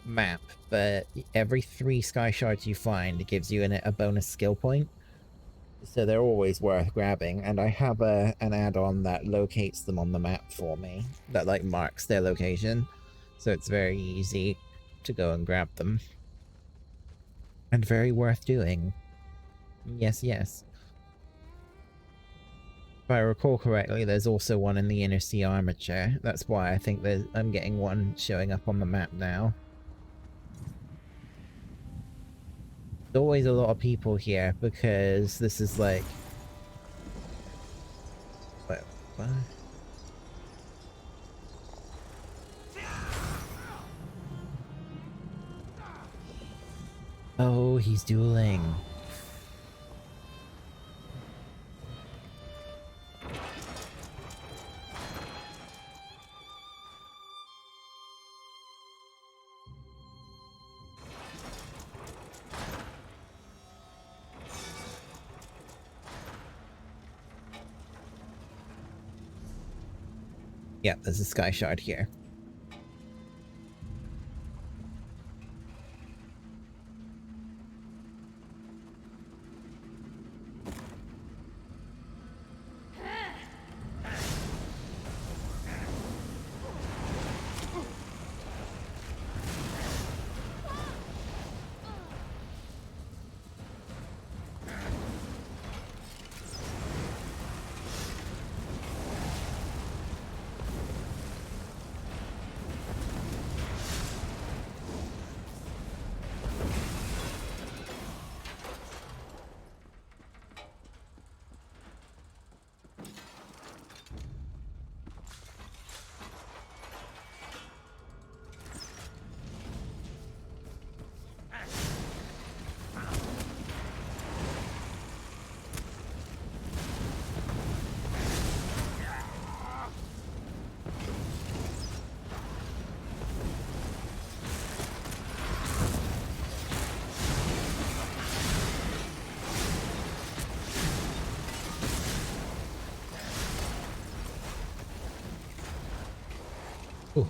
map, but every 3 sky shards you find, it gives you a bonus skill point. So they're always worth grabbing, and I have an add-on that locates them on the map for me, that like marks their location. So it's very easy to go and grab them. And very worth doing. Yes, yes. If I recall correctly, there's also one in the Inner Sea Armature. That's why I think I'm getting one showing up on the map now. There's always a lot of people here because this is like... What? Oh, he's dueling. Yeah, there's a sky shard here. Ooh.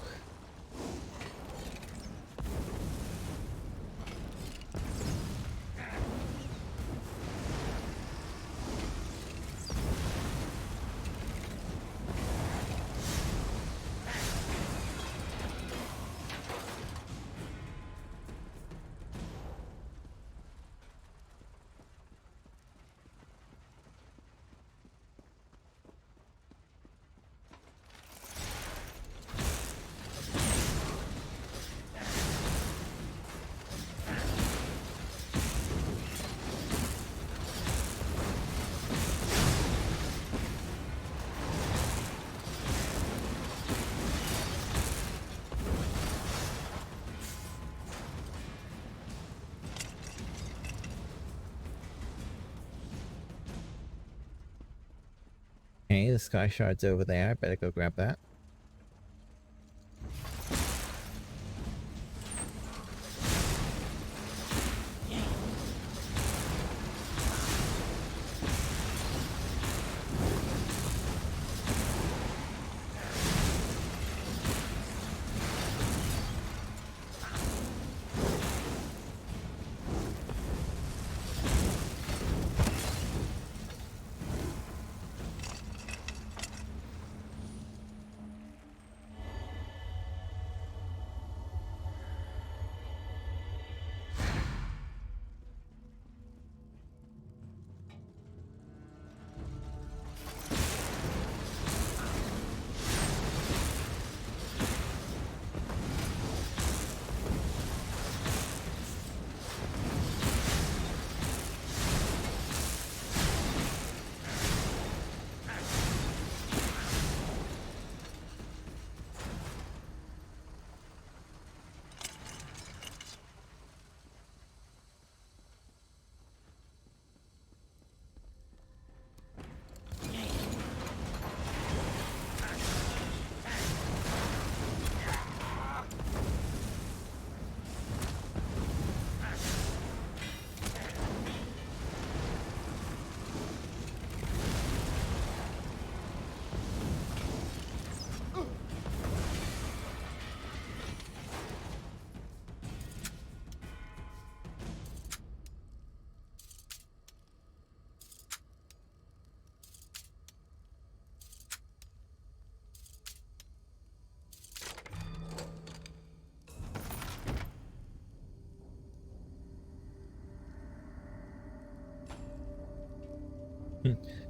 Okay, the sky shard's over there. I better go grab that.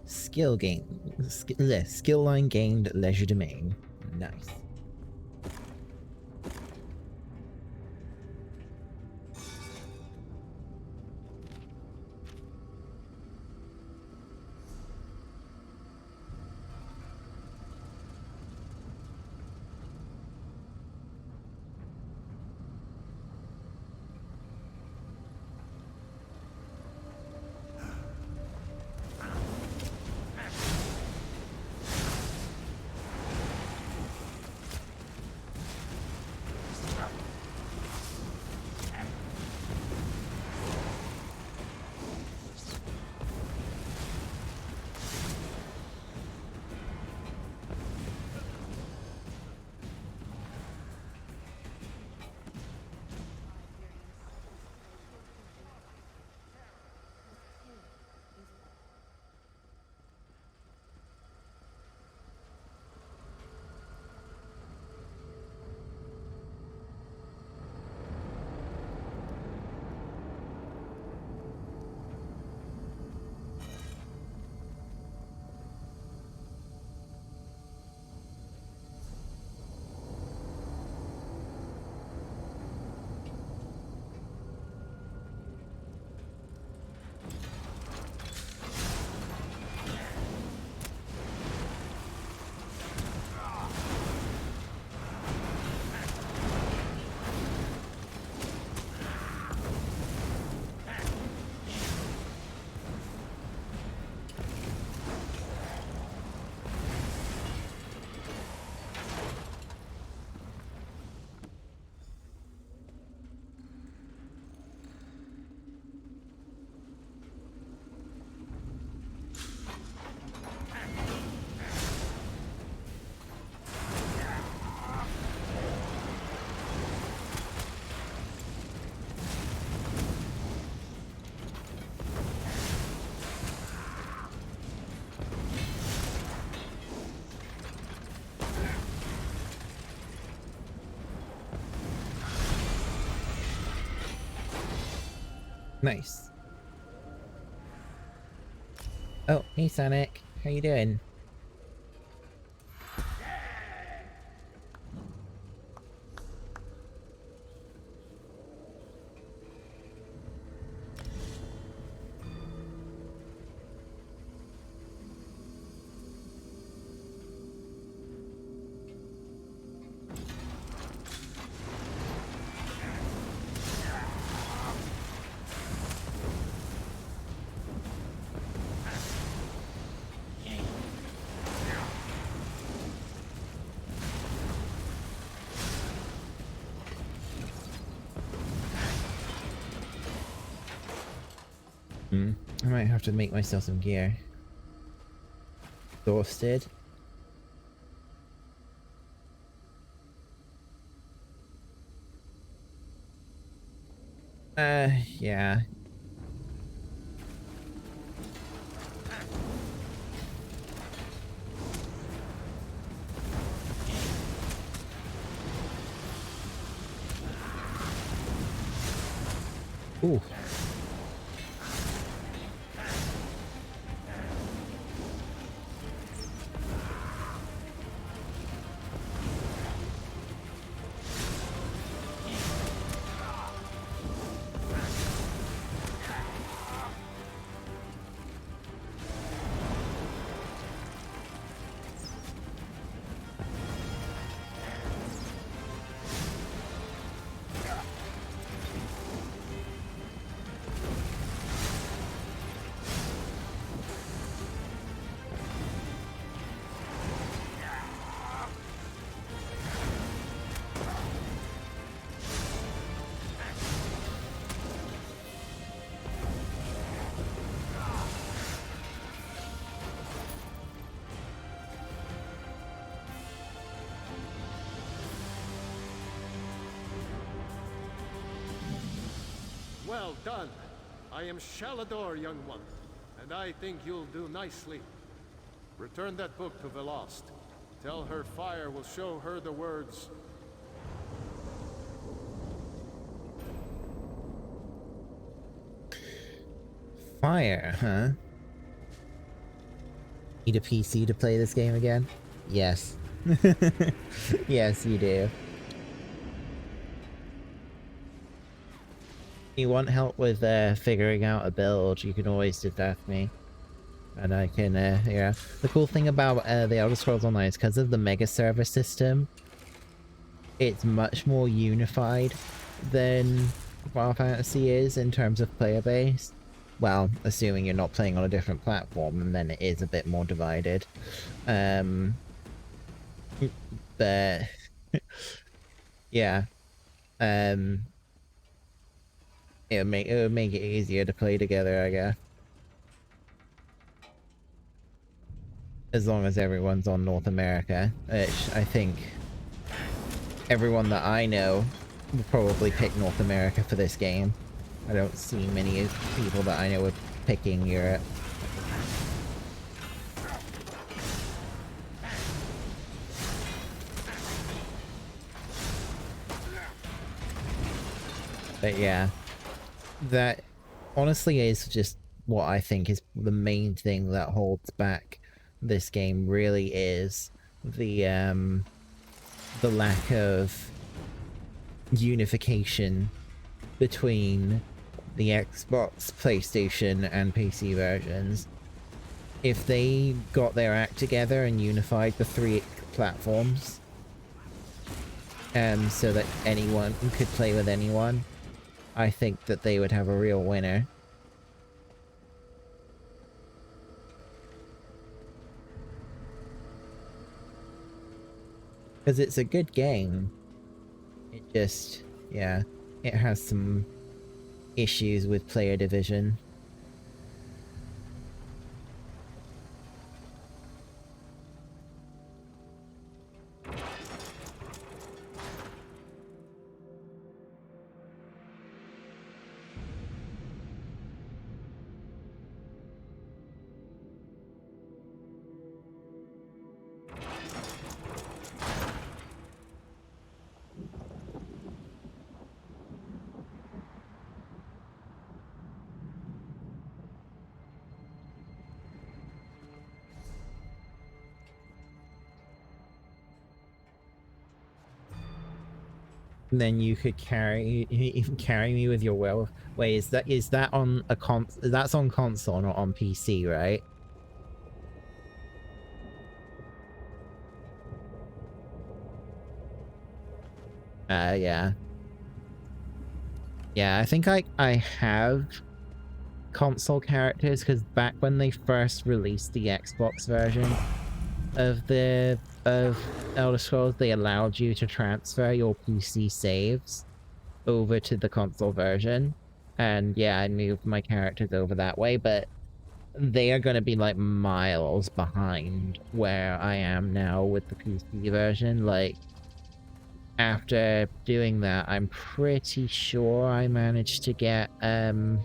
Skill skill line gained, leisure domain. Nice. Nice. Oh, hey Sonic. How you doing? I might have to make myself some gear. Exhausted. Yeah. Ooh. Well done. I am Shalador, young one, and I think you'll do nicely. Return that book to Velost. Tell her fire will show her the words. Fire, huh? Need a PC to play this game again? Yes. Yes, you do. You want help with figuring out a build, you can always death me. And I can, yeah. The cool thing about the Elder Scrolls Online is because of the mega server system, it's much more unified than Final Fantasy is in terms of player base. Well, assuming you're not playing on a different platform, and then it is a bit more divided. But yeah. It would make it easier to play together, I guess. As long as everyone's on North America, which I think everyone that I know will probably pick North America for this game. I don't see many people that I know are picking Europe. But yeah, that honestly is just what I think is the main thing that holds back this game, really is the lack of unification between the Xbox, PlayStation, and PC versions. If they got their act together and unified the three platforms, so that anyone could play with anyone, I think that they would have a real winner. Because it's a good game. It just, yeah, it has some issues with player division. Then you could carry me with your will. Wait, is that on a that's on console, not on PC, right? Yeah. Yeah, I think I have console characters, because back when they first released the Xbox version of Elder Scrolls, they allowed you to transfer your PC saves over to the console version, And yeah, I moved my characters over that way, but they are going to be like miles behind where I am now with the PC version. Like, after doing that, I'm pretty sure I managed to get my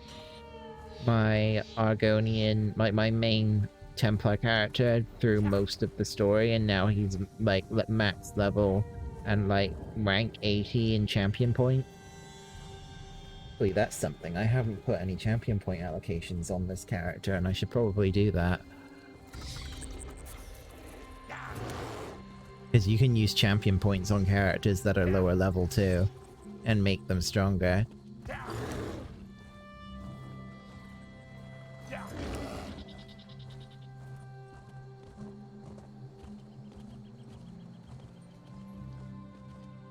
Argonian, my main Templar character through most of the story, and now he's like max level and like rank 80 in champion point. Wait, that's something. I haven't put any champion point allocations on this character, and I should probably do that. Because you can use champion points on characters that are lower level too, and make them stronger.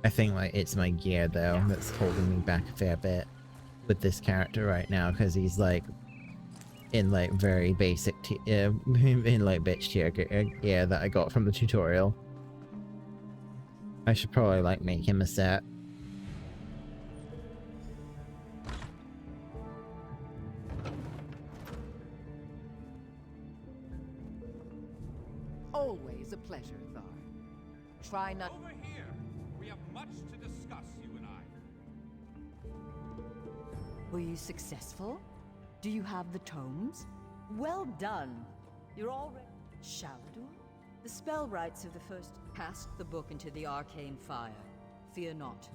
I think like it's my gear though that's holding me back a fair bit with this character right now, because he's like in like very basic in like bitch tier gear that I got from the tutorial. I should probably like make him a set. Always a pleasure, Thar. Try not. Over here. We have much to discuss, you and I. Were you successful? Do you have the tomes? Well done. You're already... Shalador? The spell rites of the first cast the book into the arcane fire. Fear not.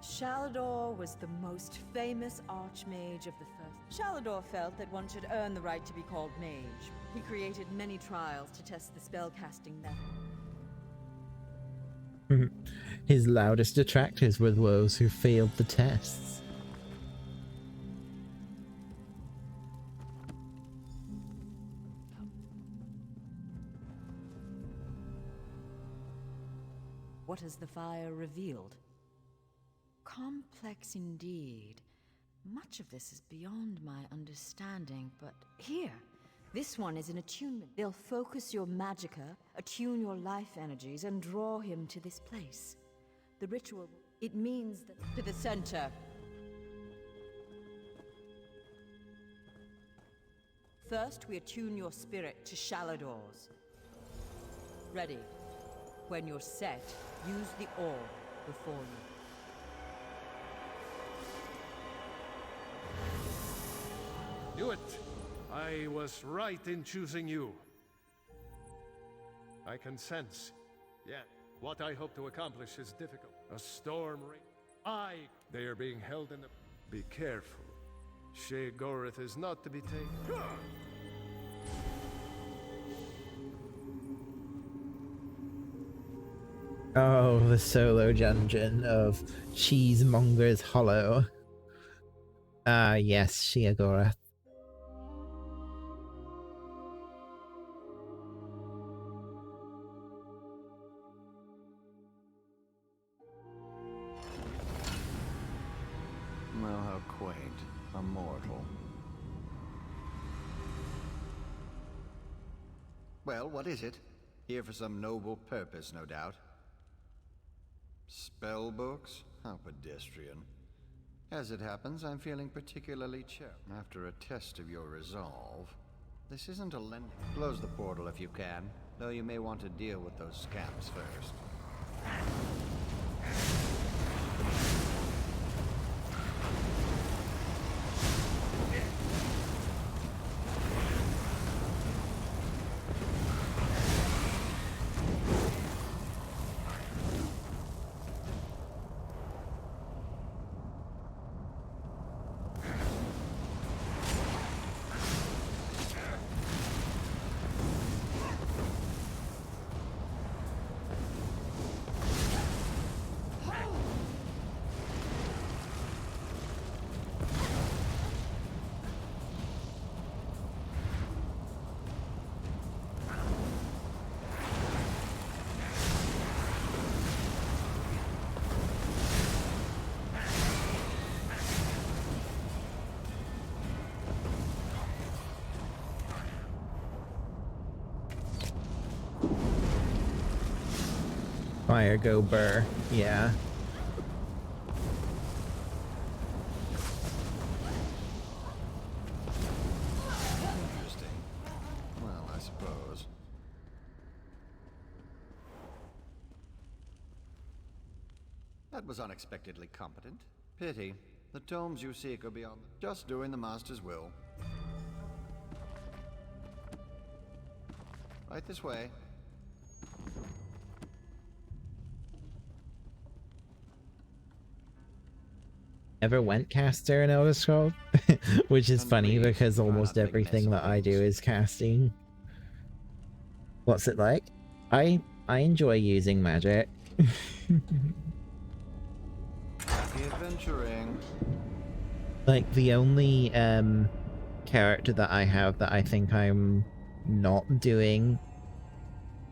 Shalador was the most famous archmage of the first. Shalador felt that one should earn the right to be called mage. He created many trials to test the spellcasting method. His loudest detractors were those who failed the tests. What has the fire revealed? Complex indeed. Much of this is beyond my understanding, but here, this one is an attunement. They'll focus your magicka, attune your life energies, and draw him to this place. The ritual, it means that... To the center. First, we attune your spirit to Shalador's. Ready. When you're set, use the orb before you. Knew it! I was right in choosing you. I can sense. Yet, what I hope to accomplish is difficult. A storm they are being held in the... Be careful. Sheogorath is not to be taken. Oh, the solo dungeon of Cheesemonger's Hollow. Ah, yes, Sheogorath. Well, how quaint. A mortal. Well, what is it? Here for some noble purpose, no doubt. Spell books? How pedestrian. As it happens, I'm feeling particularly chill. After a test of your resolve, this isn't a lend. Close the portal if you can, though you may want to deal with those scamps first. Fire go burr, yeah. That was unexpectedly competent. Pity. The tomes you seek are beyond. Just doing the Master's will. Right this way. Never went caster in Elder Scrolls, which is funny because almost everything that I do is casting. What's it like? I enjoy using magic. Happy adventuring. Like the only character that I have that I think I'm not doing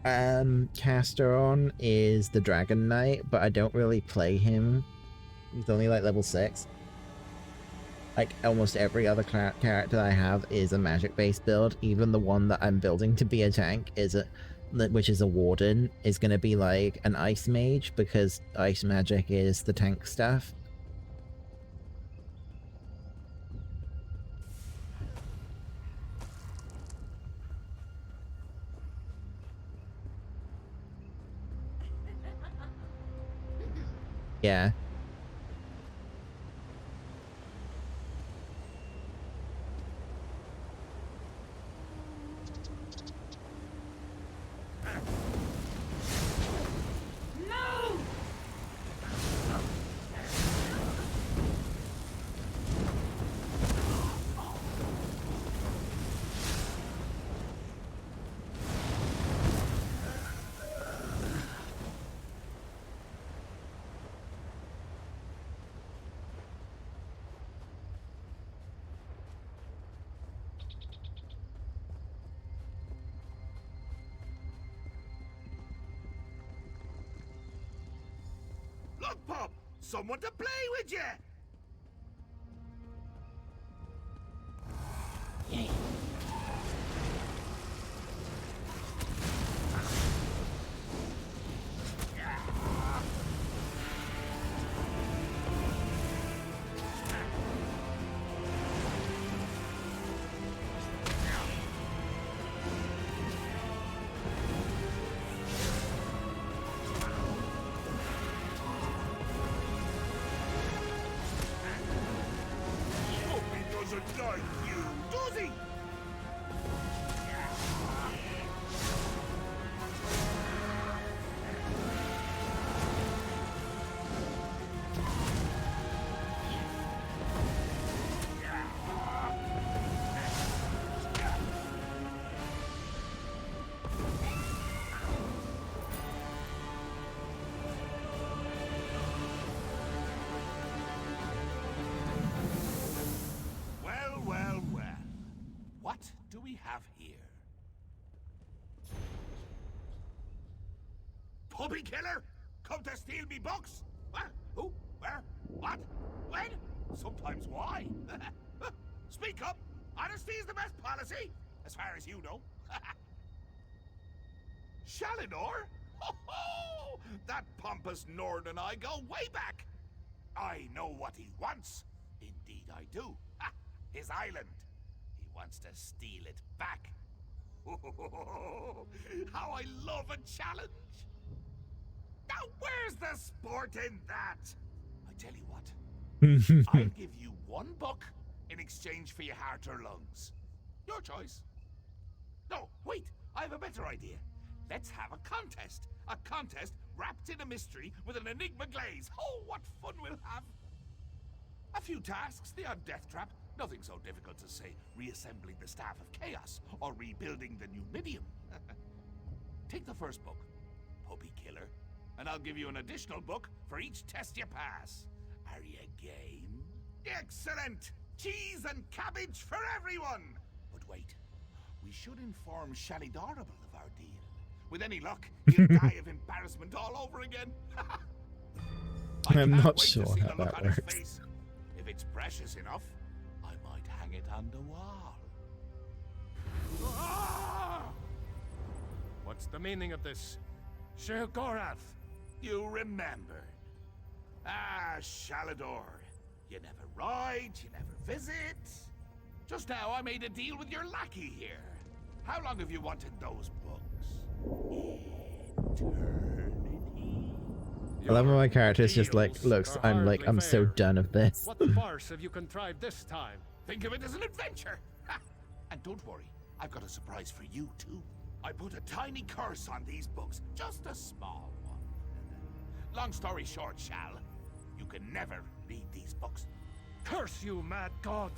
caster on is the Dragon Knight, but I don't really play him. He's only like level 6. Like almost every other character I have is a magic based build. Even the one that I'm building to be a tank which is a warden, is going to be like an ice mage because ice magic is the tank stuff. Yeah. Look, Pop! Someone to play with you! Like you, does he? Have here. Puppy killer? Come to steal me books? What? Who? Where? What? When? Sometimes why? Speak up! Honesty is the best policy, as far as you know. Shalinor? Ho-ho! That pompous Nord and I go way back. I know what he wants. Indeed I do. Ha! His island. Wants to steal it back. How I love a challenge! Now where's the sport in that? I tell you what, I'll give you one book in exchange for your heart or lungs. Your choice. No, wait, I have a better idea. Let's have a contest. A contest wrapped in a mystery with an enigma glaze. Oh, what fun we'll have! A few tasks, the odd death trap. Nothing so difficult to say reassembling the Staff of Chaos or rebuilding the Numidium. Take the first book, Puppy Killer, and I'll give you an additional book for each test you pass. Are you game? Excellent! Cheese and cabbage for everyone! But wait, we should inform Shalidorable of our deal. With any luck, he'll die of embarrassment all over again. I'm not sure how that works. If it's precious enough, I might hang it on the wall. Ah! What's the meaning of this? Sheogorath! You remembered. Ah, Shalador. You never ride, you never visit. Just now I made a deal with your lackey here. How long have you wanted those books? Eternity. I love when my character's just like, looks, I'm so done of this. What farce have you contrived this time? Think of it as an adventure. Ha! And don't worry, I've got a surprise for you too. I put a tiny curse on these books, just a small one. Long story short, Shal, you can never read these books. Curse you, mad god!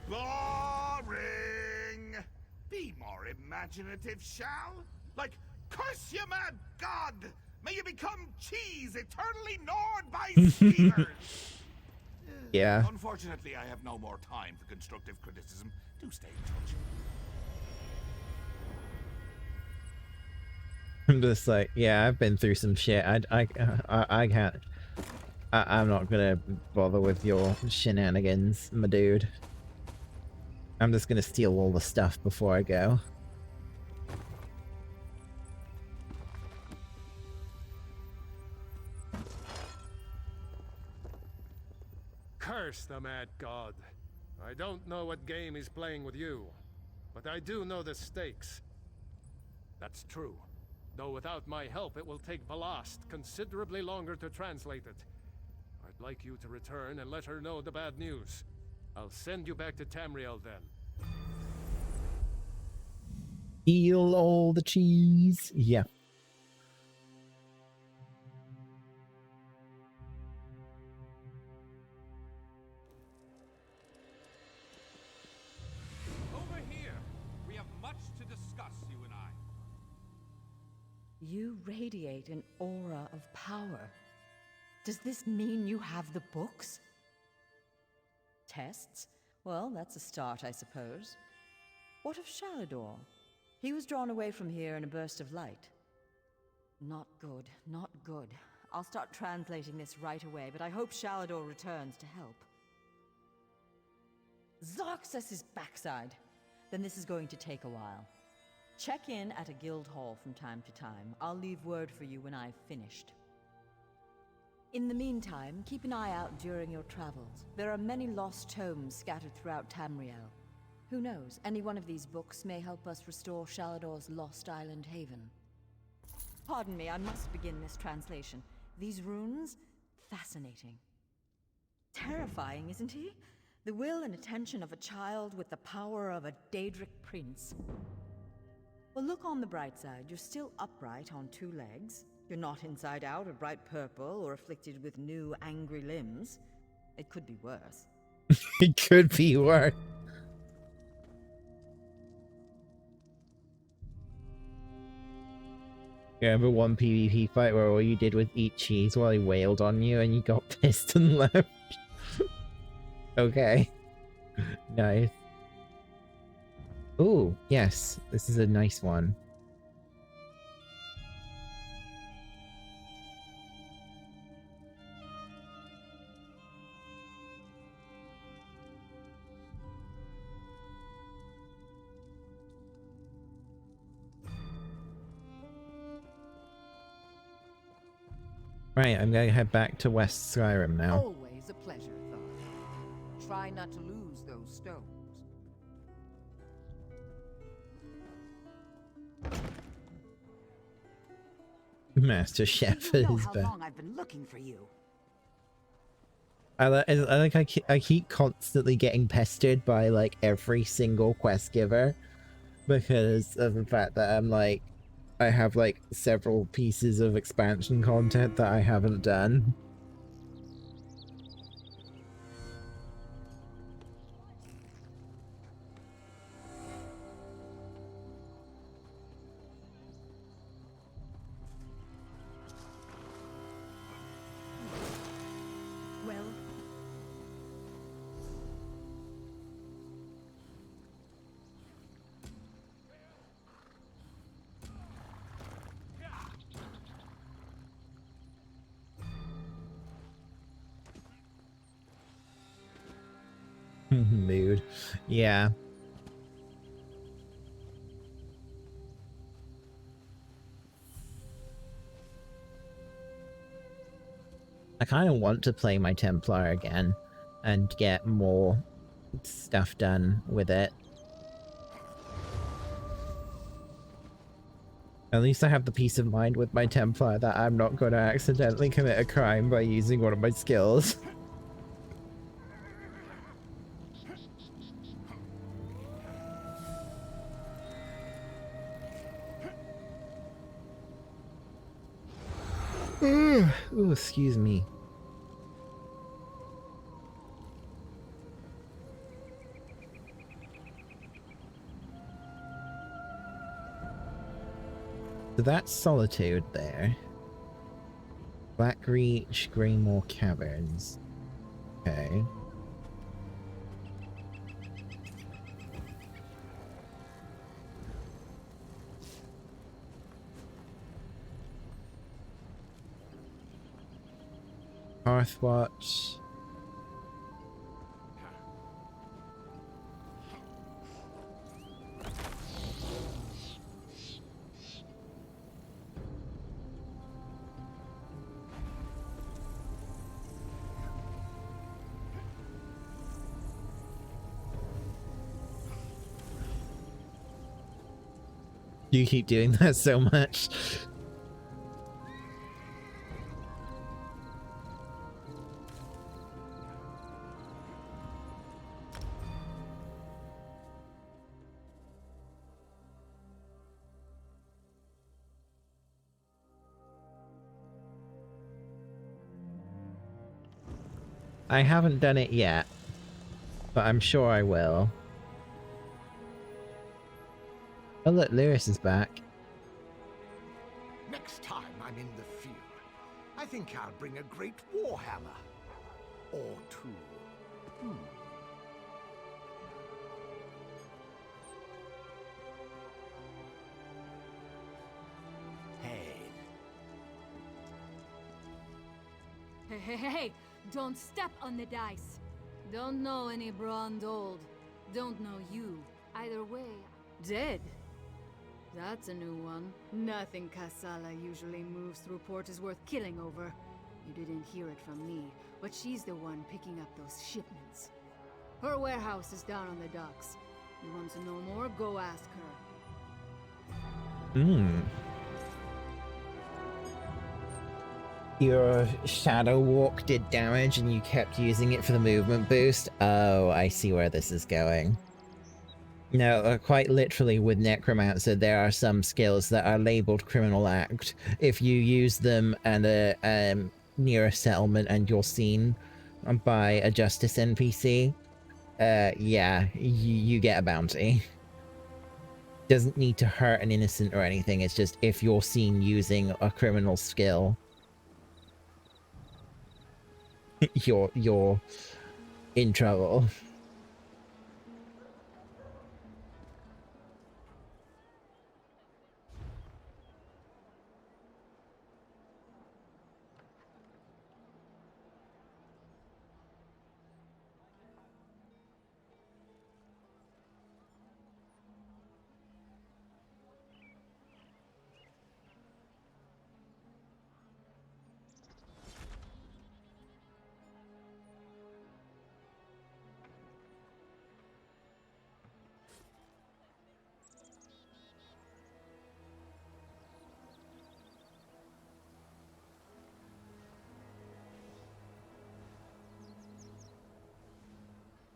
Boring! Be more imaginative, Shal. Like, curse you, mad god! May you become cheese eternally gnawed by steamers! Yeah. Unfortunately, I have no more time for constructive criticism. Do stay in touch. I'm just like, yeah, I've been through some shit. I can't. I'm not gonna bother with your shenanigans, my dude. I'm just gonna steal all the stuff before I go. Curse the mad god. I don't know what game he's playing with you, but I do know the stakes. That's true. Though without my help, it will take Velast considerably longer to translate it. I'd like you to return and let her know the bad news. I'll send you back to Tamriel then. Steal all the cheese. Yeah. Over here. We have much to discuss, you and I. You radiate an aura of power. Does this mean you have the books? Tests? Well, that's a start, I suppose. What of Shalador? He was drawn away from here in a burst of light. Not good, not good. I'll start translating this right away, but I hope Shalador returns to help. Zarxus' backside! Then this is going to take a while. Check in at a guild hall from time to time. I'll leave word for you when I've finished. In the meantime, keep an eye out during your travels. There are many lost tomes scattered throughout Tamriel. Who knows, any one of these books may help us restore Shalador's lost island haven. Pardon me, I must begin this translation. These runes? Fascinating. Terrifying, isn't he? The will and attention of a child with the power of a Daedric prince. Well, look on the bright side. You're still upright on two legs. You're not inside out or bright purple or afflicted with new angry limbs. It could be worse. It could be worse. You remember one PvP fight where all you did was eat cheese while he wailed on you and you got pissed and left? Okay. Nice. Ooh, yes. This is a nice one. Right, I'm gonna head back to West Skyrim now. Always a pleasure, Thar. Try not to lose those stones. Master Chef You know is how back. long I've been looking for you. I keep constantly getting pestered by like every single quest giver because of the fact that I'm like, I have like several pieces of expansion content that I haven't done. Well, Mood. Yeah. I kind of want to play my Templar again and get more stuff done with it. At least I have the peace of mind with my Templar that I'm not going to accidentally commit a crime by using one of my skills. Ooh, excuse me. So that's Solitude there. Blackreach, Greymore Caverns. Okay. Hearthwatch. You keep doing that so much. I haven't done it yet, but I'm sure I will. Oh look, Lyrus is back. Next time I'm in the field, I think I'll bring a great warhammer. Or two. Hey, don't step on the dice. Don't know any Brond old. Don't know you. Either way, dead. That's a new one. Nothing Kasala usually moves through port is worth killing over. You didn't hear it from me, but she's the one picking up those shipments. Her warehouse is down on the docks. You want to know more? Go ask her. Your Shadow Walk did damage and you kept using it for the movement boost? Oh, I see where this is going. No, quite literally with Necromancer, there are some skills that are labeled Criminal Act. If you use them and near a settlement and you're seen by a Justice NPC, yeah, you get a bounty. Doesn't need to hurt an innocent or anything, it's just if you're seen using a criminal skill, you're in trouble.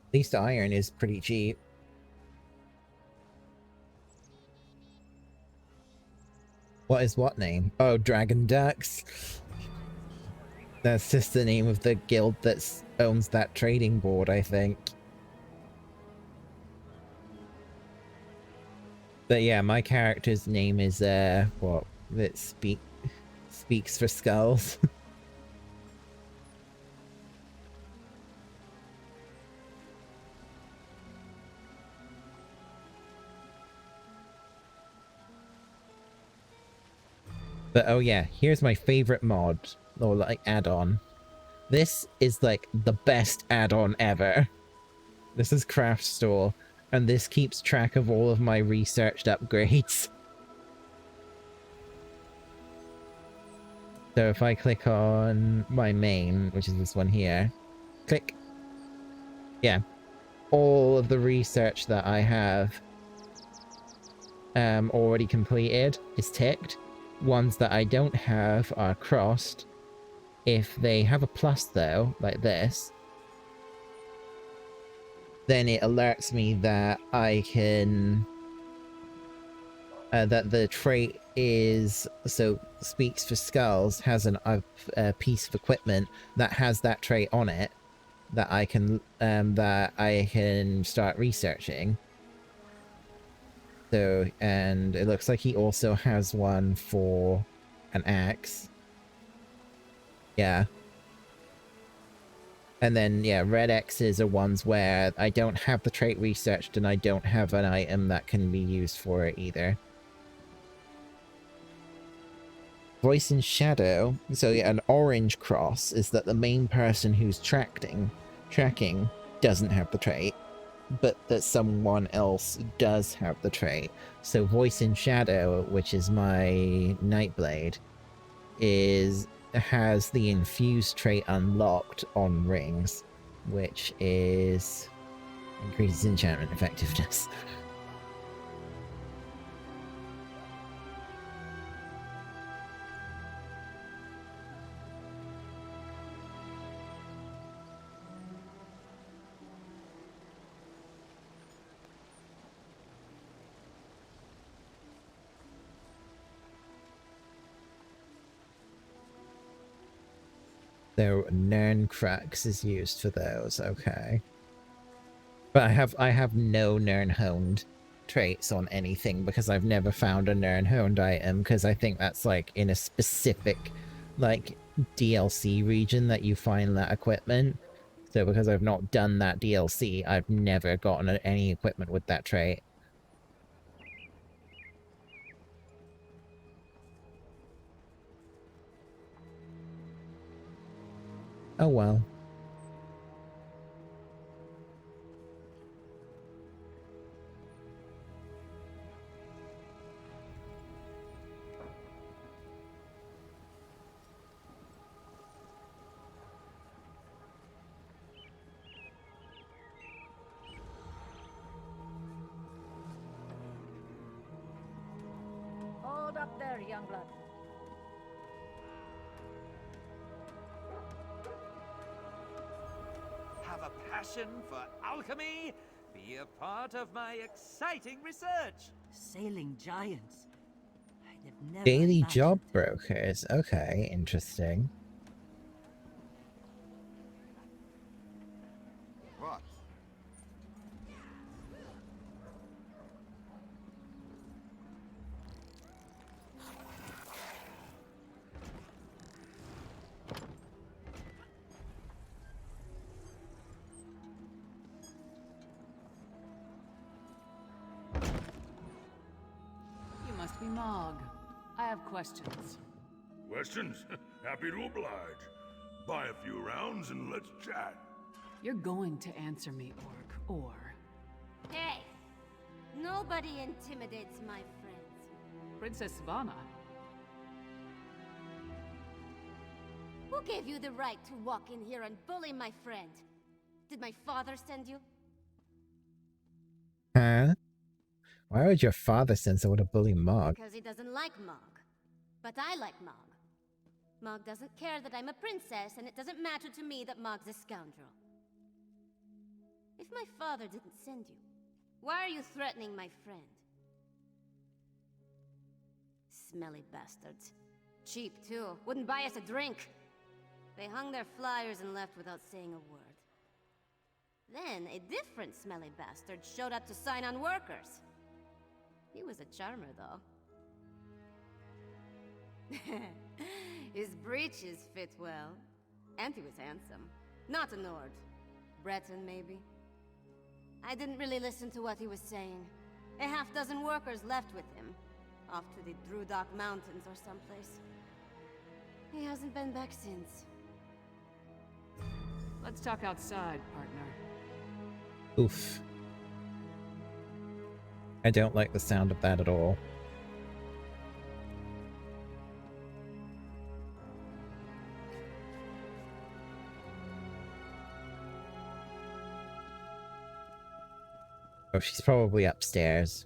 At least iron is pretty cheap. What is what name? Oh, Dragon Ducks. That's just the name of the guild that owns that trading board, I think. But yeah, my character's name is, what? That speaks for skulls. But oh yeah, here's my favorite mod, or like add-on. This is like the best add-on ever. This is Craft Store, and this keeps track of all of my researched upgrades. So if I click on my main, which is this one here, click. Yeah, all of the research that I have already completed is ticked. Ones that I don't have are crossed. If they have a plus though, like this, then it alerts me that I can that the trait is, so Speaks for Skulls has a piece of equipment that has that trait on it that I can start researching. So, and it looks like he also has one for an axe. Yeah. And then, yeah, red X's are ones where I don't have the trait researched and I don't have an item that can be used for it either. Voice in Shadow. So yeah, an orange cross is that the main person who's tracking doesn't have the trait, but that someone else does have the trait. So Voice in Shadow, which is my Nightblade, has the infused trait unlocked on rings, which is increases enchantment effectiveness. So Nern Crux is used for those, okay. But I have no Nern Honed traits on anything because I've never found a Nern Honed item, because I think that's like in a specific like DLC region that you find that equipment. So because I've not done that DLC, I've never gotten any equipment with that trait. Oh well. Hold up there, youngblood. Have a passion for alchemy? Be a part of my exciting research. Sailing giants. I'd have never Daily imagined. job brokers. Okay, interesting. What? You must be Mog. I have questions. Questions? Happy to oblige. Buy a few rounds and let's chat. You're going to answer me, Orc, or... Hey! Nobody intimidates my friends. Princess Savannah. Who gave you the right to walk in here and bully my friend? Did my father send you? Huh? Why would your father send someone to bully Mog? Because he doesn't like Mog. But I like Mog. Mog doesn't care that I'm a princess, and it doesn't matter to me that Mog's a scoundrel. If my father didn't send you, why are you threatening my friend? Smelly bastards. Cheap, too. Wouldn't buy us a drink. They hung their flyers and left without saying a word. Then, a different smelly bastard showed up to sign on workers. He was a charmer, though. His breeches fit well. And he was handsome. Not a Nord. Breton, maybe? I didn't really listen to what he was saying. A half-dozen workers left with him. Off to the Drudok Mountains or someplace. He hasn't been back since. Let's talk outside, partner. Oof. I don't like the sound of that at all. Oh, she's probably upstairs.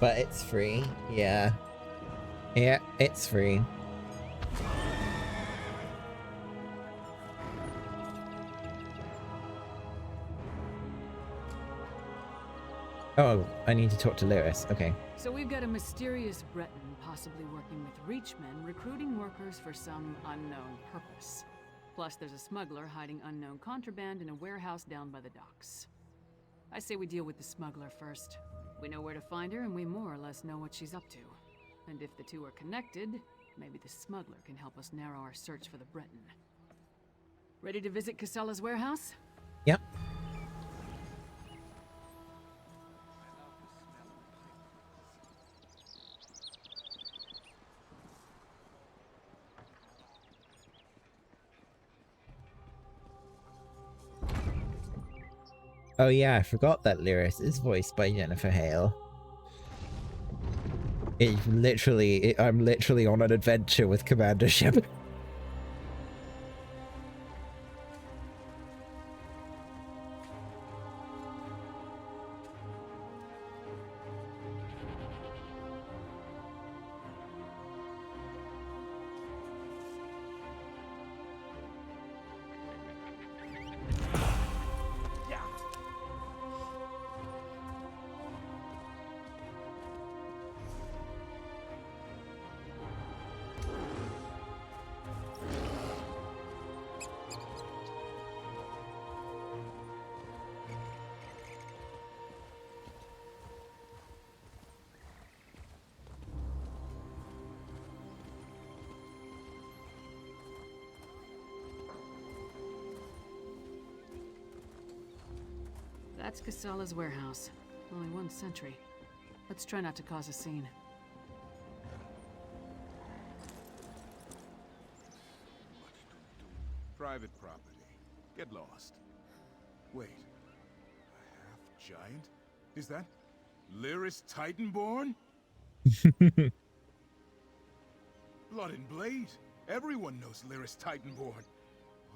But it's free. Yeah. Yeah, it's free. Oh, I need to talk to Lyris. Okay. So we've got a mysterious Breton possibly working with Reachmen, recruiting workers for some unknown purpose. Plus, there's a smuggler hiding unknown contraband in a warehouse down by the docks. I say we deal with the smuggler first. We know where to find her, and we more or less know what she's up to. And if the two are connected, maybe the smuggler can help us narrow our search for the Breton. Ready to visit Casella's warehouse? Yep. Oh yeah, I forgot that Lyris is voiced by Jennifer Hale. I'm literally on an adventure with Commander Shepard. That's Casella's warehouse. Only one sentry. Let's try not to cause a scene. Private property. Get lost. Wait. A half-giant? Is that Lyris Titanborn? Blood and Blade. Everyone knows Lyris Titanborn.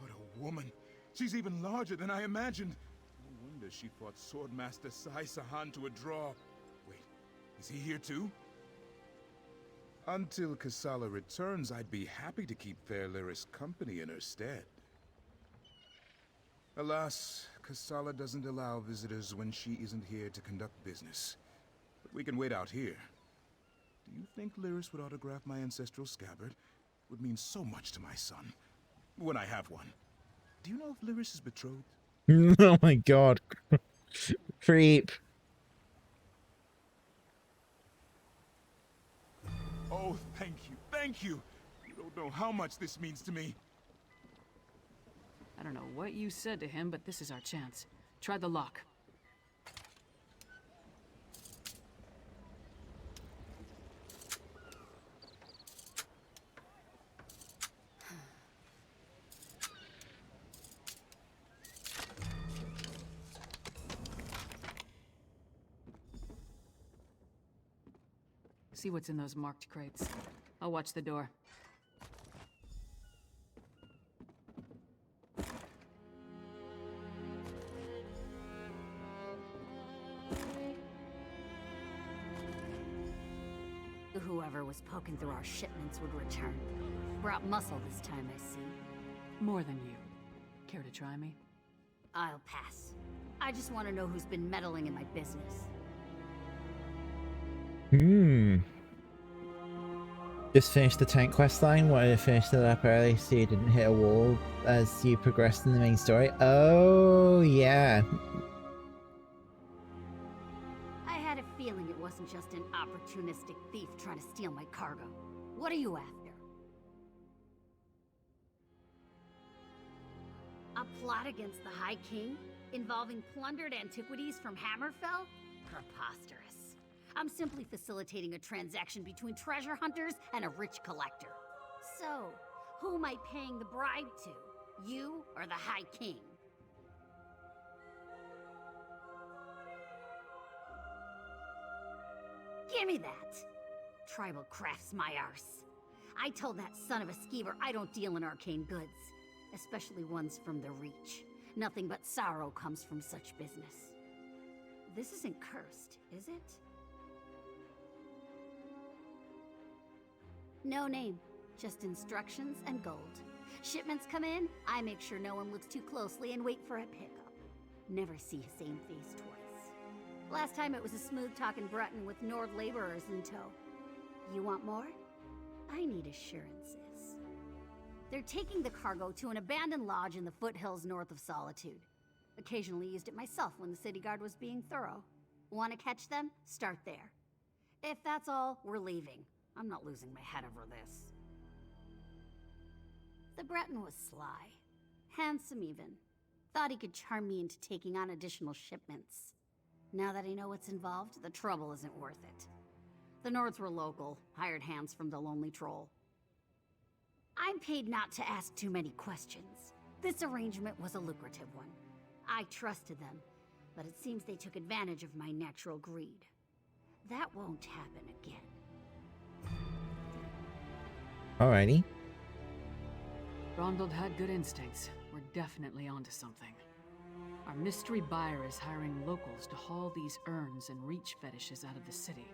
What a woman. She's even larger than I imagined. No wonder she fought Swordmaster Sai Sahan to a draw. Wait, is he here too? Until Casala returns, I'd be happy to keep fair Lyris company in her stead. Alas, Casala doesn't allow visitors when she isn't here to conduct business. But we can wait out here. Do you think Lyris would autograph my ancestral scabbard? It would mean so much to my son. When I have one. Do you know if Lyris is betrothed? Oh my god. Creep. Oh, thank you, thank you! You don't know how much this means to me. I don't know what you said to him, but this is our chance. Try the lock. See what's in those marked crates. I'll watch the door. Whoever was poking through our shipments would return. Brought muscle this time, I see. More than you. Care to try me? I'll pass. I just want to know who's been meddling in my business. Just finished the tank quest line. Wanted to finish that up early so you didn't hit a wall as you progressed in the main story. Oh, yeah. I had a feeling it wasn't just an opportunistic thief trying to steal my cargo. What are you after? A plot against the High King? Involving plundered antiquities from Hammerfell? Preposterous. I'm simply facilitating a transaction between treasure hunters and a rich collector. So, who am I paying the bribe to? You or the High King? Gimme that. Tribal craft's my arse. I told that son of a skeever I don't deal in arcane goods, especially ones from the Reach. Nothing but sorrow comes from such business. This isn't cursed, is it? No name, just instructions and gold. Shipments come in, I make sure no one looks too closely and wait for a pickup. Never see a same face twice. Last time it was a smooth-talking Breton with Nord laborers in tow. You want more? I need assurances. They're taking the cargo to an abandoned lodge in the foothills north of Solitude. Occasionally used it myself when the city guard was being thorough. Want to catch them? Start there. If that's all, we're leaving. I'm not losing my head over this. The Breton was sly. Handsome even. Thought he could charm me into taking on additional shipments. Now that I know what's involved, the trouble isn't worth it. The Nords were local, hired hands from the Lonely Troll. I'm paid not to ask too many questions. This arrangement was a lucrative one. I trusted them, but it seems they took advantage of my natural greed. That won't happen again. Alrighty. Rondold had good instincts. We're definitely onto something. Our mystery buyer is hiring locals to haul these urns and reach fetishes out of the city.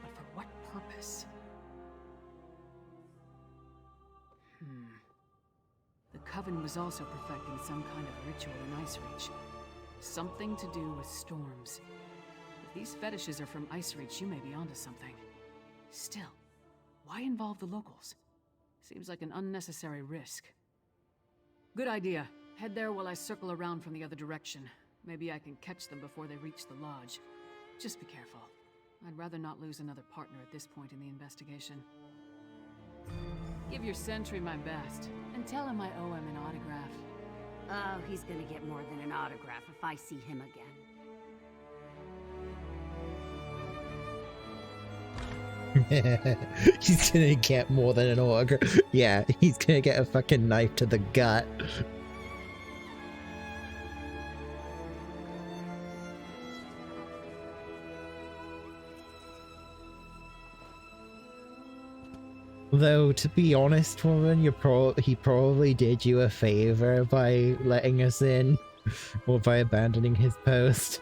But for what purpose? The Coven was also perfecting some kind of ritual in Ice Reach. Something to do with storms. If these fetishes are from Ice Reach, you may be onto something. Still, why involve the locals? Seems like an unnecessary risk. Good idea. Head there while I circle around from the other direction. Maybe I can catch them before they reach the lodge. Just be careful. I'd rather not lose another partner at this point in the investigation. Give your sentry my best, and tell him I owe him an autograph. Oh, he's gonna get more than an autograph if I see him again. He's gonna get more than an autograph. Yeah, he's gonna get a fucking knife to the gut. Though, to be honest, woman, he probably did you a favor by letting us in, or by abandoning his post.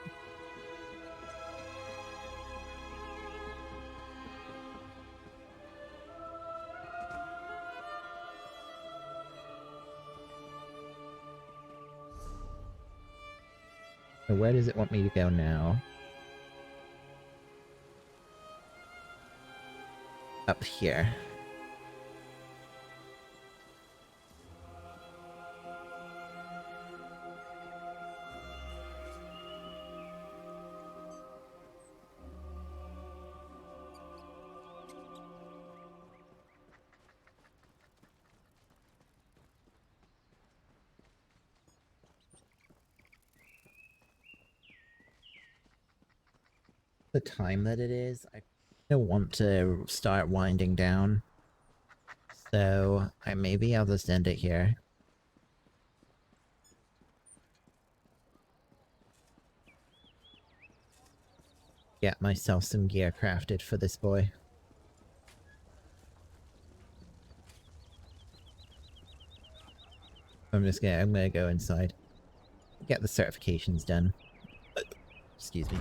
So where does it want me to go now? Up here. The time that it is, I don't want to start winding down, so maybe I'll just end it here. Get myself some gear crafted for this boy. I'm gonna go inside, get the certifications done. Excuse me.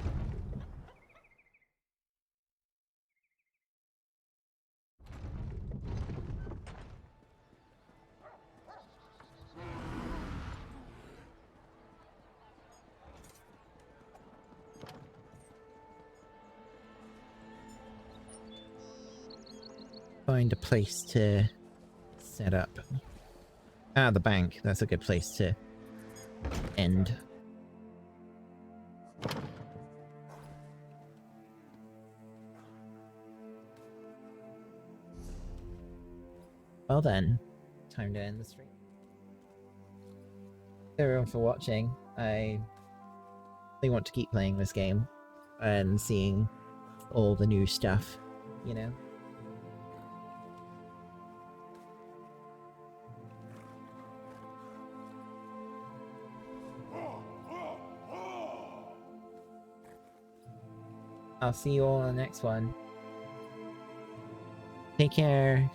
Find a place to set up. Ah, the bank. That's a good place to end. Well then, time to end the stream. Thanks everyone for watching. I really want to keep playing this game and seeing all the new stuff, you know? I'll see you all in the next one. Take care.